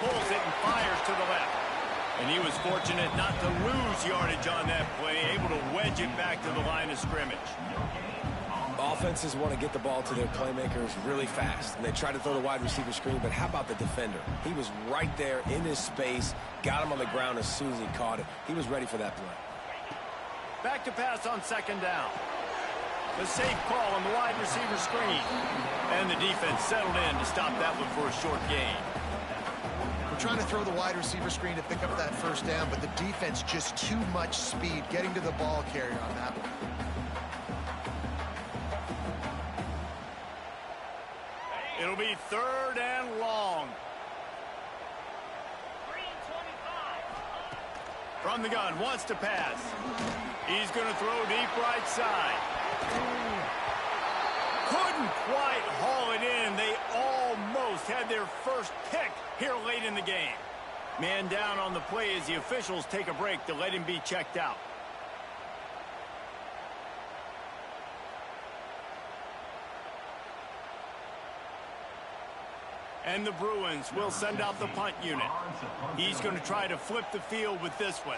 Pulls it and fires to the left. And he was fortunate not to lose yardage on that play, able to wedge it back to the line of scrimmage. Offenses want to get the ball to their playmakers really fast. And they try to throw the wide receiver screen, but how about the defender? He was right there in his space, got him on the ground as soon as he caught it. He was ready for that play. Back to pass on second down. The safe call on the wide receiver screen. And the defense settled in to stop that one for a short gain. We're trying to throw the wide receiver screen to pick up that first down, but the defense just too much speed getting to the ball carrier on that one. It'll be third and long. From the gun, wants to pass. He's going to throw deep right side. Couldn't quite haul it in. They almost had their first pick here late in the game. Man down on the play as the officials take a break to let him be checked out. And the Bruins will send out the punt unit. He's going to try to flip the field with this one.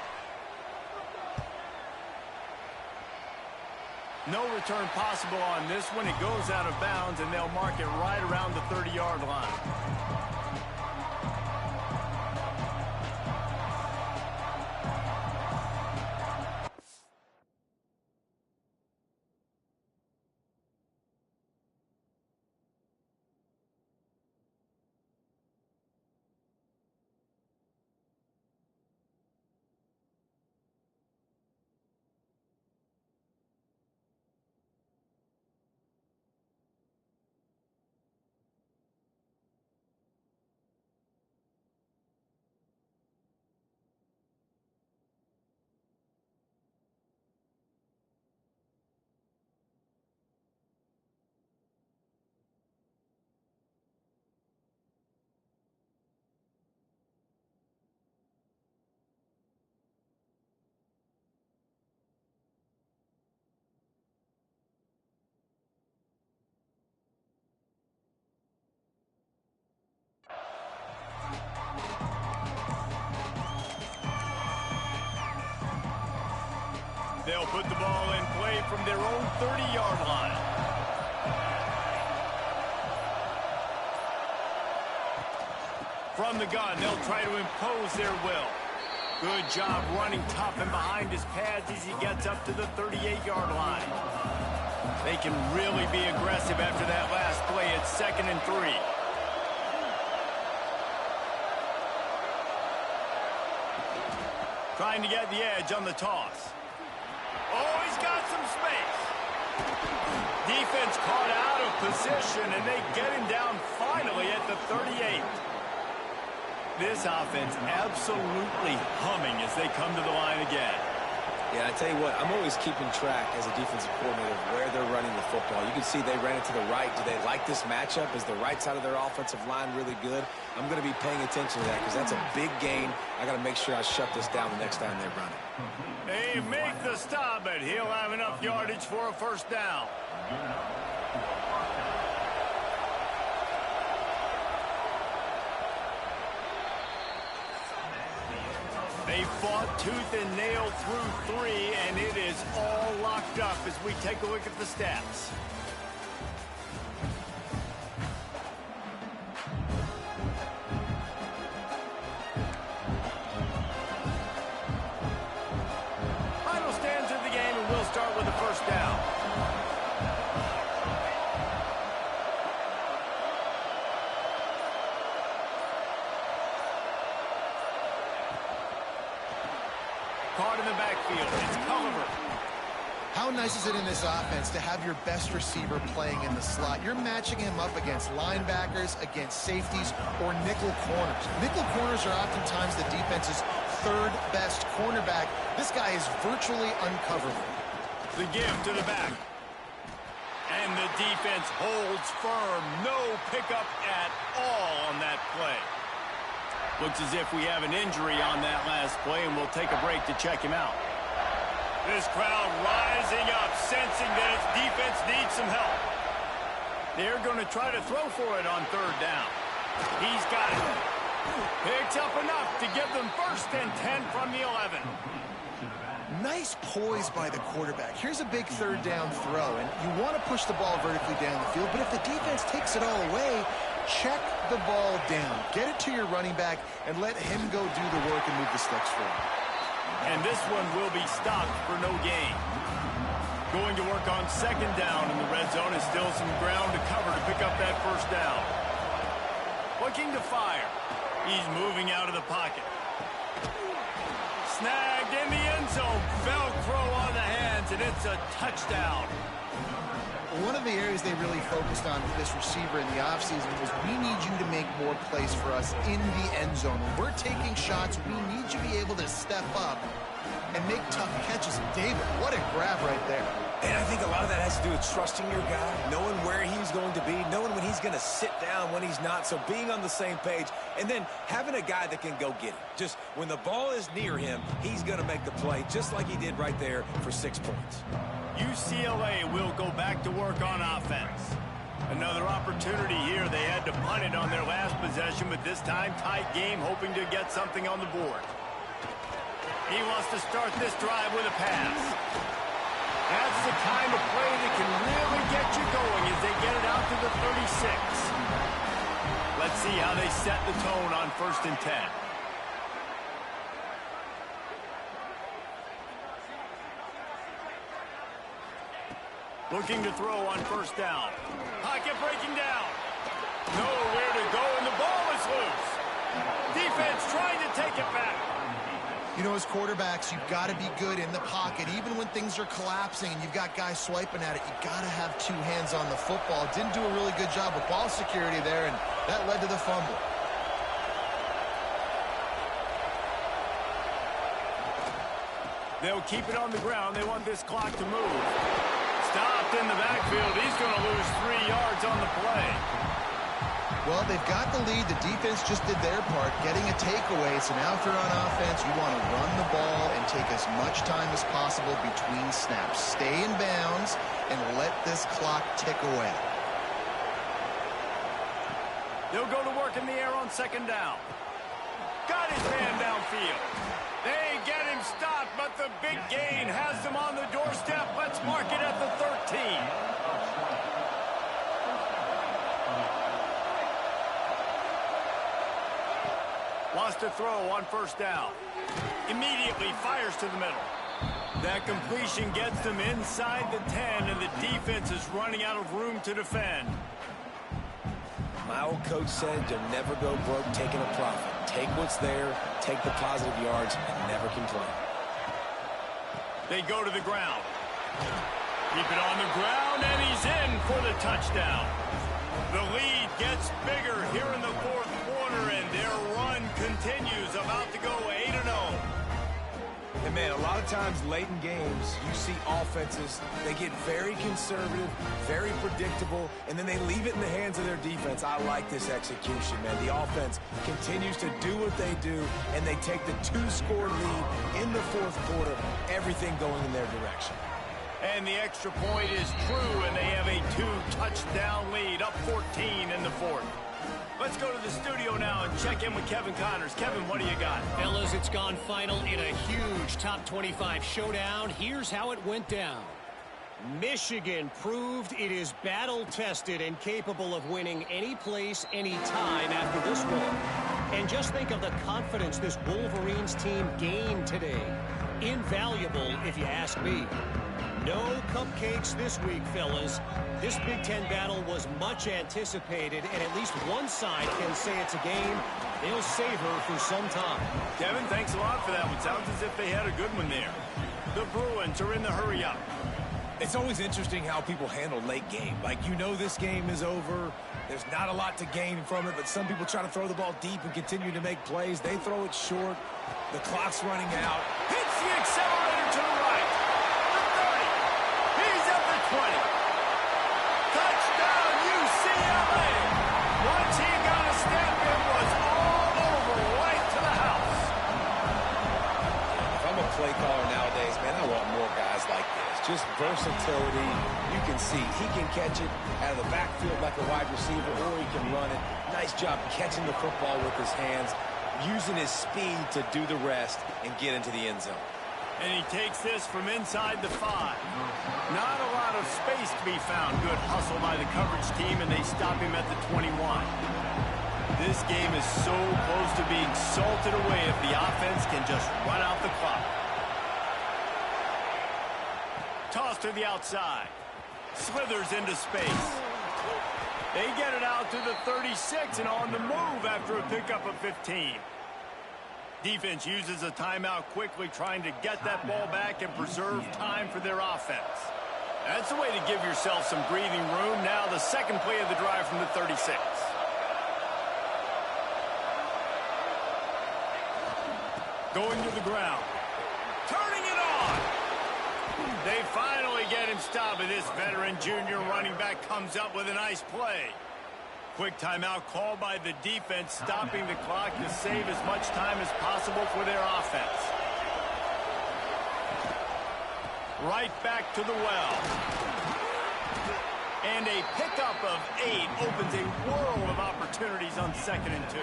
No return possible on this one. It goes out of bounds, and they'll mark it right around the 30-yard line. They'll put the ball in play from their own 30-yard line. From the gun, they'll try to impose their will. Good job running tough and behind his pads as he gets up to the 38-yard line. They can really be aggressive after that last play. It's 2nd and 3. Trying to get the edge on the toss. Oh, he's got some space. Defense caught out of position, and they get him down finally at the 38. This offense absolutely humming as they come to the line again. Yeah, I tell you what, I'm always keeping track as a defensive coordinator of where they're running the football. You can see they ran it to the right. Do they like this matchup? Is the right side of their offensive line really good? I'm going to be paying attention to that because that's a big gain. I got to make sure I shut this down the next time they run it. They make the stop, but he'll have enough yardage for a first down. They fought tooth and nail through 3, and it is all locked up as we take a look at the stats. Final stands of the game, and we'll start with the first down. Caught in the backfield. It's Culliver. How nice is it in this offense to have your best receiver playing in the slot? You're matching him up against linebackers, against safeties, or nickel corners. Nickel corners are oftentimes the defense's third best cornerback. This guy is virtually uncoverable. The give to the back. And the defense holds firm. No pickup at all on that play. Looks as if we have an injury on that last play, and we'll take a break to check him out. This crowd rising up, sensing that its defense needs some help. They're going to try to throw for it on third down. He's got it. Picks up enough to give them 1st and 10 from the 11. Nice poise by the quarterback. Here's a big third down throw, and you want to push the ball vertically down the field, but if the defense takes it all away, check the ball down. Get it to your running back and let him go do the work and move the sticks for him. And this one will be stopped for no gain. Going to work on 2nd down in the red zone is still some ground to cover to pick up that 1st down. Looking to fire. He's moving out of the pocket. Snagged in the end zone. Velcro on the hands, and it's a touchdown. One of the areas they really focused on with this receiver in the offseason was we need you to make more plays for us in the end zone. When we're taking shots, we need you to be able to step up and make tough catches. And David, what a grab right there. And I think a lot of that has to do with trusting your guy, knowing where he's going to be, knowing when he's going to sit down, when he's not, so being on the same page, and then having a guy that can go get it. Just when the ball is near him, he's going to make the play, just like he did right there for 6 points. UCLA will go back to work on offense. Another opportunity here. They had to punt it on their last possession, but this time tight game, hoping to get something on the board. He wants to start this drive with a pass. That's the kind of play that can really get you going as they get it out to the 36. Let's see how they set the tone on 1st and 10. Looking to throw on 1st down. Pocket breaking down. Nowhere to go, and the ball is loose. Defense trying to take it back. You know, as quarterbacks, you've got to be good in the pocket. Even when things are collapsing and you've got guys swiping at it, you've got to have 2 hands on the football. Didn't do a really good job with ball security there, and that led to the fumble. They'll keep it on the ground. They want this clock to move. Stopped in the backfield. He's going to lose 3 yards on the play. Well, they've got the lead. The defense just did their part, getting a takeaway. So now if you're on offense, you want to run the ball and take as much time as possible between snaps. Stay in bounds and let this clock tick away. They'll go to work in the air on 2nd down. Got his man downfield. They get him stopped, but the big gain has them on the doorstep. Let's mark it at the 13. Wants to throw on 1st down. Immediately fires to the middle. That completion gets them inside the 10, and the defense is running out of room to defend. My old coach said you'll never go broke taking a profit. Take what's there, take the positive yards, and never complain. They go to the ground. Keep it on the ground, and he's in for the touchdown. The lead gets bigger here in the 4th quarter, and their run continues, about to go 8-0. And, man, a lot of times late in games, you see offenses, they get very conservative, very predictable, and then they leave it in the hands of their defense. I like this execution, man. The offense continues to do what they do, and they take the 2-score lead in the 4th quarter, everything going in their direction. And the extra point is true, and they have a 2-touchdown lead, up 14 in the 4th. Let's go to the studio now and check in with Kevin Connors. Kevin, what do you got? Fellas, it's gone final in a huge top 25 showdown. Here's how it went down. Michigan proved it is battle-tested and capable of winning any place, any time after this one. And just think of the confidence this Wolverines team gained today. Invaluable, if you ask me. No cupcakes this week, fellas. This Big Ten battle was much anticipated, and at least one side can say it's a game they'll savor for some time. Kevin, thanks a lot for that one. Sounds as if they had a good one there. The Bruins are in the hurry-up. It's always interesting how people handle late game. Like, you know this game is over. There's not a lot to gain from it, but some people try to throw the ball deep and continue to make plays. They throw it short. The clock's running out. Hits the accelerator to the right. The 30. He's at the 20. Just versatility. You can see he can catch it out of the backfield like a wide receiver, or he can run it. Nice job catching the football with his hands, using his speed to do the rest and get into the end zone. And he takes this from inside the 5. Not a lot of space to be found. Good hustle by the coverage team, and they stop him at the 21. This game is so close to being salted away if the offense can just run out the clock. Toss to the outside. Slithers into space. They get it out to the 36 and on the move after a pickup of 15. Defense uses a timeout quickly, trying to get that ball back and preserve time for their offense. That's the way to give yourself some breathing room. Now the second play of the drive from the 36. Going to the ground. Turning it on. They finally get him stopped, and this veteran junior running back comes up with a nice play. Quick timeout called by the defense, stopping the clock to save as much time as possible for their offense. Right back to the well. And a pickup of 8 opens a world of opportunities on 2nd and 2.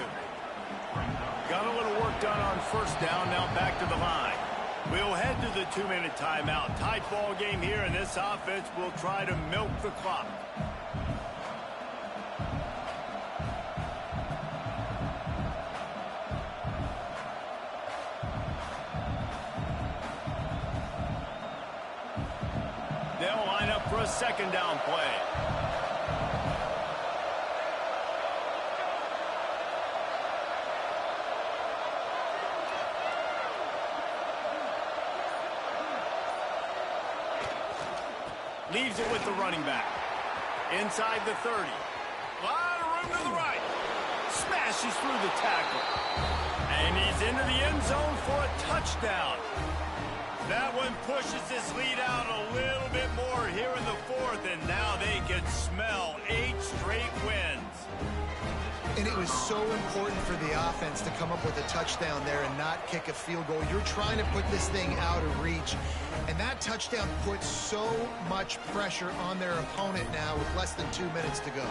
Got a little work done on first down, now back to the line. We'll head to the 2-minute timeout. Tight ball game here, and this offense will try to milk the clock. They'll line up for a 2nd down play. Leaves it with the running back. Inside the 30. Lot of room to the right. Smashes through the tackle. And he's into the end zone for a touchdown. That one pushes this lead out a little bit more here in the 4th, and now they can smell 8 straight wins. And it was so important for the offense to come up with a touchdown there and not kick a field goal. You're trying to put this thing out of reach. And that touchdown puts so much pressure on their opponent now with less than 2 minutes to go.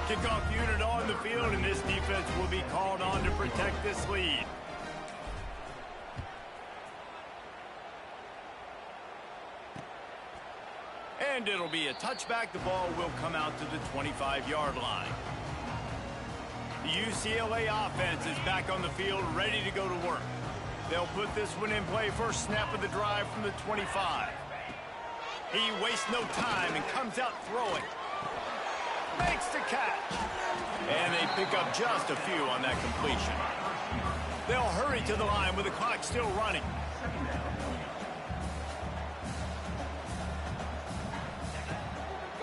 Kickoff unit on the field, and this defense will be called on to protect this lead. And it'll be a touchback. The ball will come out to the 25-yard line. The UCLA offense is back on the field, ready to go to work. They'll put this one in play first snap of the drive from the 25. He wastes no time and comes out throwing. Makes the catch. And they pick up just a few on that completion. They'll hurry to the line with the clock still running.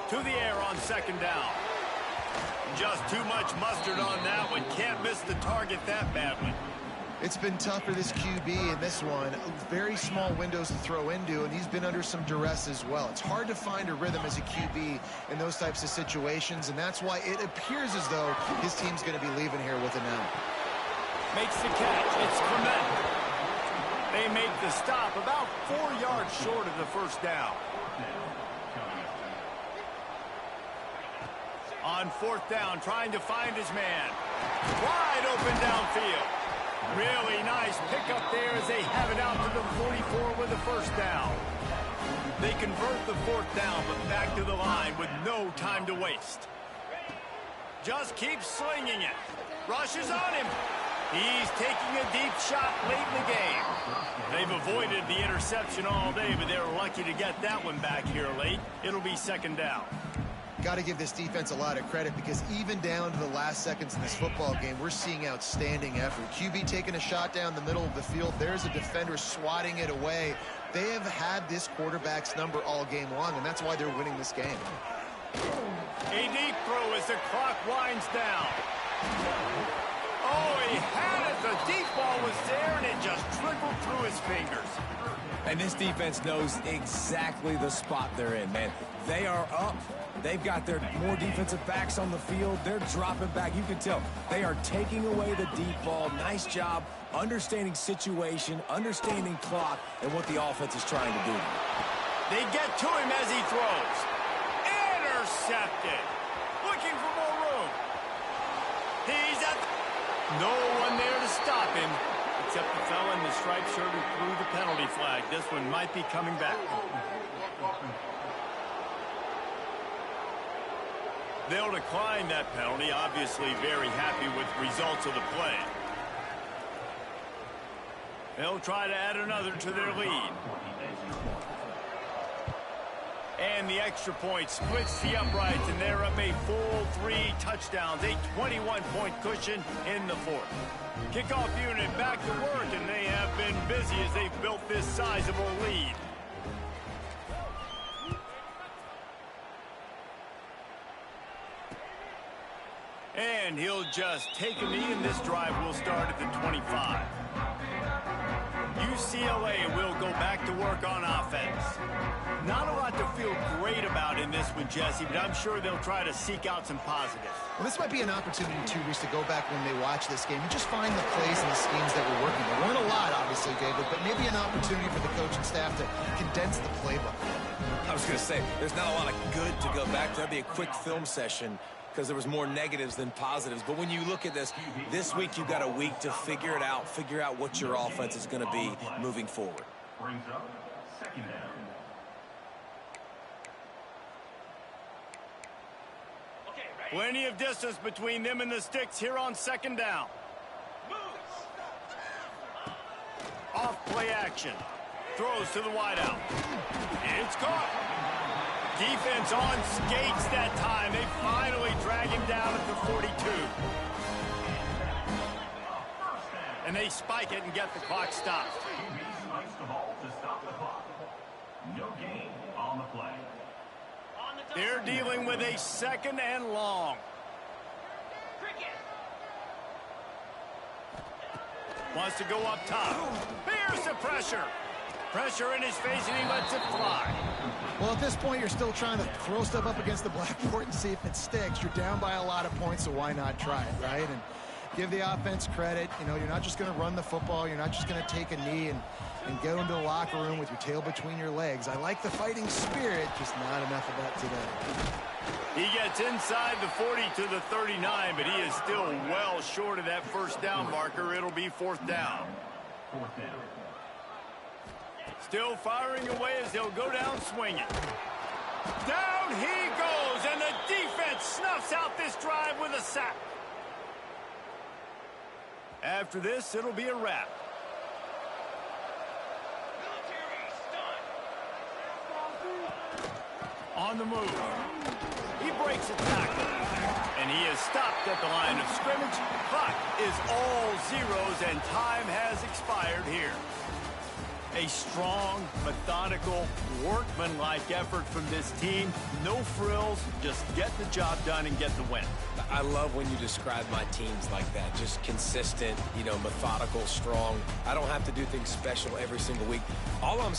To the air on 2nd down. Just too much mustard on that one. Can't miss the target that badly. It's been tough for this QB in this one. Very small windows to throw into, and he's been under some duress as well. It's hard to find a rhythm as a QB in those types of situations, and that's why it appears as though his team's going to be leaving here with an out. Makes the catch. It's Clement. They make the stop about 4 yards short of the first down. On 4th down, trying to find his man. Wide open downfield. Really nice pickup there as they have it out to the 44 with the first down. They convert the 4th down, but back to the line with no time to waste. Just keeps slinging it. Rushes on him. He's taking a deep shot late in the game. They've avoided the interception all day, but they're lucky to get that one back here late. It'll be 2nd down. Got to give this defense a lot of credit, because even down to the last seconds in this football game, we're seeing outstanding effort. QB taking a shot down the middle of the field. There's a defender swatting it away. They have had this quarterback's number all game long, and that's why they're winning this game. A deep throw as the clock winds down. Oh, he had it. The deep ball was there, and it just trickled through his fingers. And this defense knows exactly the spot they're in, man. They are up. They've got their more defensive backs on the field. They're dropping back. You can tell they are taking away the deep ball. Nice job understanding situation, understanding clock, and what the offense is trying to do. They get to him as he throws. Intercepted. Looking for more room. He's at no one there to stop him, except the fella in the striped shirt who threw the penalty flag. This one might be coming back. They'll decline that penalty, obviously very happy with results of the play. They'll try to add another to their lead. And the extra point splits the uprights, and they're up a full 3 touchdowns, a 21-point cushion in the fourth. Kickoff unit back to work, and they have been busy as they've built this sizable lead. And he'll just take a knee, and this drive will start at the 25. UCLA will go back to work on offense. Not a lot to feel great about in this one, Jesse, but I'm sure they'll try to seek out some positives. Well, this might be an opportunity, too, Reese, to go back when they watch this game and just find the plays and the schemes that were working. There weren't a lot, obviously, David, but maybe an opportunity for the coaching staff to condense the playbook. I was going to say, there's not a lot of good to go back to. That'd be a quick film session because there was more negatives than positives. But when you look at this week you've got a week to figure it out, figure out what your offense is going to be moving forward. Brings up second down. Plenty of distance between them and the sticks here on second down. Off play action. Throws to the wideout. It's caught. Defense on skates that time. They finally drag him down at the 42. And they spike it and get the clock stopped. QB spikes the ball to stop the clock. No gain on the play. They're dealing with a second and long. Wants to go up top. Here's the pressure. Pressure in his face, and he lets it fly. Well, at this point, you're still trying to throw stuff up against the blackboard and see if it sticks. You're down by a lot of points, so why not try it, right? And give the offense credit. You know, you're not just going to run the football. You're not just going to take a knee and go into the locker room with your tail between your legs. I like the fighting spirit, just not enough of that today. He gets inside the 40 to the 39, but he is still well short of that first down marker. It'll be fourth down. Fourth down. Still firing away as they'll go down swinging. Down he goes, and the defense snuffs out this drive with a sack. After this, it'll be a wrap. On the move. He breaks a tackle, and he is stopped at the line of scrimmage. Clock is all zeros, and time has expired here. A strong, methodical, workmanlike effort from this team. No frills, just get the job done and get the win. I love when you describe my teams like that. Just consistent, you know, methodical, strong. I don't have to do things special every single week. All I'm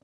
You